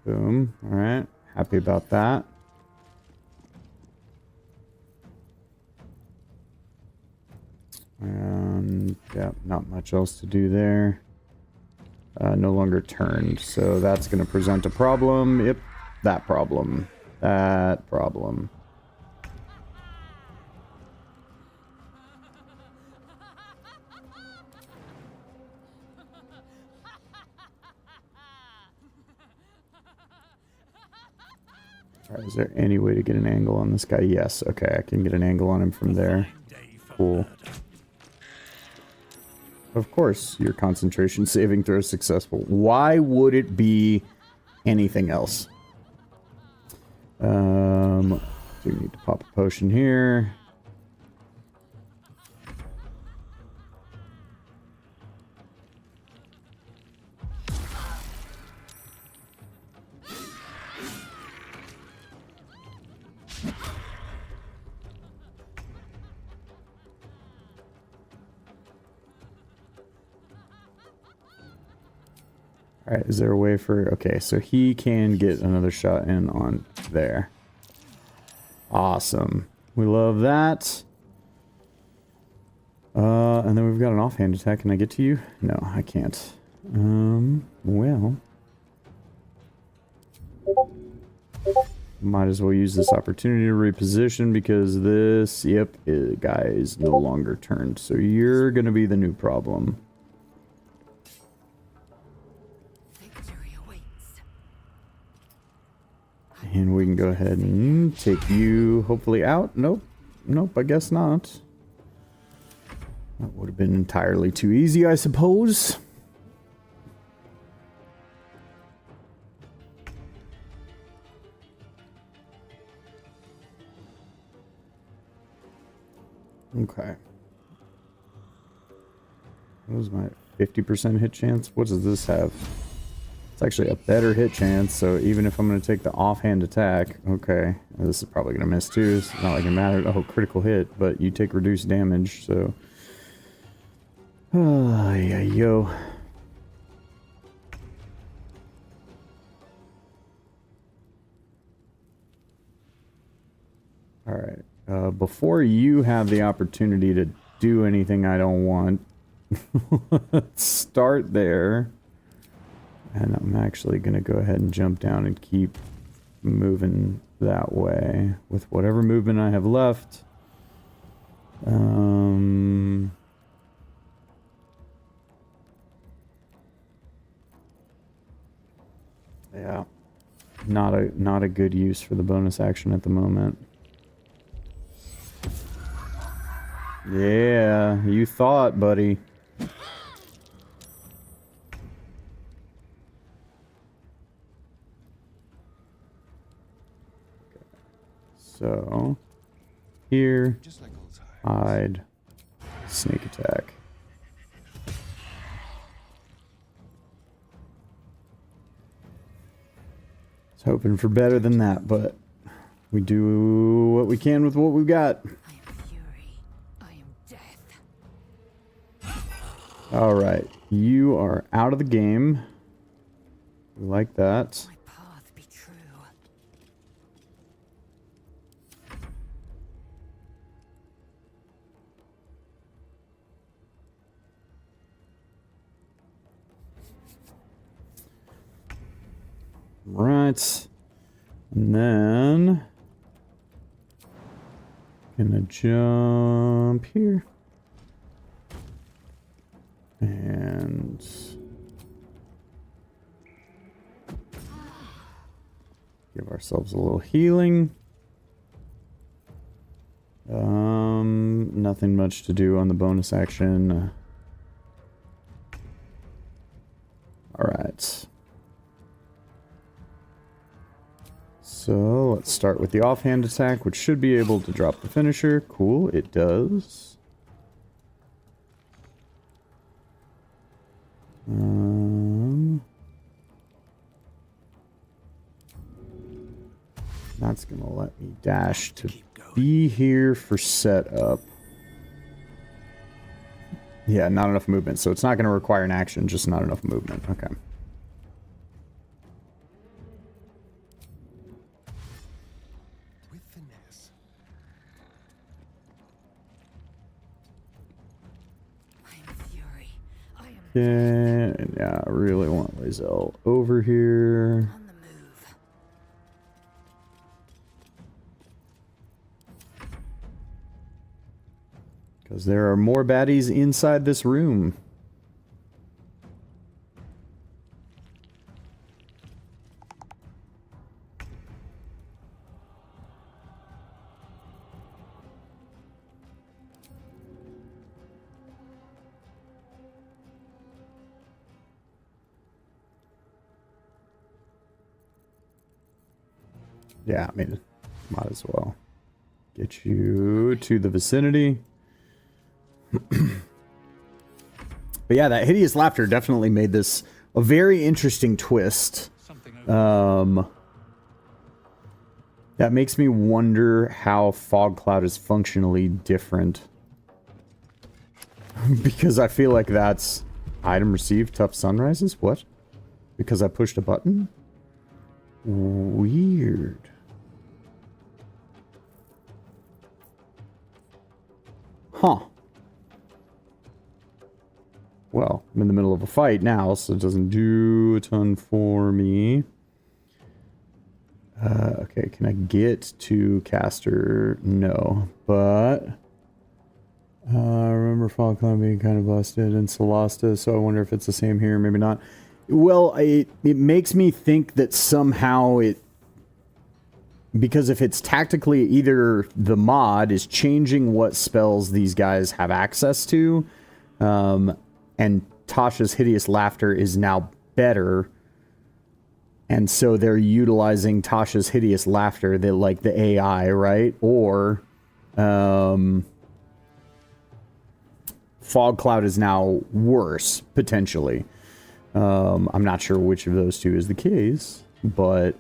Boom. Alright. Happy about that. And... yeah, not much else to do there. No longer turned, so that's going to present a problem. Yep, that problem. That problem. Alright, is there any way to get an angle on this guy? Yes, okay, I can get an angle on him from there. Cool. Of course, your concentration saving throw is successful. Why would it be anything else? Do we need to pop a potion here? Alright, is there a way for... Okay, so he can get another shot in on there. Awesome. We love that. And then we've got an offhand attack. Can I get to you? No, I can't. Well... Might as well use this opportunity to reposition because this... Yep, guy is no longer turned. So you're gonna be the new problem. And we can go ahead and take you, hopefully, out. Nope. Nope, I guess not. That would have been entirely too easy, I suppose. Okay. What was my 50% hit chance? What does this have? It's actually a better hit chance, so even if I'm going to take the offhand attack, okay, this is probably going to miss too. It's not like it mattered. Oh, critical hit, but you take reduced damage, so... yeah, yo. Alright, before you have the opportunity to do anything I don't want, let's start there. And I'm actually going to go ahead and jump down and keep moving that way with whatever movement I have left. Yeah, not a good use for the bonus action at the moment. Yeah, you thought, buddy. So, here, hide, sneak attack. I was hoping for better than that, but we do what we can with what we've got. I am fury. I am death. Alright, you are out of the game. We like that. Right, and then gonna jump here and give ourselves a little healing. Nothing much to do on the bonus action. All right. So let's start with the offhand attack, which should be able to drop the finisher. Cool, it does. That's gonna let me dash to be here for setup. Yeah, not enough movement, so it's not gonna require an action, just not enough movement. Okay. With finesse. I am fury. I am Yeah, and yeah, I really want AzazeL over here. on the move. Because there are more baddies inside this room. Yeah, I mean, might as well get you to the vicinity. But yeah, that hideous laughter definitely made this a very interesting twist. That makes me wonder how Fog Cloud is functionally different. Because I feel like that's... Item received, tough sunrises? What? Because I pushed a button? Weird. Huh. Well, I'm in the middle of a fight now, so it doesn't do a ton for me. Okay, can I get to caster? No, but... I remember Fog Cloud being kind of busted in Solasta, so I wonder if it's the same here, maybe not. Well, it makes me think that somehow it... Because if it's tactically either the mod is changing what spells these guys have access to, and Tasha's Hideous Laughter is now better, and so they're utilizing Tasha's Hideous Laughter, like the AI, right? Or Fog Cloud is now worse, potentially. I'm not sure which of those two is the case, but...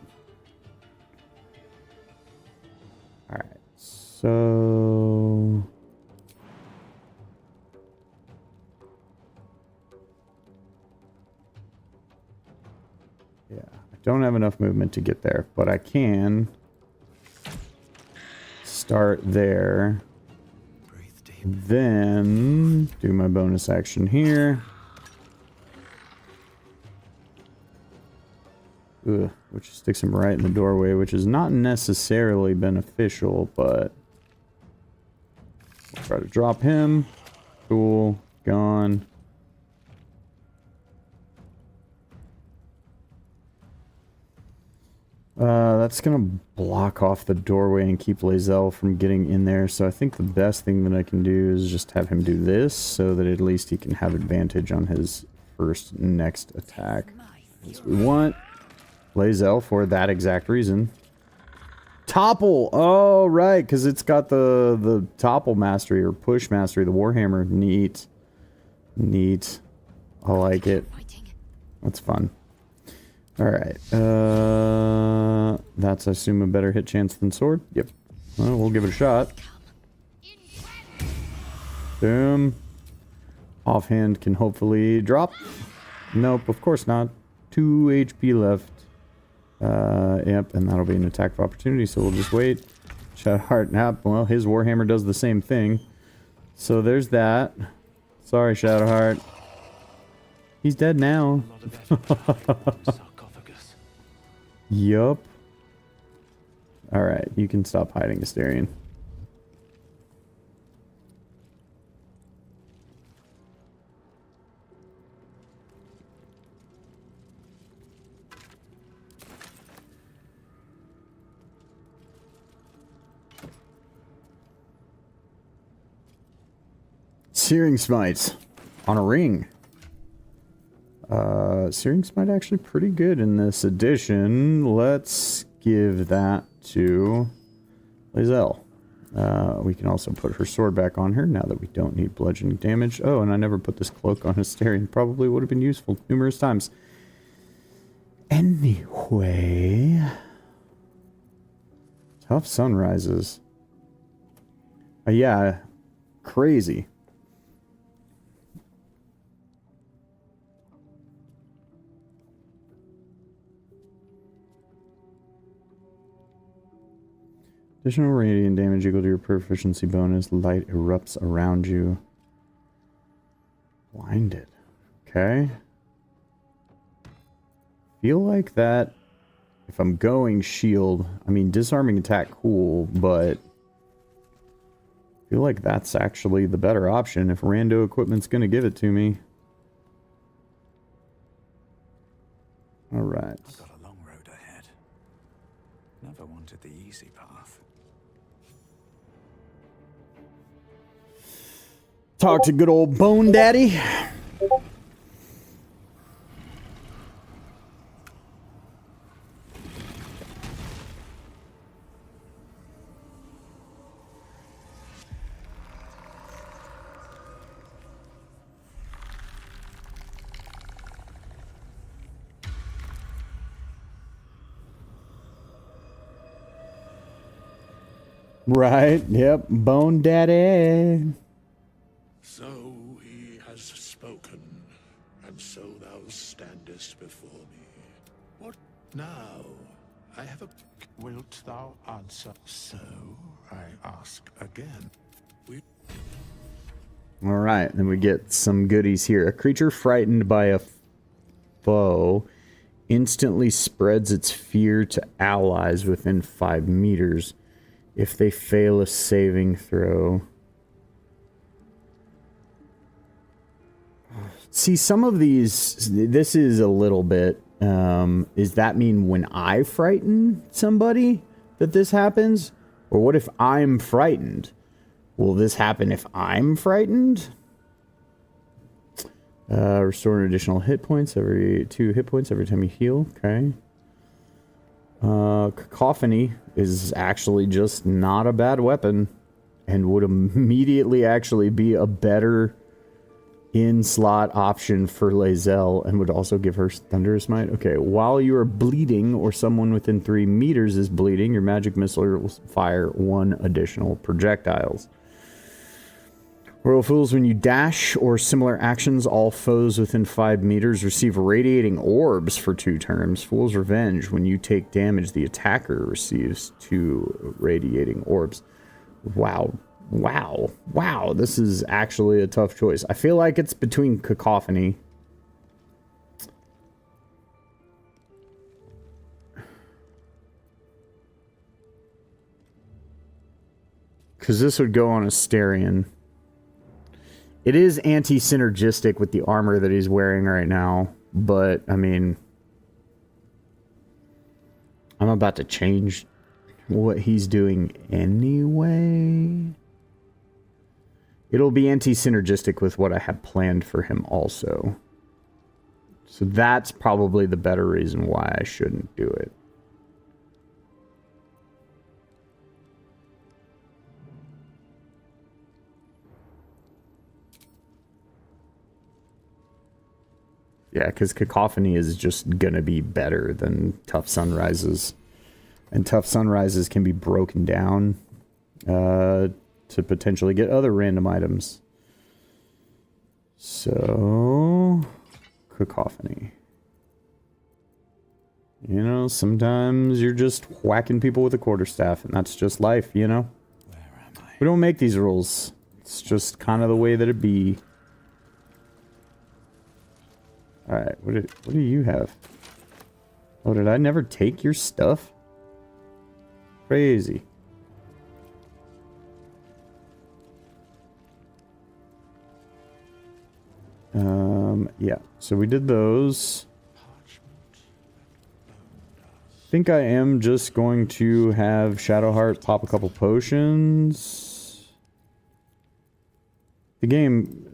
Alright, so... Yeah, I don't have enough movement to get there, but I can start there. Then do my bonus action here. Ugh, which sticks him right in the doorway, which is not necessarily beneficial, but we'll try to drop him. Cool, gone. That's gonna block off the doorway and keep AzazeL from getting in there, so I think the best thing that I can do is just have him do this, so that at least he can have advantage on his next attack. As we want AzazeL for that exact reason. Topple! Oh, right, because it's got the topple mastery, or push mastery, the Warhammer. Neat. Neat. I like it. That's fun. Alright, that's, I assume, a better hit chance than sword? Yep. Well, we'll give it a shot. Boom. Offhand can hopefully drop. Nope, of course not. 2 HP left. Yep, and that'll be an attack of opportunity, so we'll just wait. Shadowheart nap. Well, his Warhammer does the same thing. So there's that. Sorry, Shadowheart. He's dead now. Yup. Alright, you can stop hiding, Asterion. Searing Smite on a ring. Searing Smite actually pretty good in this edition. Let's give that to AzazeL. We can also put her sword back on her now that we don't need bludgeoning damage. Oh, and I never put this cloak on Hysterian. Probably would have been useful numerous times. Anyway... Tough sunrises. Yeah, crazy. Additional radiant damage equal to your proficiency bonus. Light erupts around you. Blinded. Okay. Feel like that... If I'm going shield, I mean, disarming attack, cool, but I feel like that's actually the better option if rando equipment's going to give it to me. Alright. I've got a long road ahead. Never wanted the easy path. Talk to good old Bone Daddy. Right, yep, Bone Daddy. So he has spoken, and so thou standest before me. What now? I have a... Wilt thou answer? So I ask again. Alright, then we get some goodies here. A creature frightened by a foe instantly spreads its fear to allies within 5 meters. If they fail a saving throw. See, some of these... This is a little bit... does that mean when I frighten somebody that this happens? Or what if I'm frightened? Will this happen if I'm frightened? Restore an additional hit points every 2 hit points every time you heal. Okay. Cacophony is actually just not a bad weapon and would immediately actually be a better in-slot option for AzazeL and would also give her Thunderous Might. Okay, while you are bleeding or someone within 3 meters is bleeding, your magic missile will fire 1 additional projectiles. Royal Fools, when you dash or similar actions, all foes within 5 meters receive radiating orbs for 2 turns. Fool's Revenge, when you take damage, the attacker receives 2 radiating orbs. Wow. Wow. Wow. This is actually a tough choice. I feel like it's between Cacophony. Because this would go on Asterion. It is anti-synergistic with the armor that he's wearing right now, but, I mean, I'm about to change what he's doing anyway. It'll be anti-synergistic with what I had planned for him also. So that's probably the better reason why I shouldn't do it. Yeah, because Cacophony is just gonna be better than Tough Sunrises. And Tough Sunrises can be broken down to potentially get other random items. So... Cacophony. You know, sometimes you're just whacking people with a quarterstaff, and that's just life, you know? Where am I? We don't make these rules. It's just kind of the way that it be. Alright, what do you have? Oh, did I never take your stuff? Crazy. Yeah, so we did those. I think I am just going to have Shadowheart pop a couple potions. The game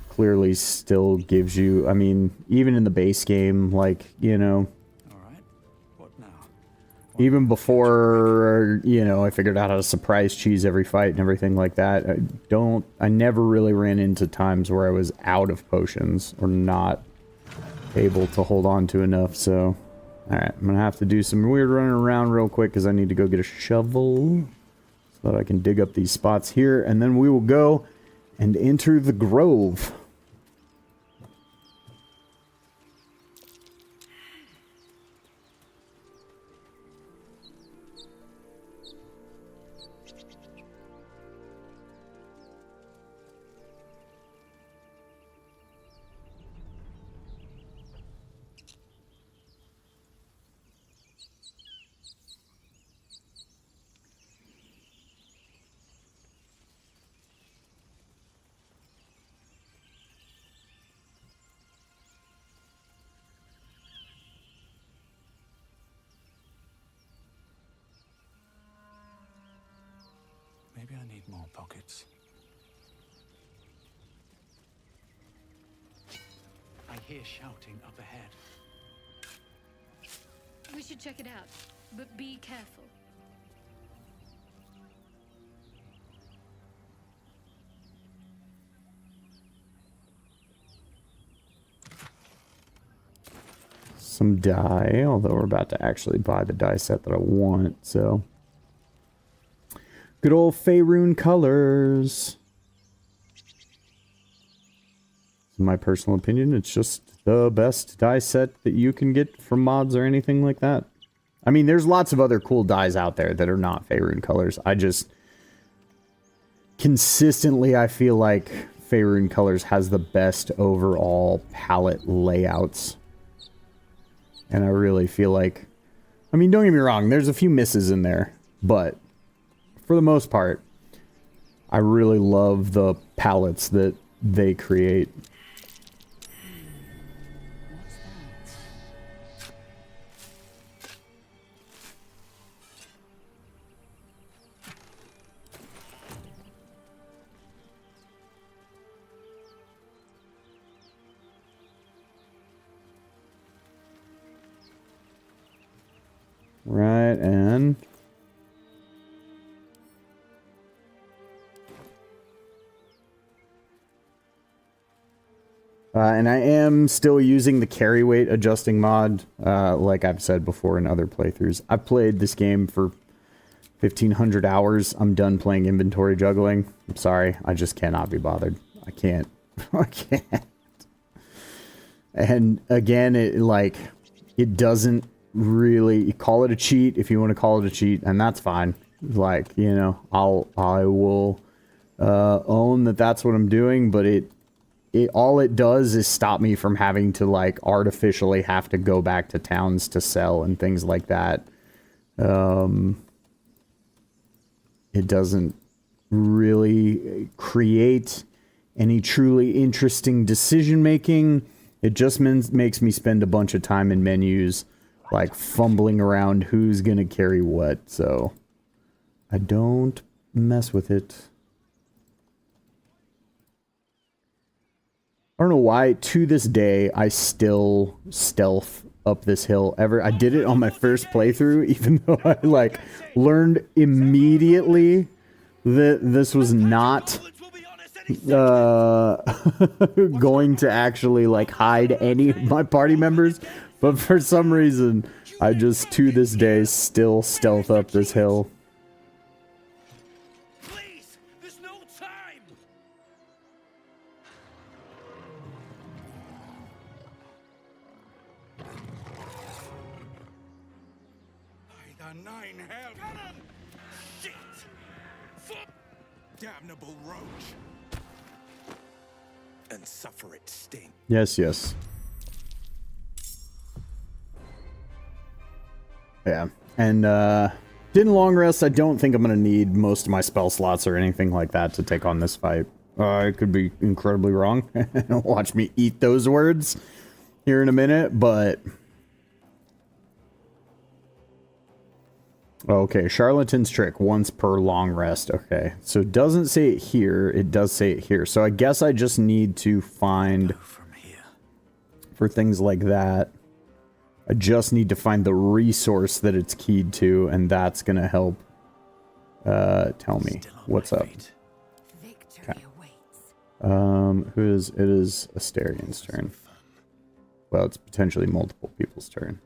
clearly still gives you, I mean, even in the base game, like, you know. Alright, what now? Even before, you know, I figured out how to surprise cheese every fight and everything like that. I never really ran into times where I was out of potions or not able to hold on to enough, so... Alright, I'm gonna have to do some weird running around real quick because I need to go get a shovel so that I can dig up these spots here, and then we will go and enter the grove. Maybe I need more pockets. I hear shouting up ahead. We should check it out, but be careful. Some dye, although we're about to actually buy the dye set that I want, so... Good old Faerun colors. In my personal opinion, it's just the best dye set that you can get from mods or anything like that. I mean, there's lots of other cool dyes out there that are not Faerun colors. I just... Consistently, I feel like Faerun colors has the best overall palette layouts. And I really feel like... I mean, don't get me wrong, there's a few misses in there, but... For the most part, I really love the palettes that they create. Right, and... and I am still using the carry weight adjusting mod, like I've said before in other playthroughs. I've played this game for 1,500 hours. I'm done playing inventory juggling. I'm sorry, I just cannot be bothered. I can't. I can't. And again, it doesn't really... Call it a cheat if you want to call it a cheat, and that's fine. Like, you know, I will own that that's what I'm doing, but all it does is stop me from having to, like, artificially have to go back to towns to sell and things like that. It doesn't really create any truly interesting decision-making. It just makes me spend a bunch of time in menus, like, fumbling around who's gonna carry what, so... I don't mess with it. I don't know why, to this day, I still stealth up this hill. I did it on my first playthrough, even though I, like, learned immediately that this was not going to actually, like, hide any of my party members. But for some reason, I just, to this day, still stealth up this hill. Damnable roach. And suffer its sting. Yes, yes. Yeah, and didn't long rest. I don't think I'm going to need most of my spell slots or anything like that to take on this fight. I could be incredibly wrong. Watch me eat those words here in a minute, but... Okay, Charlatan's Trick, once per long rest. Okay, so it doesn't say it here, it does say it here. So I guess I just need to find, for things like that, I just need to find the resource that it's keyed to, and that's gonna help tell me what's up. Okay. It is Asterian's turn. Well, it's potentially multiple people's turn.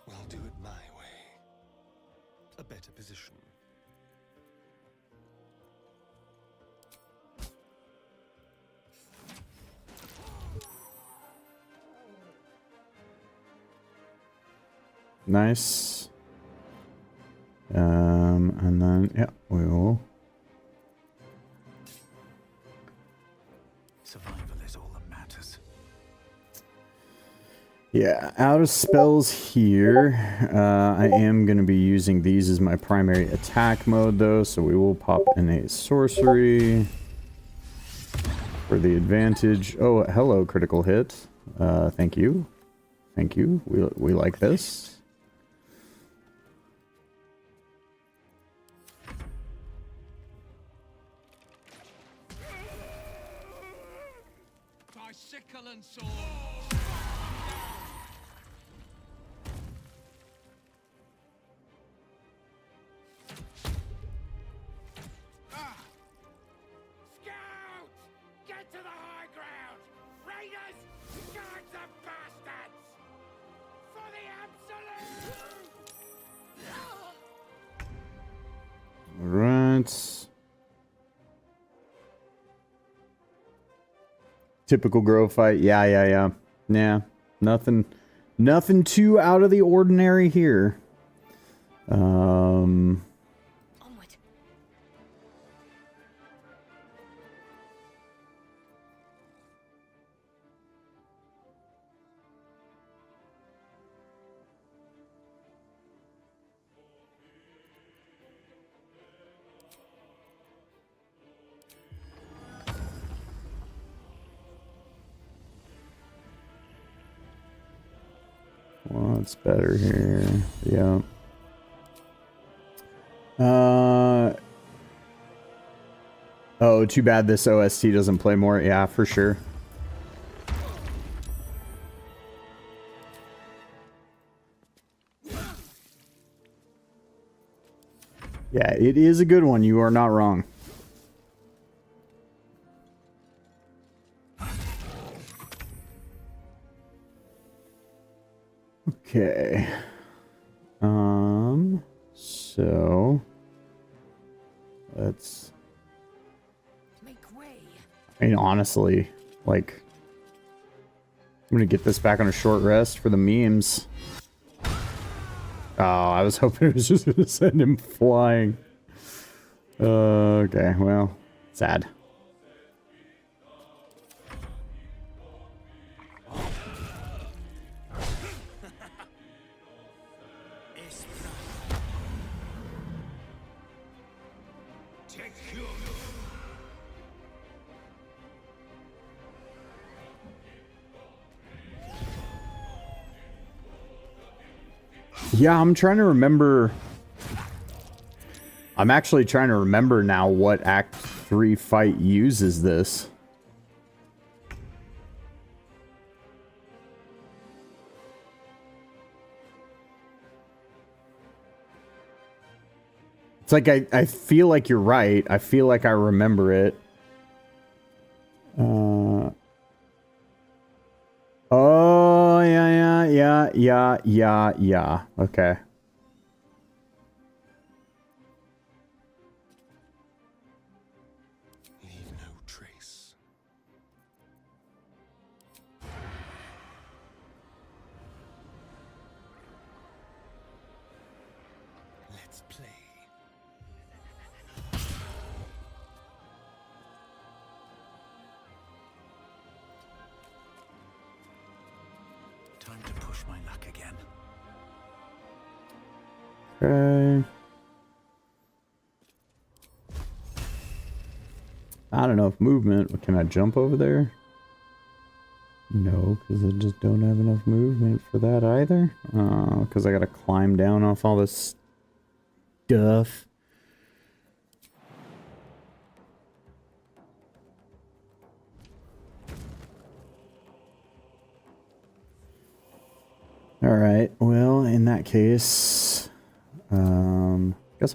We'll do it my way. A better position. Nice. And then, yeah, we will. Survival is all that matters. Yeah, out of spells here. I am going to be using these as my primary attack mode, though, so we will pop in a sorcery for the advantage. Oh, hello, critical hit. Thank you. Thank you. We like this. Sickle and sword. Scout! Get to the high ground! Raiders! Guards and bastards! For the absolute! Alright. Typical grove fight. Yeah. Nothing too out of the ordinary here. Onward. What's better here? Yeah. Oh, too bad this OST doesn't play more. Yeah, for sure. Yeah, it is a good one. You are not wrong. Okay. So let's Make way. I mean, honestly, like, I'm gonna get this back on a short rest for the memes. Oh, I was hoping it was just gonna send him flying. Okay, well, sad. Yeah, I'm trying to remember. I'm actually trying to remember now what Act 3 fight uses this. It's like I feel like you're right. I feel like I remember it. Oh, yeah. Okay. Leave no trace. Let's play. Time to push my luck again. Okay. Not enough movement. Can I jump over there? No, because I just don't have enough movement for that either. Because I gotta climb down off all this stuff. Alright, well, in that case, guess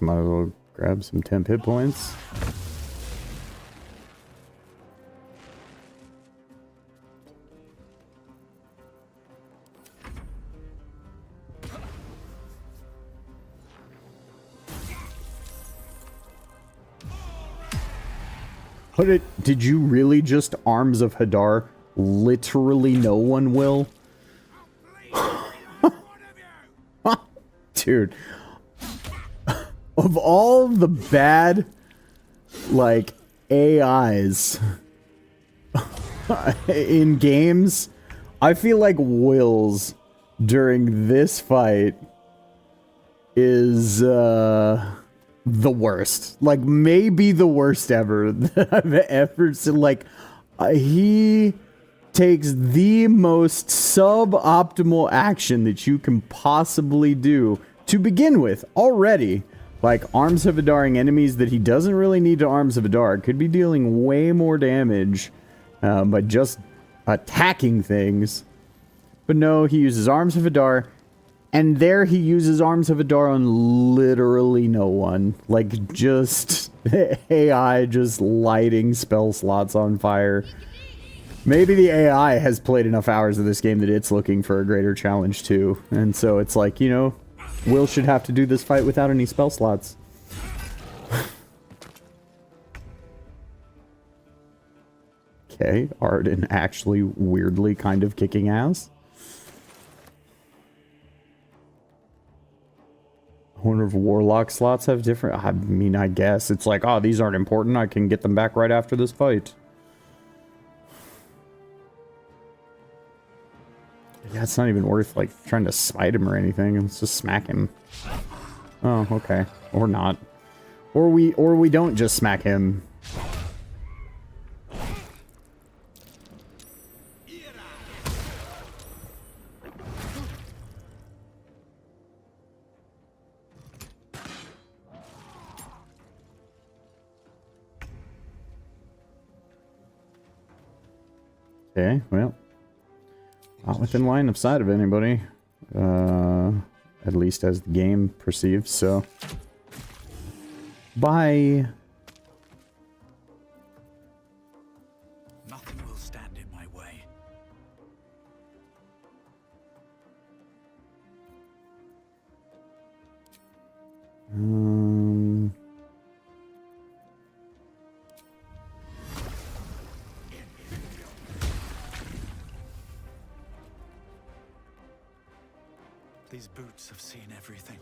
I might as well grab some temp hit points. Did you really just Arms of Hadar? Literally no one will? Dude. Of all the bad, like, AIs in games, I feel like Will's during this fight is, the worst. Like, maybe the worst ever that I've ever seen. Like, he takes the most suboptimal action that you can possibly do to begin with already. Like, Arms of Hadaring enemies that he doesn't really need to Arms of Hadar. Could be dealing way more damage by just attacking things. But no, he uses Arms of Hadar. And there he uses Arms of Hadar on literally no one. Like, just AI just lighting spell slots on fire. Maybe the AI has played enough hours of this game that it's looking for a greater challenge too. And so it's like, you know, Will should have to do this fight without any spell slots. Okay, Arden actually weirdly kind of kicking ass. I wonder if Warlock slots have different... I mean, I guess. It's like, oh, these aren't important. I can get them back right after this fight. Yeah, it's not even worth, like, trying to smite him or anything. Let's just smack him. Oh, okay. Or not. Or we don't just smack him. Okay, well, not within line of sight of anybody, at least as the game perceives, so, bye. Nothing will stand in my way. These boots have seen everything.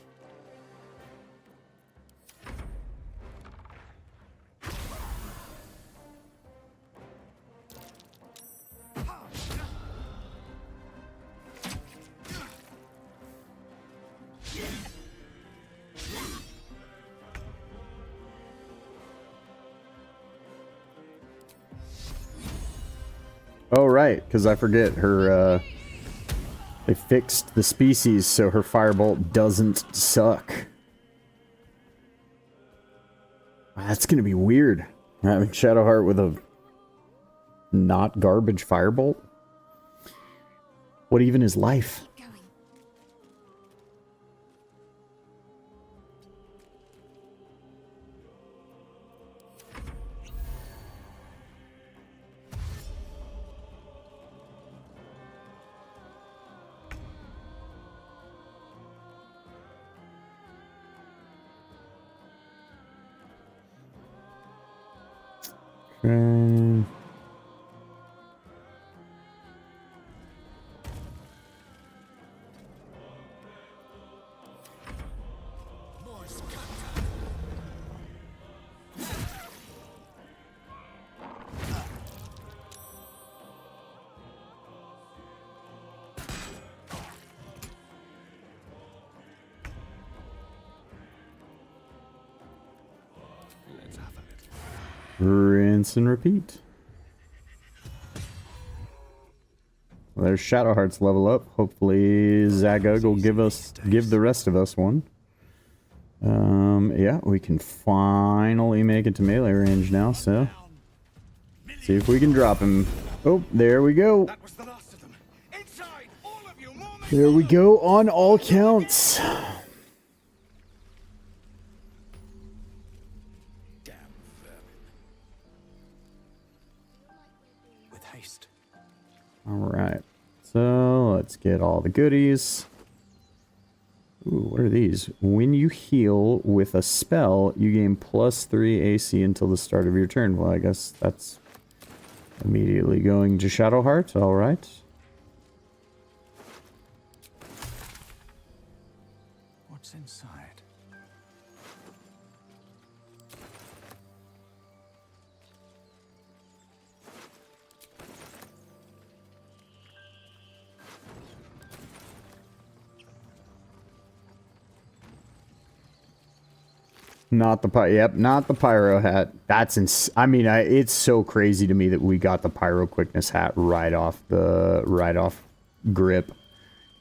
Oh, right, because I forget her, they fixed the species so her firebolt doesn't suck. That's gonna be weird. Having Shadowheart with a not garbage firebolt? What even is life? Okay. Rinse and repeat. Well, there's Shadowheart's level up. Hopefully Zagug will give the rest of us one. Yeah, we can finally make it to melee range now, so... See if we can drop him. Oh, there we go. There we go on all counts. With haste. Alright. So, let's get all the goodies. Ooh, what are these? When you heal with a spell, you gain +3 AC until the start of your turn. Well, I guess that's immediately going to Shadowheart. Alright. What's inside? Not the not the pyro hat. That's I mean, it's so crazy to me that we got the pyro quickness hat right off grip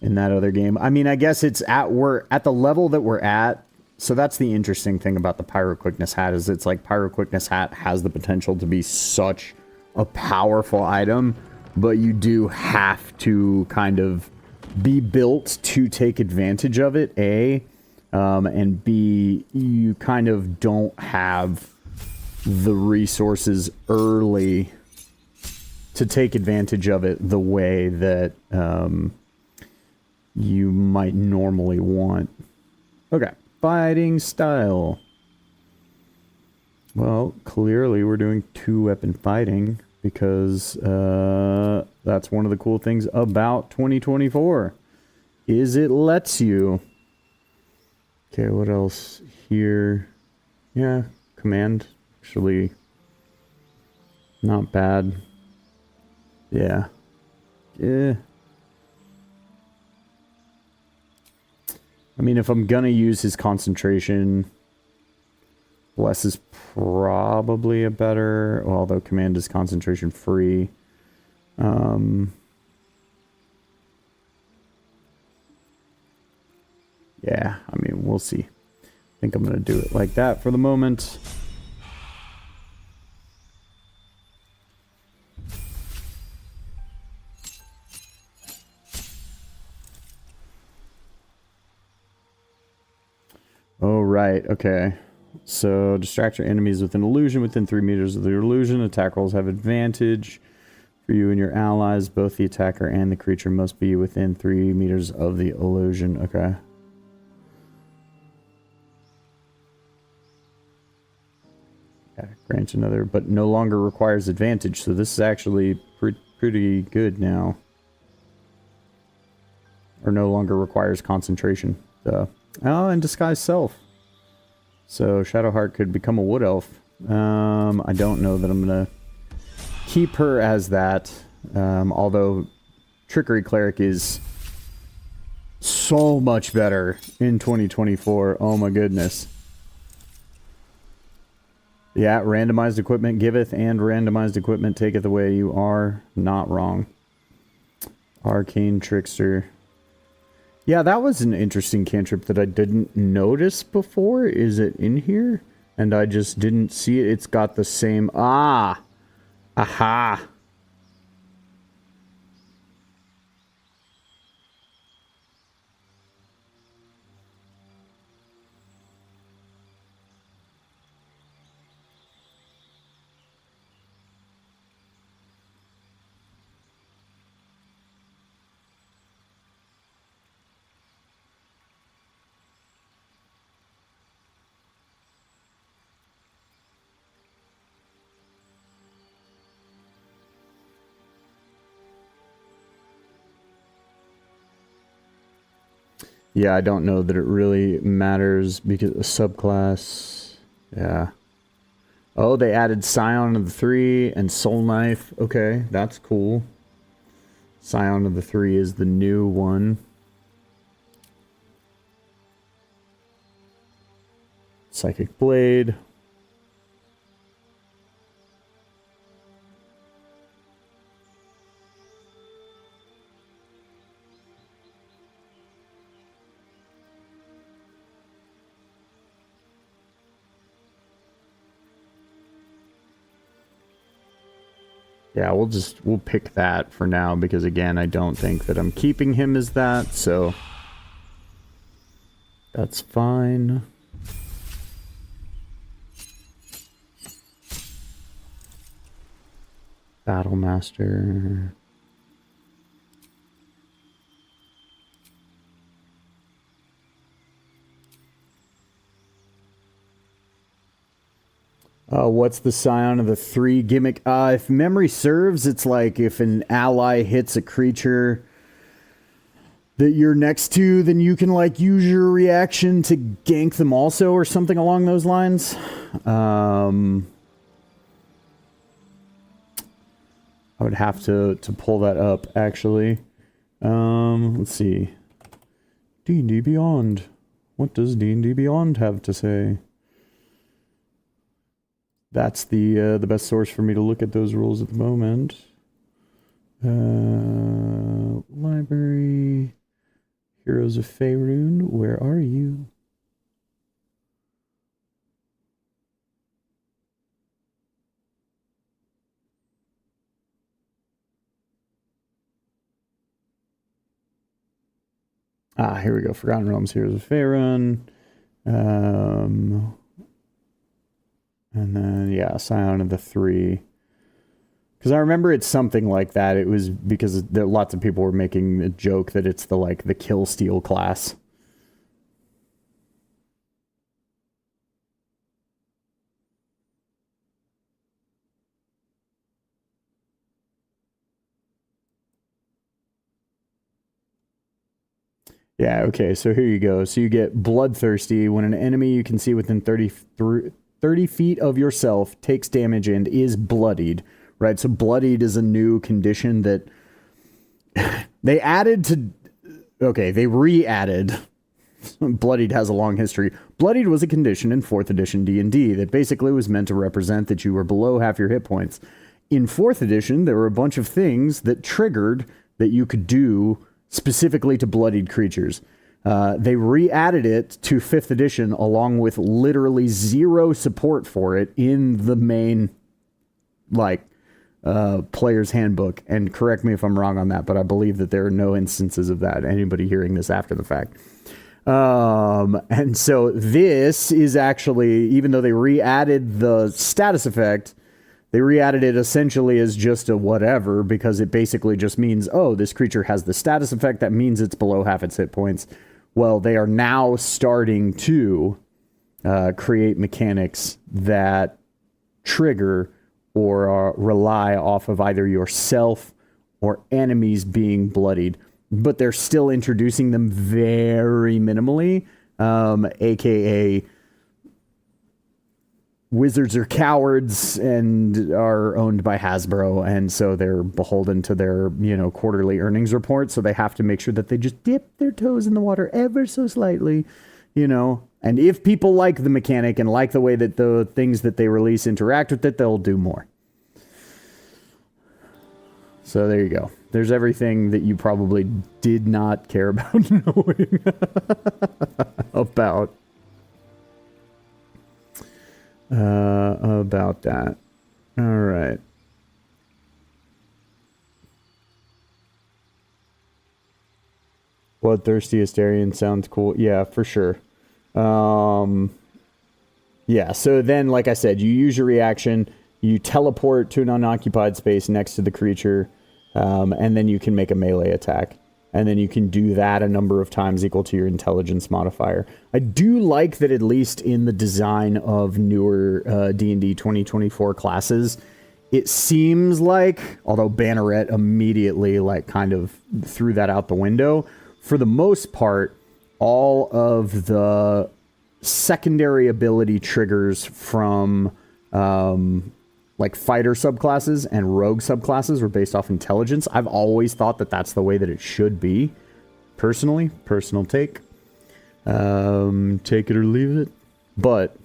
in that other game. I mean, I guess we're at the level that we're at. So that's the interesting thing about the pyro quickness hat is it's like pyro quickness hat has the potential to be such a powerful item, but you do have to kind of be built to take advantage of it, A. And B, you kind of don't have the resources early to take advantage of it the way that you might normally want. Okay, fighting style. Well, clearly we're doing 2-weapon fighting because that's one of the cool things about 2024 is it lets you. Okay, what else here? Yeah, command. Actually, not bad. Yeah. Yeah. I mean, if I'm gonna use his concentration, less is probably a better, although command is concentration free. Yeah, I mean, we'll see. I think I'm going to do it like that for the moment. Oh, right. Okay. So, distract your enemies with an illusion within 3 meters of the illusion. Attack rolls have advantage for you and your allies. Both the attacker and the creature must be within 3 meters of the illusion. Okay. Yeah, grants another, but no longer requires advantage. So this is actually pretty good now. Or no longer requires concentration. Oh, and disguise self. So Shadowheart could become a wood elf. I don't know that I'm gonna keep her as that. Although Trickery Cleric is so much better in 2024. Oh my goodness. Yeah, randomized equipment giveth and randomized equipment taketh away. You are not wrong. Arcane Trickster. Yeah, that was an interesting cantrip that I didn't notice before. Is it in here? And I just didn't see it. It's got the same... Ah! Aha! Yeah, I don't know that it really matters because the subclass... Yeah. Oh, they added Scion of the 3 and Soul Knife. Okay, that's cool. Scion of the 3 is the new one. Psychic Blade. Yeah, we'll pick that for now because again, I don't think that I'm keeping him as that, so that's fine. Battlemaster. What's the Scion of the 3 gimmick? If memory serves, it's like if an ally hits a creature that you're next to, then you can like use your reaction to gank them also or something along those lines. I would have to pull that up, actually. Let's see. D&D Beyond. What does D&D Beyond have to say? That's the best source for me to look at those rules at the moment. Library. Heroes of Faerun, where are you? Here we go. Forgotten Realms, Heroes of Faerun. And then, yeah, Scion of the 3. Because I remember it's something like that. It was because lots of people were making a joke that it's the kill steal class. Yeah, okay, so here you go. So you get Bloodthirsty. When an enemy you can see within 30 feet of yourself takes damage and is bloodied, right? So bloodied is a new condition that they added to... Okay, they re-added. Bloodied has a long history. Bloodied was a condition in 4th edition D&D that basically was meant to represent that you were below half your hit points. In 4th edition, there were a bunch of things that triggered that you could do specifically to bloodied creatures. They re-added it to 5th edition along with literally zero support for it in the main, player's handbook. And correct me if I'm wrong on that, but I believe that there are no instances of that. Anybody hearing this after the fact. And so this is actually, even though they re-added the status effect, they re-added it essentially as just a whatever, because it basically just means, oh, this creature has the status effect. That means it's below half its hit points. Well, they are now starting to create mechanics that trigger or rely off of either yourself or enemies being bloodied. But they're still introducing them very minimally, aka... Wizards are cowards and are owned by Hasbro, and so they're beholden to their, quarterly earnings report, so they have to make sure that they just dip their toes in the water ever so slightly, And if people like the mechanic and like the way that the things that they release interact with it, they'll do more. So there you go. There's everything that you probably did not care about knowing about that. All right. Bloodthirsty Astarian sounds cool. Yeah, for sure. Yeah, so then, like I said, you use your reaction, you teleport to an unoccupied space next to the creature, and then you can make a melee attack. And then you can do that a number of times equal to your intelligence modifier. I do like that at least in the design of newer D&D 2024 classes, it seems like, although Banneret immediately kind of threw that out the window, for the most part, all of the secondary ability triggers from fighter subclasses and rogue subclasses were based off intelligence. I've always thought that that's the way that it should be. Personally, personal take. Take it or leave it. But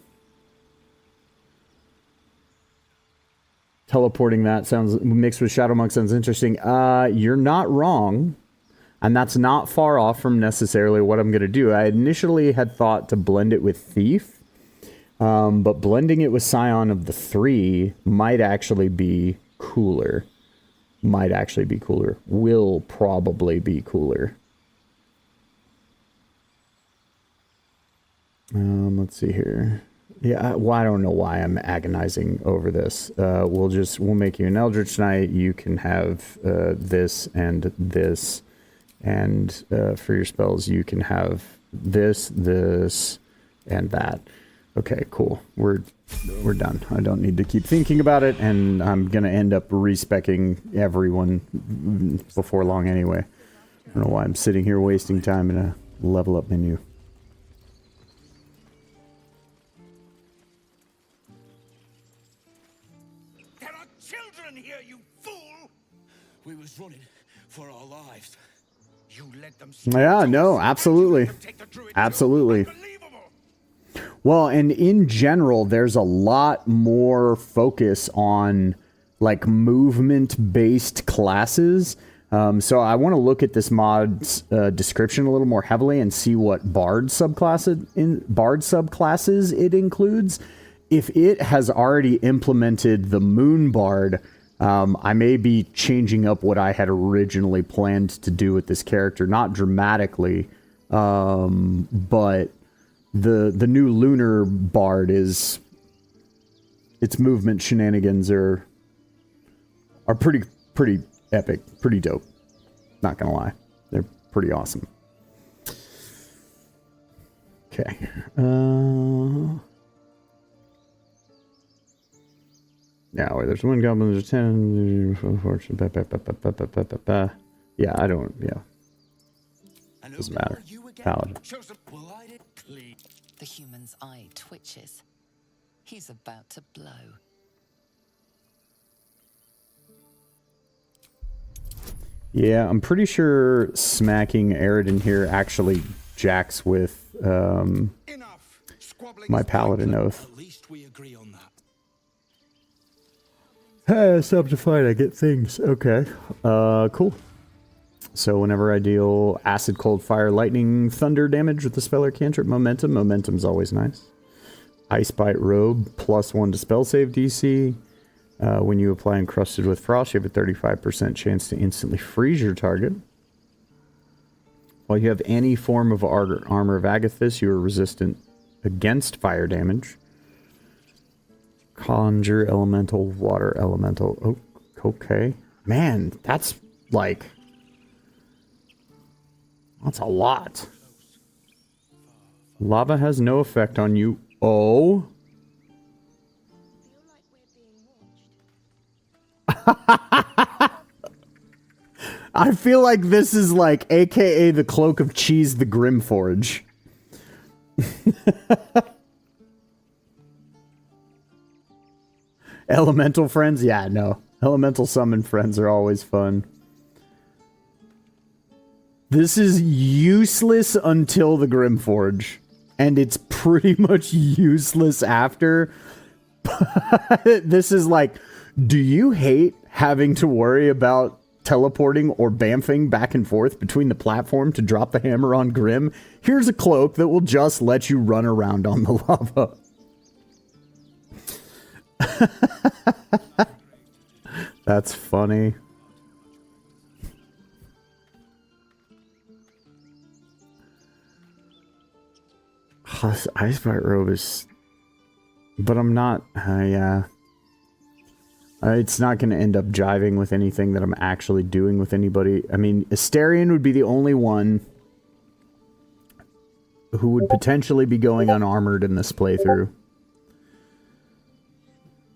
teleporting that sounds mixed with Shadow Monk sounds interesting. You're not wrong. And that's not far off from necessarily what I'm going to do. I initially had thought to blend it with Thief. But blending it with Scion of the 3 might actually be cooler. might actually be cooler. Will probably be cooler. Let's see here. Yeah, well, I don't know why I'm agonizing over this. We'll make you an Eldritch Knight. You can have this, and for your spells you can have this, and that. Okay, cool. We're done. I don't need to keep thinking about it, and I'm gonna end up respecking everyone before long anyway. I don't know why I'm sitting here wasting time in a level up menu. We was running for our lives. You let them. Yeah, no, absolutely. Absolutely. Well, and in general, there's a lot more focus on like movement-based classes. So I want to look at this mod's description a little more heavily and see what Bard subclasses it includes. If it has already implemented the Moon Bard, I may be changing up what I had originally planned to do with this character, not dramatically, but the new Lunar Bard is, its movement shenanigans are pretty epic, pretty dope. Not gonna lie, they're pretty awesome. Okay. Yeah, where there's one goblin, there's 10. Yeah, I don't. Yeah, doesn't matter. Paladin. The human's eye twitches. He's about to blow. Yeah, I'm pretty sure smacking Aridin here actually jacks with my Paladin Oath. At least we agree on that. Hey, it's up to fight, I get things. Okay. Cool. So whenever I deal acid, cold, fire, lightning, thunder damage with the spell or cantrip momentum, momentum's always nice. Ice Bite Robe, +1 to spell save DC. When you apply Encrusted with Frost, you have a 35% chance to instantly freeze your target. While you have any form of Armor of Agathis, you are resistant against fire damage. Conjure Elemental, Water Elemental. Oh, okay. Man, that's like... that's a lot. Lava has no effect on you. Oh. I feel like this is like AKA the Cloak of Cheese, the Grimforge. Elemental friends? Yeah, no. Elemental summon friends are always fun. This is useless until the Grimforge. And it's pretty much useless after. This is like, do you hate having to worry about teleporting or bamfing back and forth between the platform to drop the hammer on Grim? Here's a cloak that will just let you run around on the lava. That's funny. Ice Bite Robe is... but I'm not... yeah. It's not going to end up jiving with anything that I'm actually doing with anybody. I mean, Asterion would be the only one who would potentially be going unarmored in this playthrough.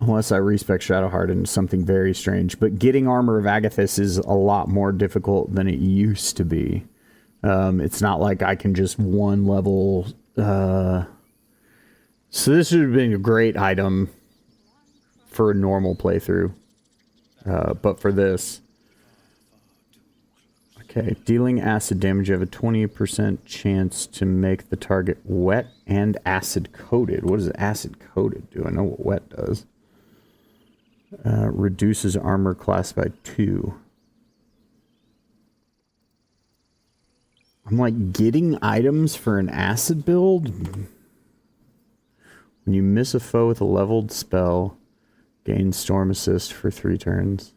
Unless I respec Shadowheart into something very strange. But getting Armor of Agathis is a lot more difficult than it used to be. It's not like I can just one level... so this would have been a great item for a normal playthrough. But for this... okay, dealing acid damage, you have a 20% chance to make the target wet and acid-coated. What does acid-coated do? I know what wet does. Reduces armor class by 2. I'm like, getting items for an acid build? When you miss a foe with a leveled spell, gain storm assist for 3 turns.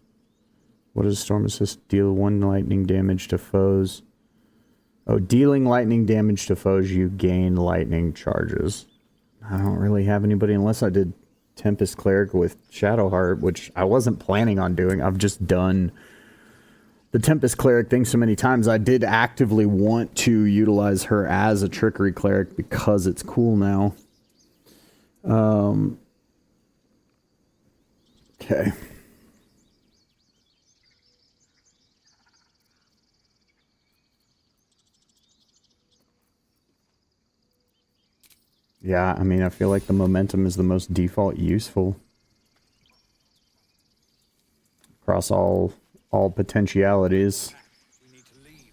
What does Storm Assist deal? 1 lightning damage to foes. Oh, dealing lightning damage to foes, you gain lightning charges. I don't really have anybody unless I did Tempest Cleric with Shadowheart, which I wasn't planning on doing. I've just done the Tempest Cleric thing so many times. I did actively want to utilize her as a Trickery Cleric because it's cool now. Okay. Yeah, I mean, I feel like the momentum is the most default useful across all potentialities. We need to leave.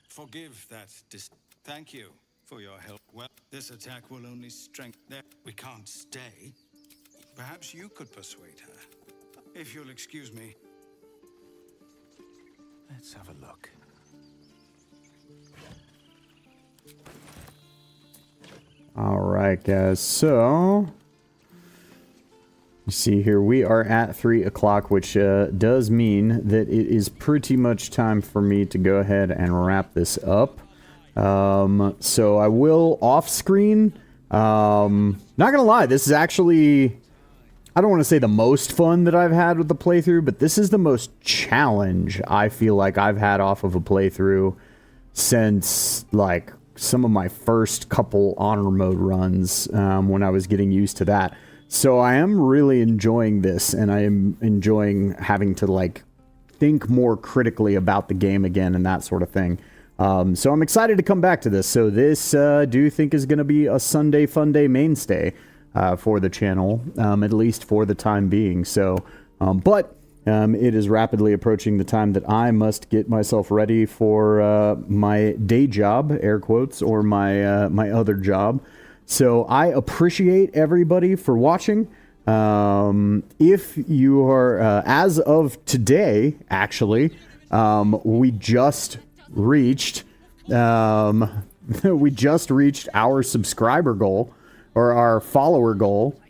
Forgive that. Thank you for your help. Well, this attack will only strengthen that. We can't stay. Perhaps you could persuade her. If you'll excuse me. Let's have a look. Alright, guys, so you see here we are at 3 o'clock, which does mean that it is pretty much time for me to go ahead and wrap this up. So I will off screen. Not gonna lie, this is actually, I don't want to say the most fun that I've had with the playthrough, but this is the most challenge I feel like I've had off of a playthrough since, like, some of my first couple honor mode runs when I was getting used to that. So I am really enjoying this, and I am enjoying having to, like, think more critically about the game again and that sort of thing. So I'm excited to come back to this. So this, do you think is going to be a Sunday Funday mainstay for the channel, at least for the time being. So, but it is rapidly approaching the time that I must get myself ready for my day job, air quotes, or my my other job. So I appreciate everybody for watching. If you are, as of today, actually, we just reached our subscriber goal, or our follower goal.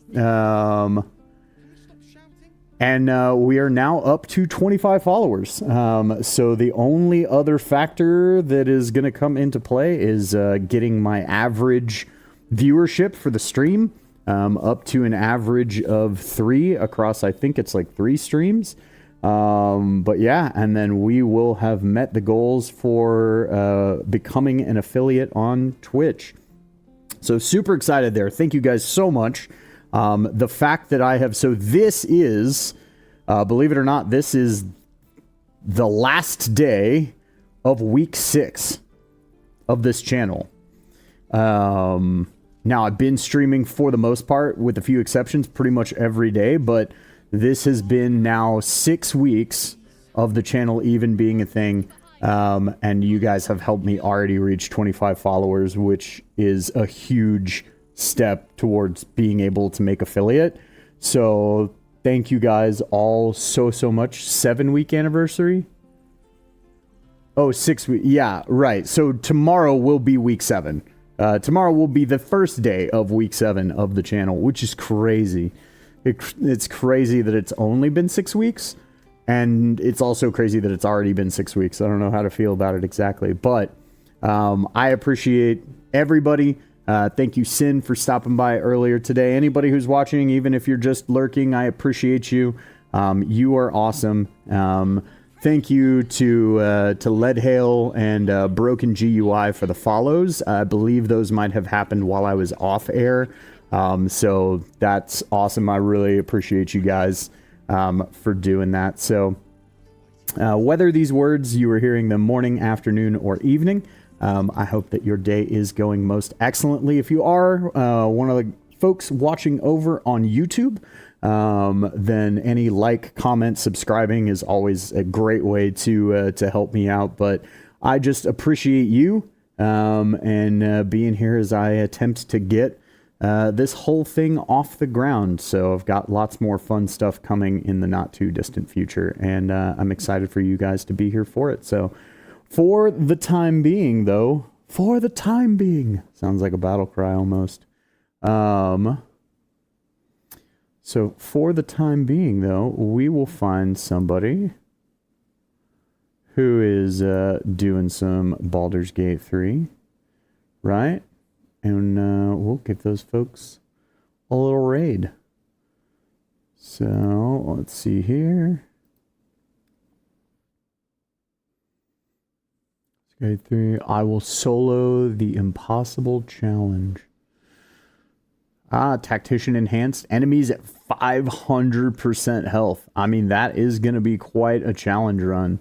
And we are now up to 25 followers. So the only other factor that is going to come into play is getting my average viewership for the stream up to an average of 3 across, I think it's like 3 streams. But yeah, and then we will have met the goals for becoming an affiliate on Twitch. So super excited there. Thank you guys so much. The fact that I have, so this is, believe it or not, this is the last day of week 6 of this channel. Now I've been streaming for the most part, with a few exceptions, pretty much every day, but this has been now 6 weeks of the channel even being a thing. And you guys have helped me already reach 25 followers, which is a huge step towards being able to make affiliate. So thank you guys all so much. 7-week anniversary? Oh, 6 weeks. Yeah, right. So tomorrow will be week 7. Tomorrow will be the first day of week 7 of the channel, which is crazy. It's crazy that it's only been 6 weeks, and it's also crazy that it's already been 6 weeks. I don't know how to feel about it exactly, but I appreciate everybody. Thank you, Sin, for stopping by earlier today. Anybody who's watching, even if you're just lurking, I appreciate you. You are awesome. Thank you to Leadhail and Broken GUI for the follows. I believe those might have happened while I was off air. So that's awesome. I really appreciate you guys for doing that. So whether these words you are hearing them morning, afternoon, or evening, I hope that your day is going most excellently. If you are one of the folks watching over on YouTube, then any like, comment, subscribing is always a great way to help me out. But I just appreciate you and being here as I attempt to get this whole thing off the ground. So I've got lots more fun stuff coming in the not too distant future, and I'm excited for you guys to be here for it. So for the time being, though, sounds like a battle cry almost. So for the time being, though, we will find somebody who is doing some Baldur's Gate 3, right? And we'll give those folks a little raid. So let's see here. Gate 3. I will solo the impossible challenge. Tactician enhanced. Enemies at 500% health. I mean, that is going to be quite a challenge run.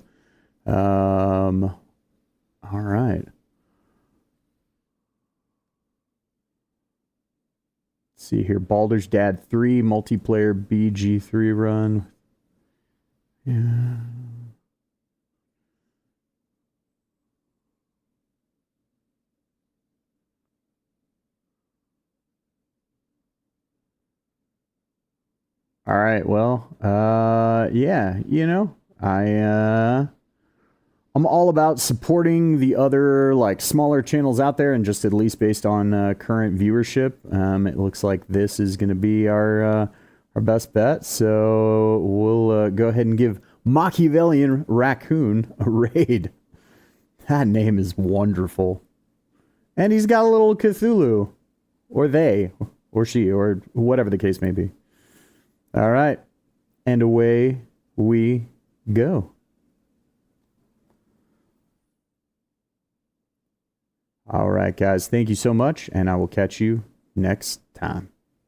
All right. Let's see here. Baldur's Dad 3 multiplayer BG3 run. Yeah. All right, well, yeah, you know, I'm all about supporting the other, like, smaller channels out there, and just at least based on current viewership, it looks like this is going to be our best bet, so we'll go ahead and give Machiavellian Raccoon a raid. That name is wonderful. And he's got a little Cthulhu, or they, or she, or whatever the case may be. All right, and away we go. All right, guys, thank you so much, and I will catch you next time.